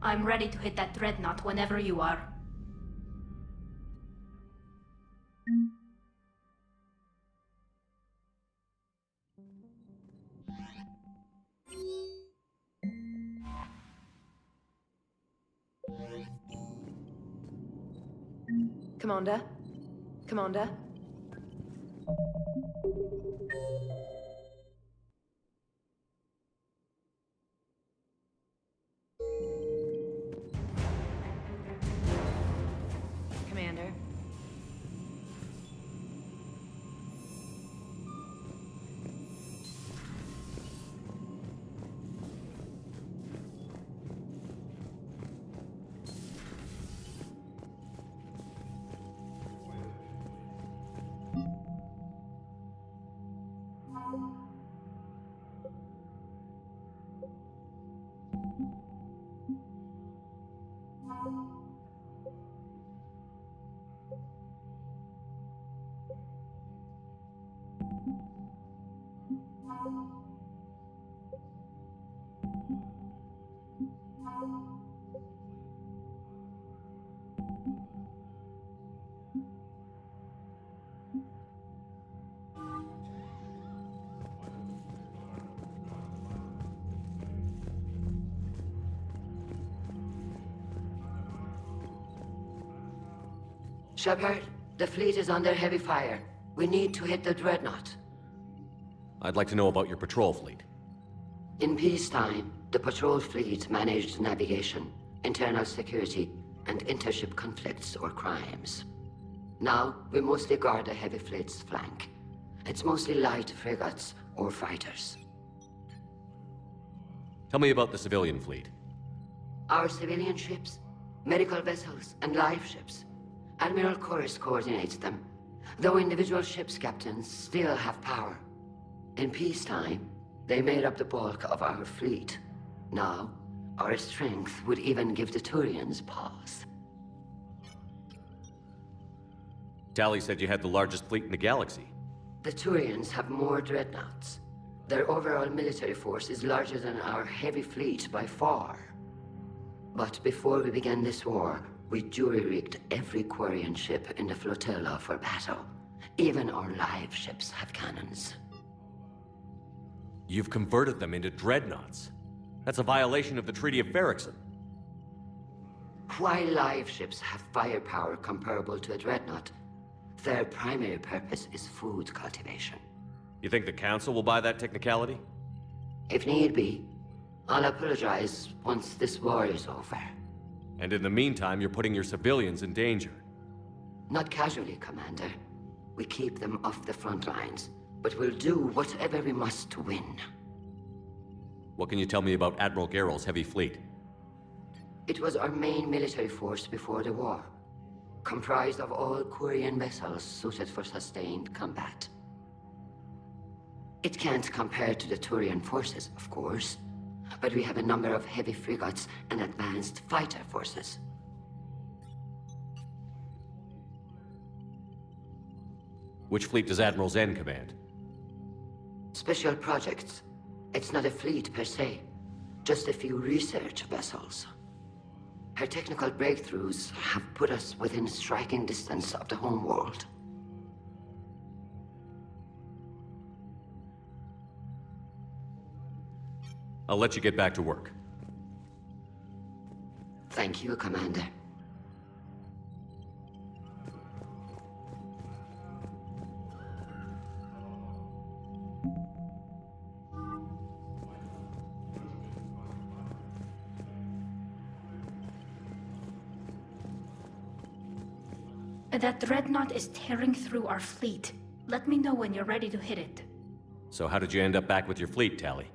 I'm ready to hit that dreadnought whenever you are. Commander? Commander? Commander? Shepard, the fleet is under heavy fire. We need to hit the dreadnought. I'd like to know about your patrol fleet. In peacetime, the patrol fleet managed navigation, internal security, and intership conflicts or crimes. Now, we mostly guard the heavy fleet's flank. It's mostly light frigates or fighters. Tell me about the civilian fleet. Our civilian ships, medical vessels, and life ships. Admiral Garrus coordinates them, though individual ships' captains still have power. In peacetime, they made up the bulk of our fleet. Now, our strength would even give the Turians pause. Tali said you had the largest fleet in the galaxy. The Turians have more dreadnoughts. Their overall military force is larger than our heavy fleet by far. But before we began this war, we jury-rigged every Quarian ship in the flotilla for battle. Even our live ships have cannons. You've converted them into dreadnoughts. That's a violation of the Treaty of Ferrixon. While live ships have firepower comparable to a dreadnought, their primary purpose is food cultivation. You think the Council will buy that technicality? If need be, I'll apologize once this war is over. And in the meantime, you're putting your civilians in danger. Not casually, Commander. We keep them off the front lines, but we'll do whatever we must to win. What can you tell me about Admiral Garrel's heavy fleet? It was our main military force before the war, comprised of all Quarian vessels suited for sustained combat. It can't compare to the Turian forces, of course, but we have a number of heavy frigates and advanced fighter forces. Which fleet does Admiral Zen command? Special projects. It's not a fleet per se, just a few research vessels. Her technical breakthroughs have put us within striking distance of the homeworld. I'll let you get back to work. Thank you, Commander. That dreadnought is tearing through our fleet. Let me know when you're ready to hit it. So how did you end up back with your fleet, Tali?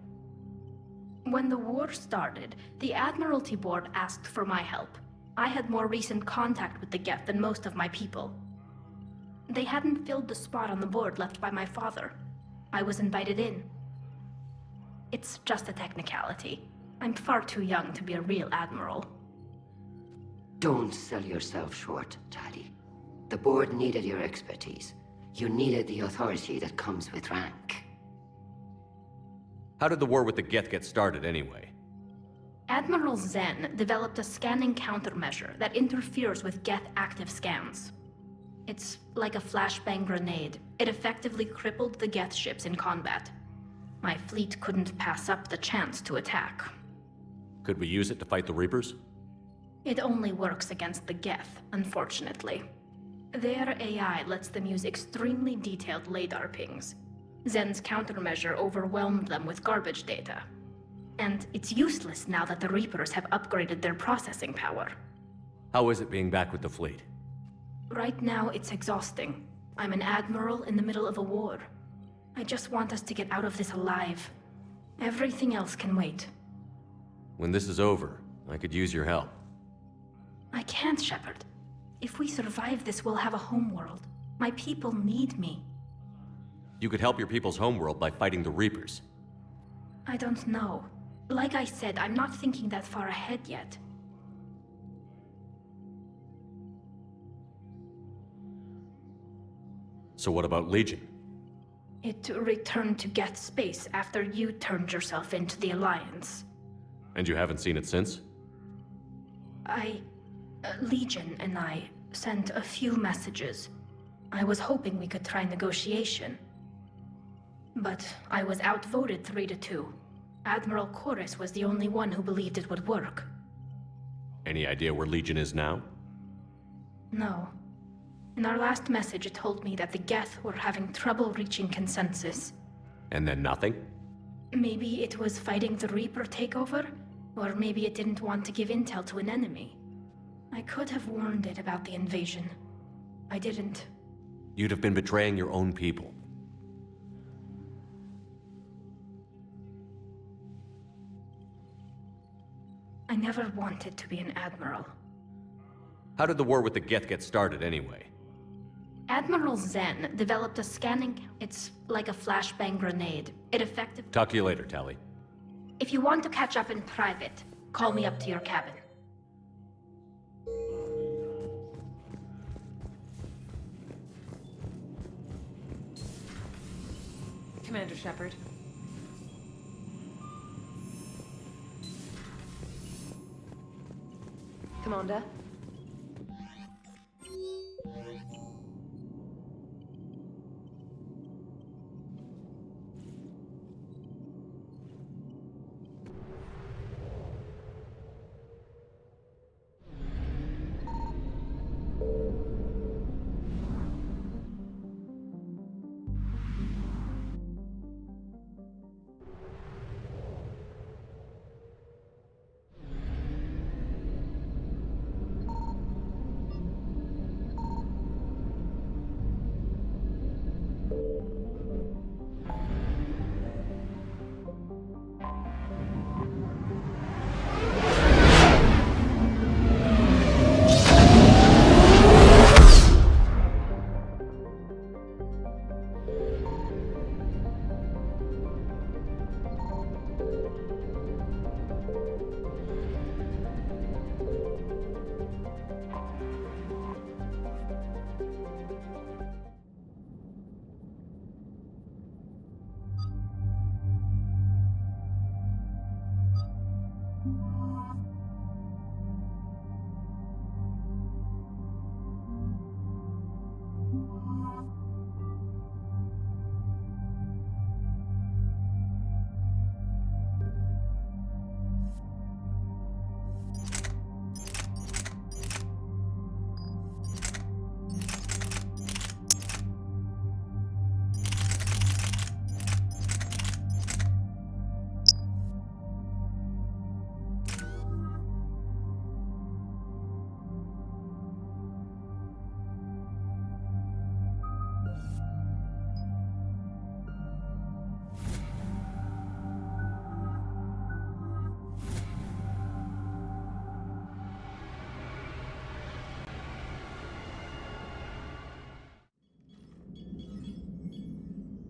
When the war started, the Admiralty Board asked for my help. I had more recent contact with the Geth than most of my people. They hadn't filled the spot on the board left by my father. I was invited in. It's just a technicality. I'm far too young to be a real admiral. Don't sell yourself short, Tali. The board needed your expertise. You needed the authority that comes with rank. How did the war with the Geth get started, anyway? Admiral Zen developed a scanning countermeasure that interferes with Geth active scans. It's like a flashbang grenade. It effectively crippled the Geth ships in combat. My fleet couldn't pass up the chance to attack. Could we use it to fight the Reapers? It only works against the Geth, unfortunately. Their AI lets them use extremely detailed LADAR pings. Zen's countermeasure overwhelmed them with garbage data. And it's useless now that the Reapers have upgraded their processing power. How is it being back with the fleet? Right now, it's exhausting. I'm an admiral in the middle of a war. I just want us to get out of this alive. Everything else can wait. When this is over, I could use your help. I can't, Shepard. If we survive this, we'll have a homeworld. My people need me. You could help your people's homeworld by fighting the Reapers. I don't know. Like I said, I'm not thinking that far ahead yet. So what about Legion? It returned to Geth space after you turned yourself into the Alliance. And you haven't seen it since? Legion and I sent a few messages. I was hoping we could try negotiation. But I was outvoted 3-2. Admiral Garrus was the only one who believed it would work. Any idea where Legion is now? No. In our last message, it told me that the Geth were having trouble reaching consensus. And then nothing? Maybe it was fighting the Reaper takeover, or maybe it didn't want to give intel to an enemy. I could have warned it about the invasion. I didn't. You'd have been betraying your own people. I never wanted to be an admiral. How did the war with the Geth get started, anyway? Admiral Zen developed a scanning... It's like a flashbang grenade. It effectively... Talk to you later, Tali. If you want to catch up in private, call me up to your cabin. Commander Shepard. Commander.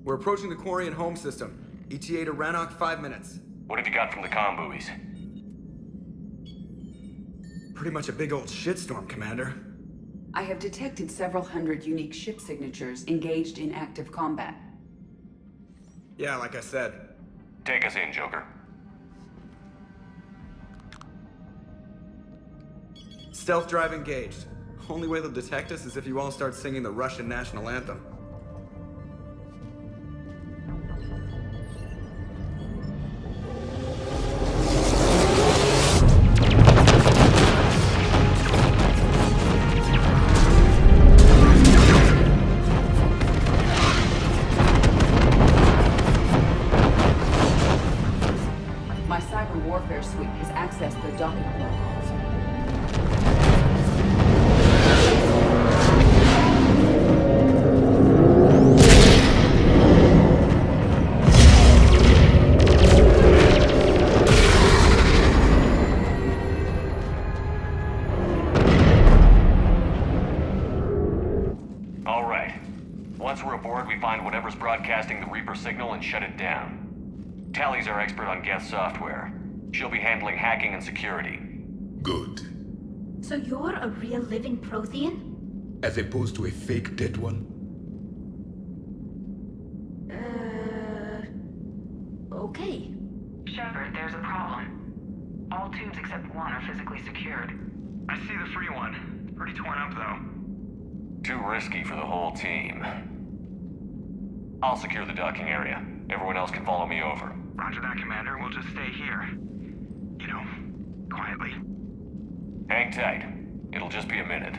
We're approaching the Quarian home system. ETA to Rannoch, 5 minutes. What have you got from the comm buoys? Pretty much a big old shitstorm, Commander. I have detected several hundred unique ship signatures engaged in active combat. Yeah, like I said. Take us in, Joker. Stealth drive engaged. Only way they'll detect us is if you all start singing the Russian national anthem. My cyber warfare suite has accessed the docking protocols. All right. Once we're aboard, we find whatever's broadcasting the Reaper signal and shut it down. Tali's our expert on Geth software. She'll be handling hacking and security. Good. So you're a real living Prothean? As opposed to a fake dead one? Okay. Shepard, there's a problem. All tubes except one are physically secured. I see the free one. Pretty torn up, though. Too risky for the whole team. I'll secure the docking area. Everyone else can follow me over. Roger that, Commander. We'll just stay here. You know, quietly. Hang tight. It'll just be a minute.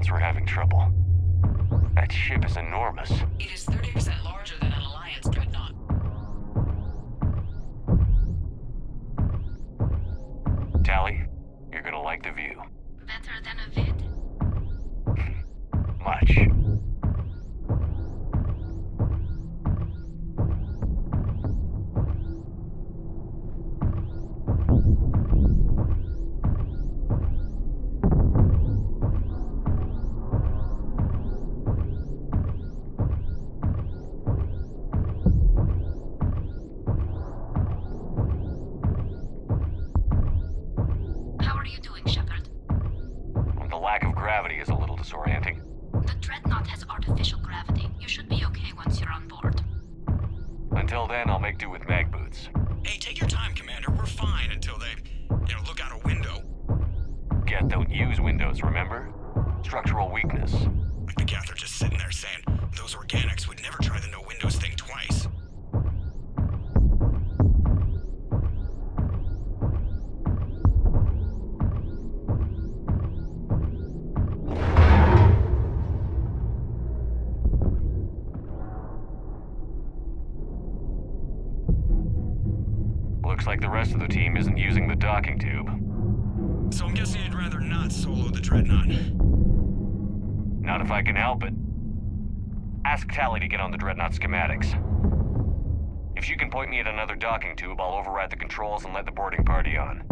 Quarians were having trouble. That ship is enormous. It is 30% larger than an Alliance dreadnought. Tally, you're gonna like the view. Better than a vid? Much. How are you doing, Shepard? The lack of gravity is a little disorienting. The dreadnought has artificial gravity. You should be okay once you're on board. Until then, I'll make do with mag boots. Hey, take your time, Commander. We're fine until they, look out a window. Geth don't use windows, remember? Structural weakness. Like the Geth are just sitting there saying, those organics would never try the no windows thing twice. Looks like the rest of the team isn't using the docking tube. So I'm guessing you'd rather not solo the dreadnought. Not if I can help it. Ask Tally to get on the dreadnought schematics. If she can point me at another docking tube, I'll override the controls and let the boarding party on.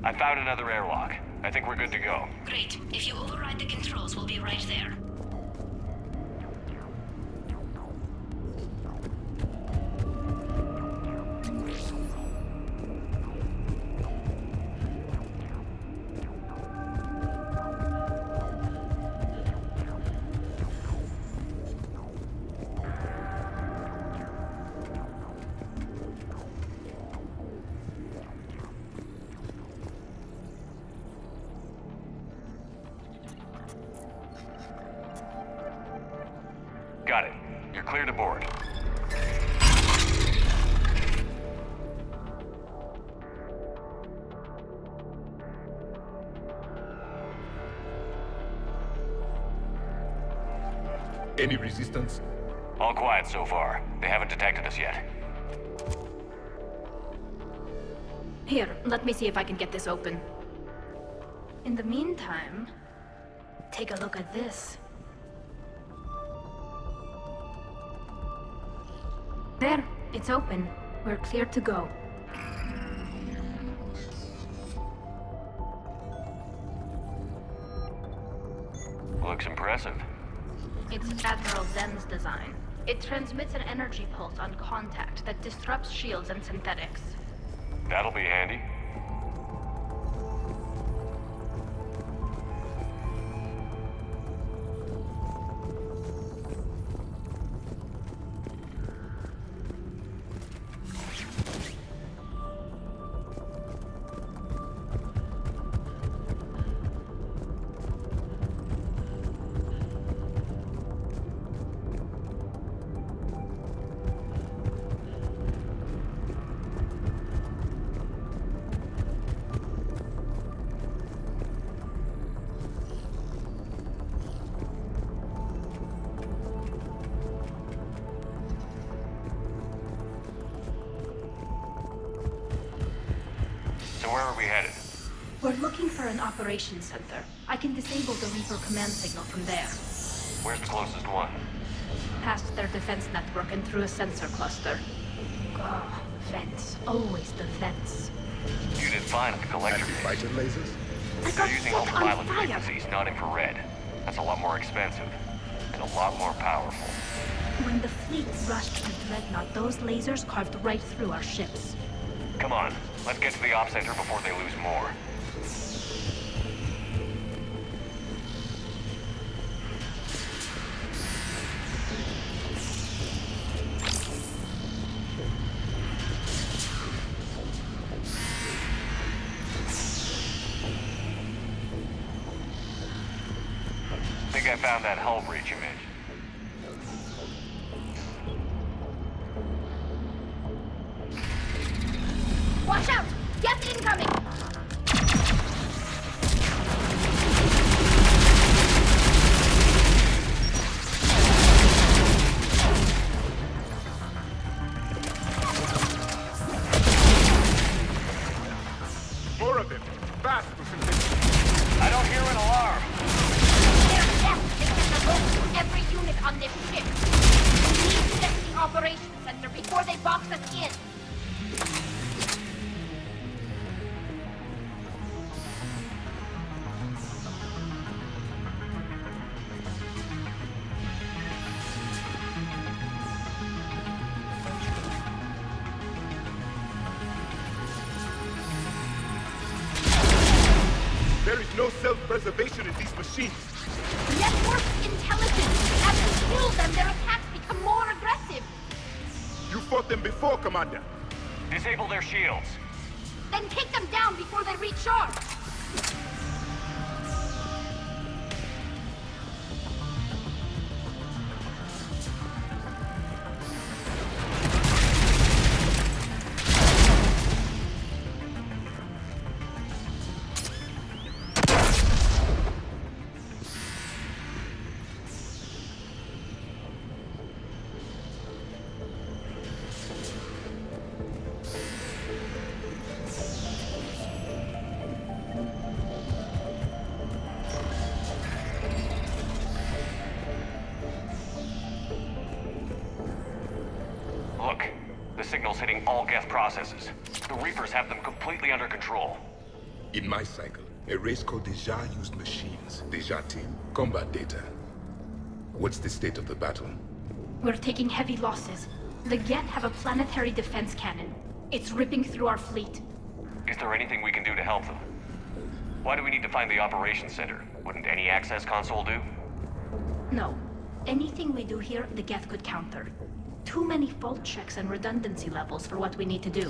I found another airlock. I think we're good to go. Great. If you override the controls, we'll be right there. Got it. You're clear to board. Any resistance? All quiet so far. They haven't detected us yet. Here, let me see if I can get this open. In the meantime, take a look at this. There, it's open. We're clear to go. Looks impressive. It's Admiral Zen's design. It transmits an energy pulse on contact that disrupts shields and synthetics. That'll be handy. We're looking for an operations center. I can disable the Reaper command signal from there. Where's the closest one? Past their defense network and through a sensor cluster. Oh, vents. Always the vents. You did fine at the collector. Fighter lasers? They're using ultraviolet frequencies, not infrared. That's a lot more expensive. And a lot more powerful. When the fleet rushed the Dreadnought, those lasers carved right through our ships. Come on, let's get to the op center before they lose more. I think I found that hull breach you mentioned. Watch out! Geth incoming! More of them! Fast, I don't hear an alarm. There's Geth in the rope to every unit on this ship. We need to get to the operations center before they box us in. There is no self-preservation in these machines. Network intelligence. As we kill them, their attacks become more aggressive. You fought them before, Commander. Disable their shields. Then take them down before they reach shore. Look, the signal's hitting all Geth processes. The Reapers have them completely under control. In my cycle, a race called the Jar used machines. The Jar team. Combat data. What's the state of the battle? We're taking heavy losses. The Geth have a planetary defense cannon. It's ripping through our fleet. Is there anything we can do to help them? Why do we need to find the operations center? Wouldn't any access console do? No. Anything we do here, the Geth could counter. Too many fault checks and redundancy levels for what we need to do.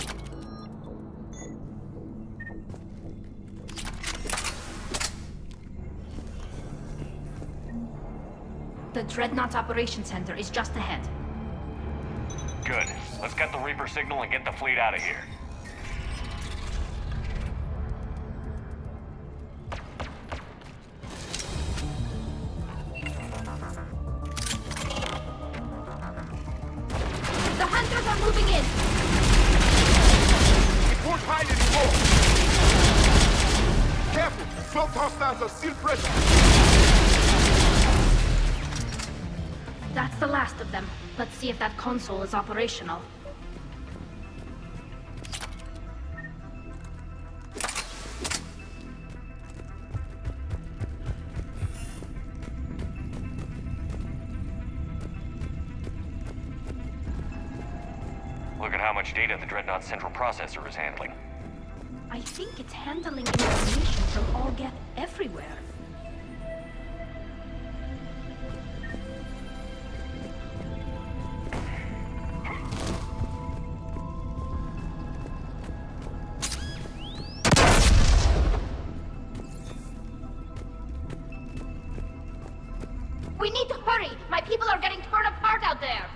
The Dreadnought's Operations Center is just ahead. Good. Let's get the Reaper signal and get the fleet out of here. The Hunters are moving in! It won't hide anymore! Careful! Cloaked hostiles are still present! That's the last of them. Let's see if that console is operational. Look at how much data the Dreadnought's central processor is handling. I think it's handling information from all Geth everywhere. We need to hurry! My people are getting torn apart out there!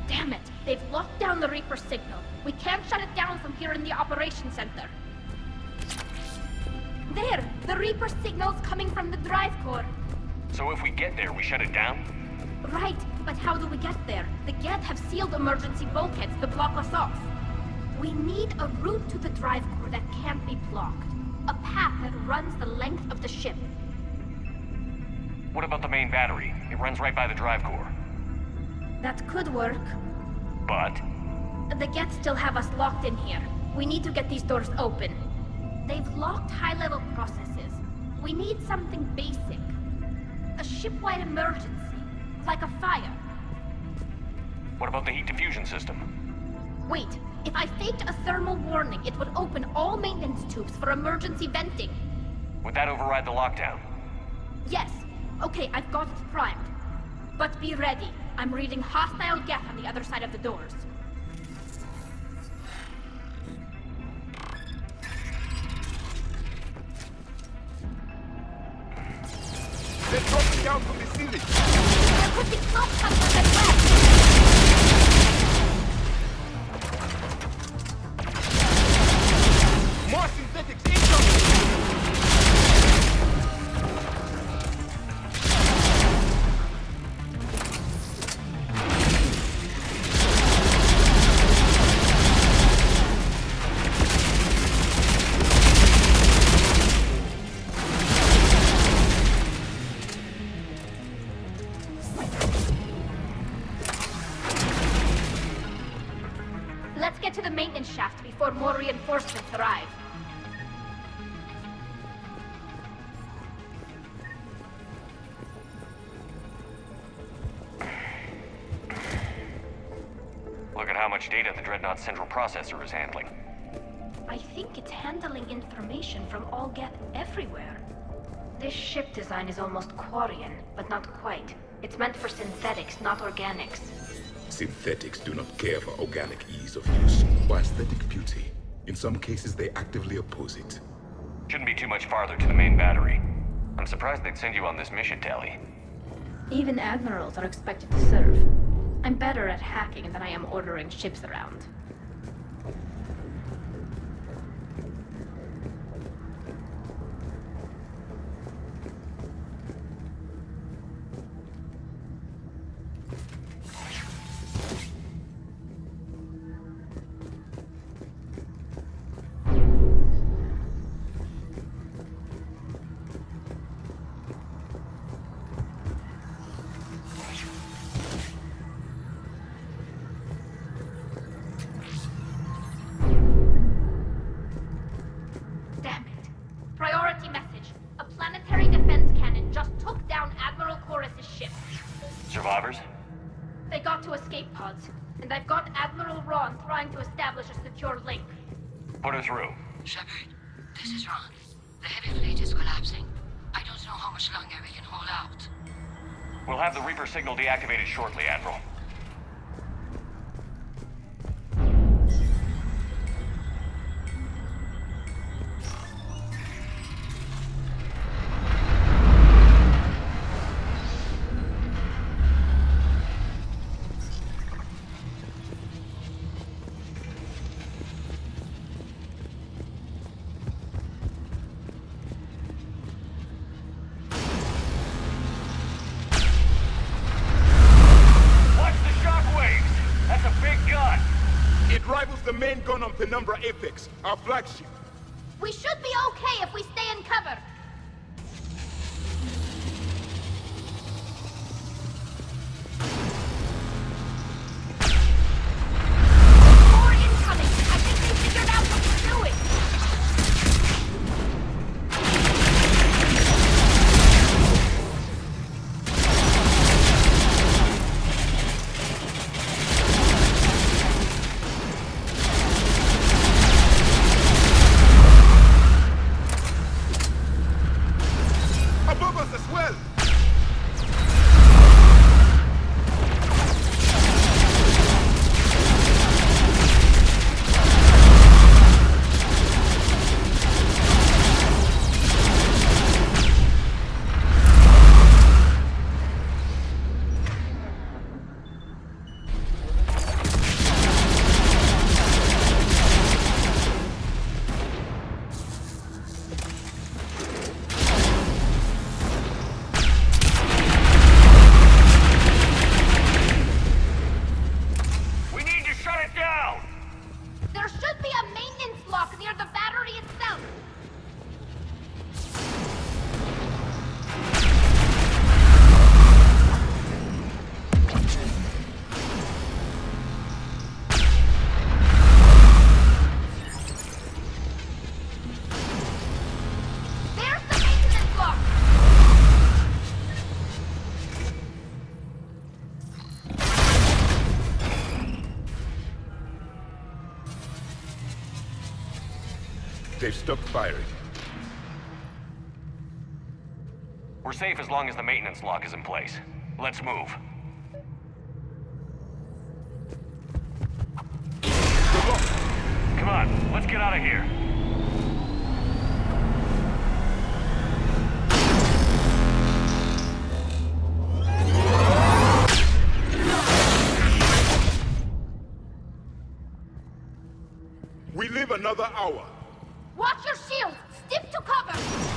Damn it! They've locked down the Reaper signal. We can't shut it down from here in the operations center. There! The Reaper signal's coming from the drive core. So if we get there, we shut it down? Right, But how do we get there? The Geth have sealed emergency bulkheads to block us off. We need a route to the drive core that can't be blocked. A path that runs the length of the ship. What about the main battery? It runs right by the drive core. That could work. But? The Geth still have us locked in here. We need to get these doors open. They've locked high-level processes. We need something basic. A ship-wide emergency. Like a fire. What about the heat diffusion system? Wait, if I faked a thermal warning, it would open all maintenance tubes for emergency venting. Would that override the lockdown? Yes. Okay, I've got it primed. But be ready. I'm reading hostile Geth on the other side of the doors. They're dropping down from the ceiling! There could be close hunters as well! More synthetics incoming! Let's get to the maintenance shaft before more reinforcements arrive. Look at how much data the Dreadnought's central processor is handling. I think it's handling information from all Geth everywhere. This ship design is almost Quarian, but not quite. It's meant for synthetics, not organics. Synthetics do not care for organic ease of use or aesthetic beauty. In some cases, they actively oppose it. Shouldn't be too much farther to the main battery. I'm surprised they'd send you on this mission, Tali. Even admirals are expected to serve. I'm better at hacking than I am ordering ships around. Survivors? They got to escape pods, and I've got Admiral Ron trying to establish a secure link. Put her through. Shepard, this is Ron. The heavy fleet is collapsing. I don't know how much longer we can hold out. We'll have the Reaper signal deactivated shortly, Admiral. The main gun on Penumbra Apex, our flagship. We should be okay if we stay in cover. More incoming! I think they figured out what we're doing! they've stopped firing. We're safe as long as the maintenance lock is in place. Let's move. Come on, let's get out of here. We live another hour. Watch your shield! Stick to cover!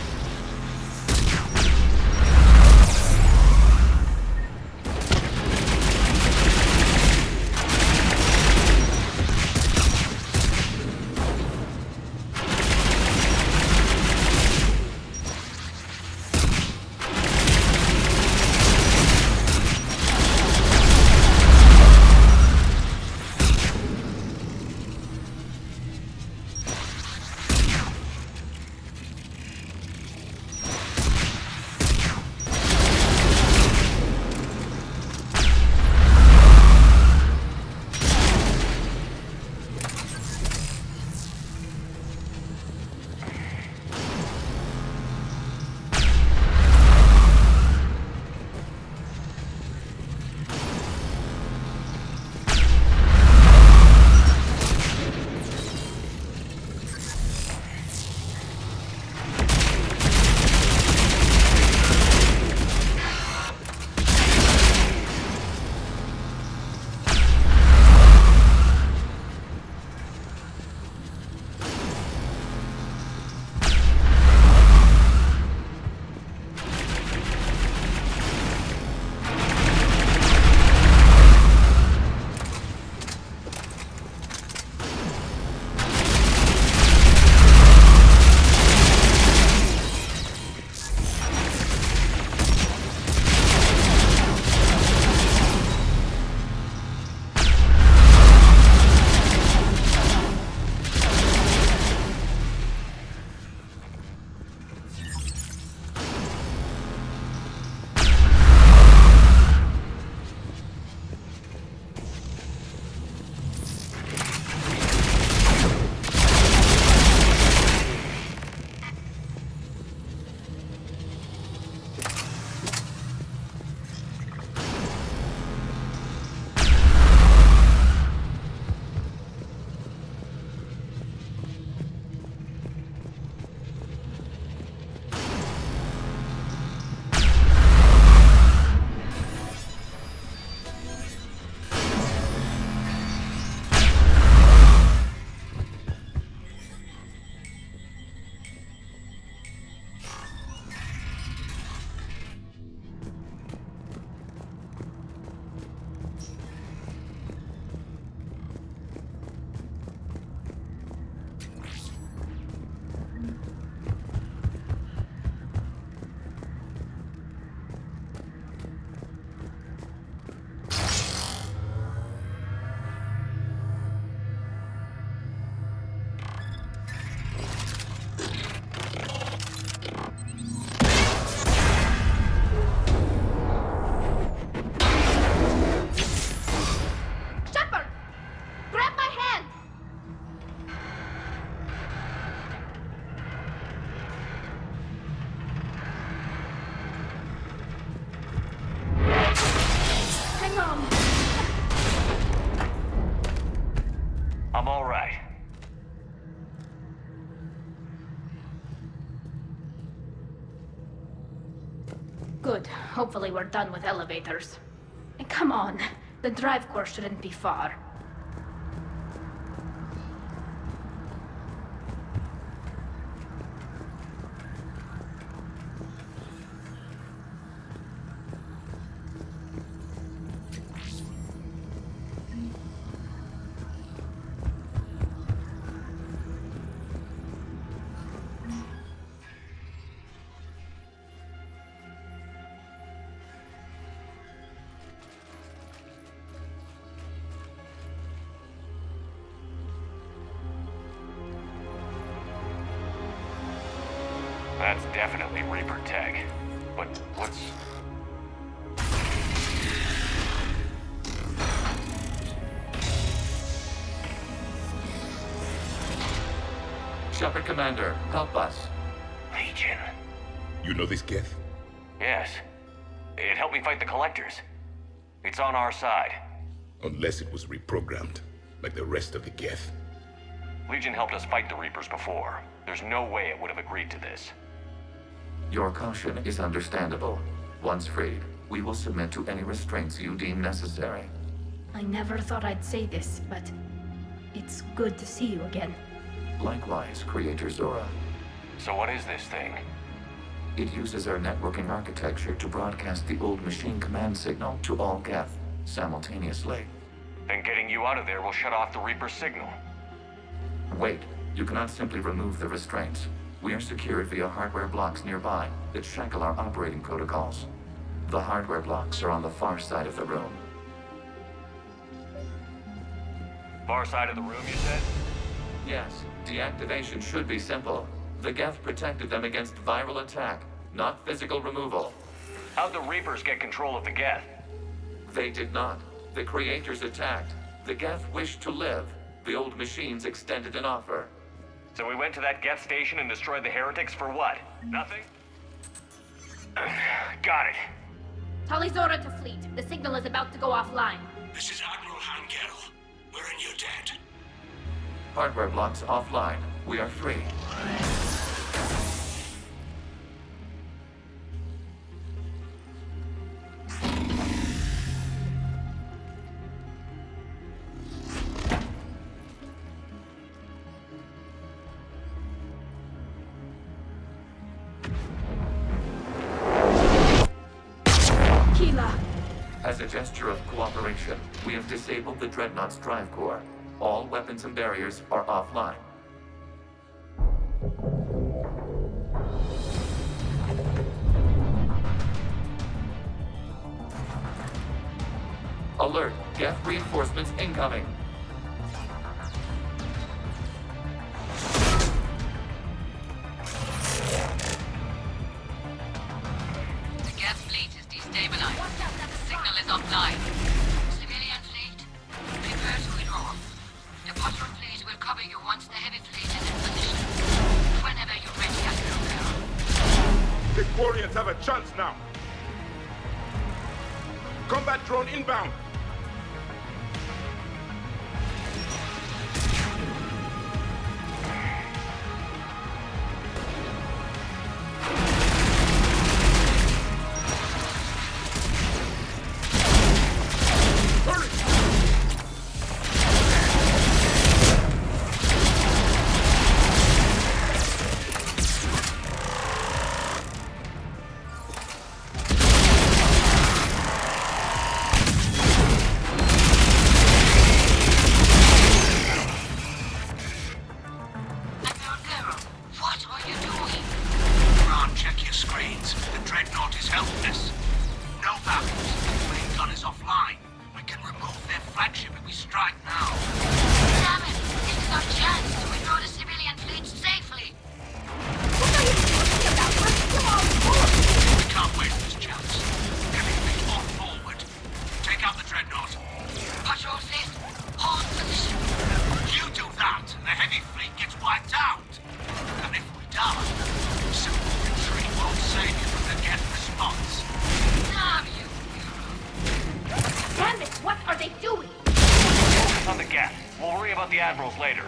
I'm all right. Good. Hopefully we're done with elevators. And come on, the drive course shouldn't be far. That's definitely Reaper tech. But what's... Shepard Commander, help us. Legion. You know this Geth? Yes. It helped me fight the Collectors. It's on our side. Unless it was reprogrammed, like the rest of the Geth. Legion helped us fight the Reapers before. There's no way it would have agreed to this. Your caution is understandable. Once freed, we will submit to any restraints you deem necessary. I never thought I'd say this, but it's good to see you again. Likewise, Creator Zora. So what is this thing? It uses our networking architecture to broadcast the old machine command signal to all Geth simultaneously. Then getting you out of there will shut off the Reaper signal. Wait, you cannot simply remove the restraints. We are secured via hardware blocks nearby that shackle our operating protocols. The hardware blocks are on the far side of the room. Far side of the room, you said? Yes, deactivation should be simple. The Geth protected them against viral attack, not physical removal. How'd the Reapers get control of the Geth? They did not. The Creators attacked. The Geth wished to live. The old machines extended an offer. So we went to that Geth station and destroyed the heretics for what? Nothing? Got it. Tali Zora to fleet. The signal is about to go offline. This is Admiral Hangel. We're in your debt. Hardware blocks offline. We are free. As a gesture of cooperation, we have disabled the Dreadnought's drive core. All weapons and barriers are offline. Alert! Geth reinforcements incoming! The Geth fleet is destabilized. The signal is offline. Civilian fleet, prepare to withdraw. The patrol fleet will cover you once the heavy fleet is in position. Whenever you're ready, Admiral. The Quarians have a chance now. Combat drone inbound. Later.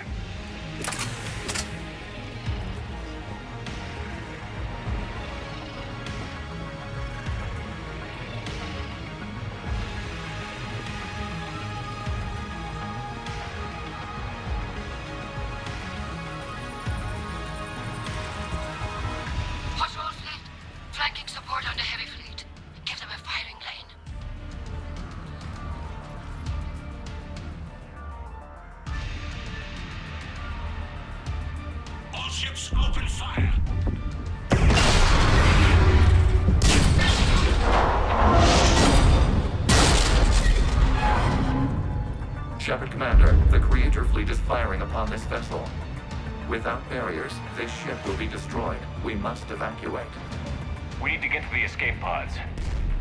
Patrol fleet, flanking support on the heavy fleet. Give them a firing lane. All ships open fire. Shepard Commander, the Creator fleet is firing upon this vessel. Without barriers, this ship will be destroyed. We must evacuate. We need to get to the escape pods.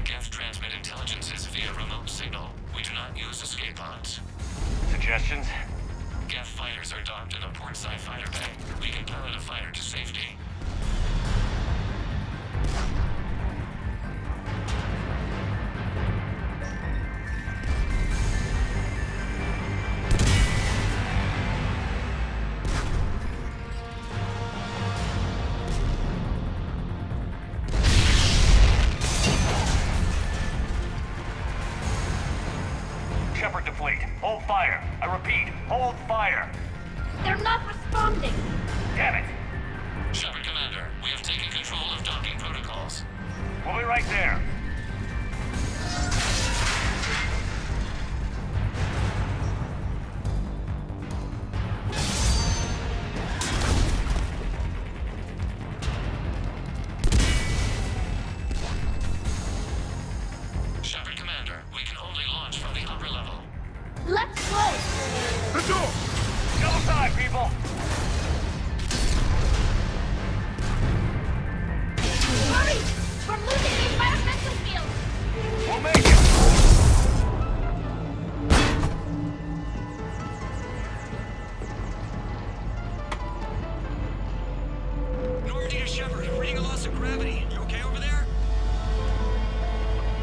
Geth transmit intelligences via remote signal. We do not use escape pods. Suggestions? Geth fighters are docked in a portside fighter bay. We can pilot a fighter to safety. Shepard to fleet. Hold fire. I repeat, hold fire. They're not responding. Damn it. Shepard Commander, we have taken control of docking protocols. We'll be right there. Shepard Commander, we can only launch from the upper level. Let's go! The door! Double time, people! Hurry! We're losing the environmental field! We'll make it! Normandy to Shepard, reading a loss of gravity. You okay over there?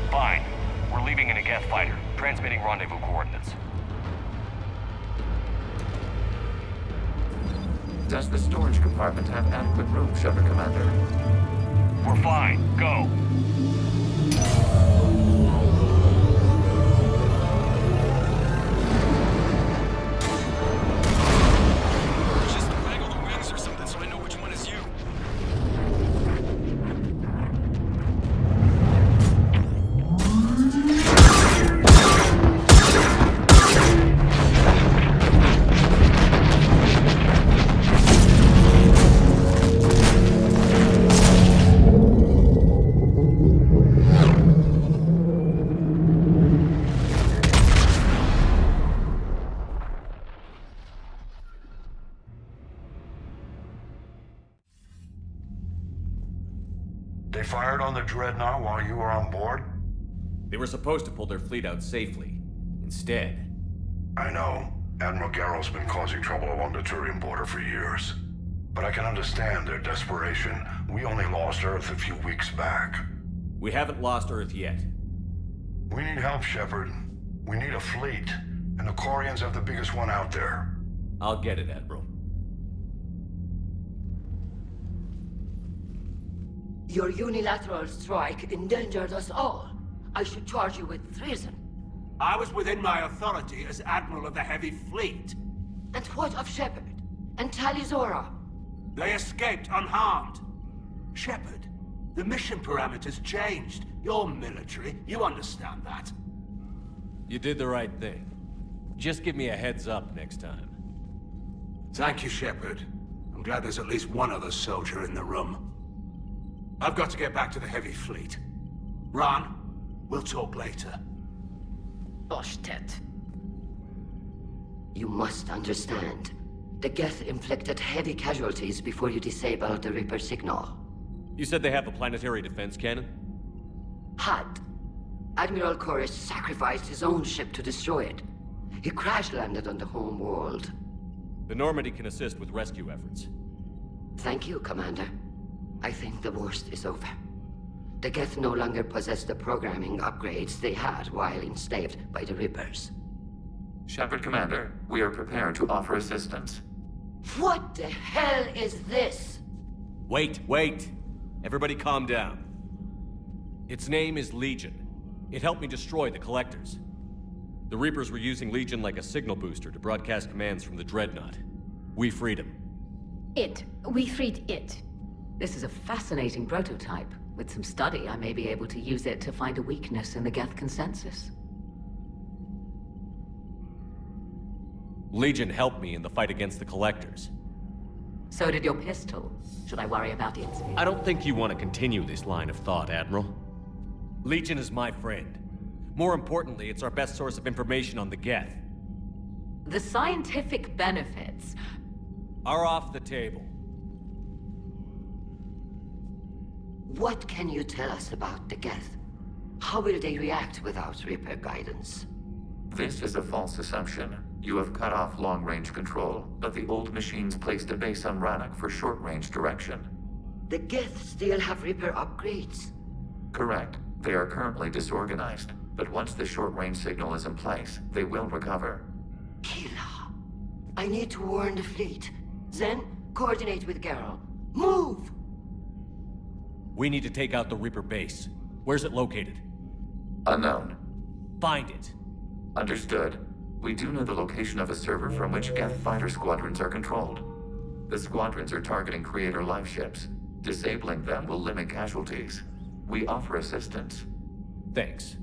Fine. We're leaving in a Geth fighter, transmitting rendezvous coordinates. Does the storage compartment have adequate room, Shepard Commander? We're fine. Go. Just waggle the wings or something so I know which one is you. They fired on the Dreadnought while you were on board? They were supposed to pull their fleet out safely. Instead... I know. Admiral Garrus been causing trouble along the Turian border for years. But I can understand their desperation. We only lost Earth a few weeks back. We haven't lost Earth yet. We need help, Shepard. We need a fleet. And the Quarians have the biggest one out there. I'll get it, Admiral. Your unilateral strike endangered us all. I should charge you with treason. I was within my authority as Admiral of the Heavy Fleet. And what of Shepard? And Talizora? They escaped unharmed. Shepard, the mission parameters changed. You're military, you understand that. You did the right thing. Just give me a heads up next time. Thank you, Shepard. I'm glad there's at least one other soldier in the room. I've got to get back to the Heavy Fleet. Ron, we'll talk later. Boshtet. You must understand. The Geth inflicted heavy casualties before you disabled the Reaper signal. You said they have a planetary defense cannon? Had. Admiral Chorus sacrificed his own ship to destroy it. He crash-landed on the home world. The Normandy can assist with rescue efforts. Thank you, Commander. I think the worst is over. The Geth no longer possess the programming upgrades they had while enslaved by the Reapers. Shepard Commander, we are prepared to offer assistance. What the hell is this? Wait! Everybody calm down. Its name is Legion. It helped me destroy the Collectors. The Reapers were using Legion like a signal booster to broadcast commands from the Dreadnought. We freed him. We freed it. This is a fascinating prototype. With some study, I may be able to use it to find a weakness in the Geth consensus. Legion helped me in the fight against the Collectors. So did your pistol. Should I worry about its... I don't think you want to continue this line of thought, Admiral. Legion is my friend. More importantly, it's our best source of information on the Geth. The scientific benefits... are off the table. What can you tell us about the Geth? How will they react without Reaper guidance? This is a false assumption. You have cut off long-range control, but the old machines placed a base on Rannoch for short-range direction. The Geth still have Reaper upgrades. Correct. They are currently disorganized, but once the short-range signal is in place, they will recover. Kila, I need to warn the fleet. Then, coordinate with Garrus. Move! We need to take out the Reaper base. Where's it located? Unknown. Find it. Understood. We do know the location of a server from which Geth fighter squadrons are controlled. The squadrons are targeting Creator life ships. Disabling them will limit casualties. We offer assistance. Thanks.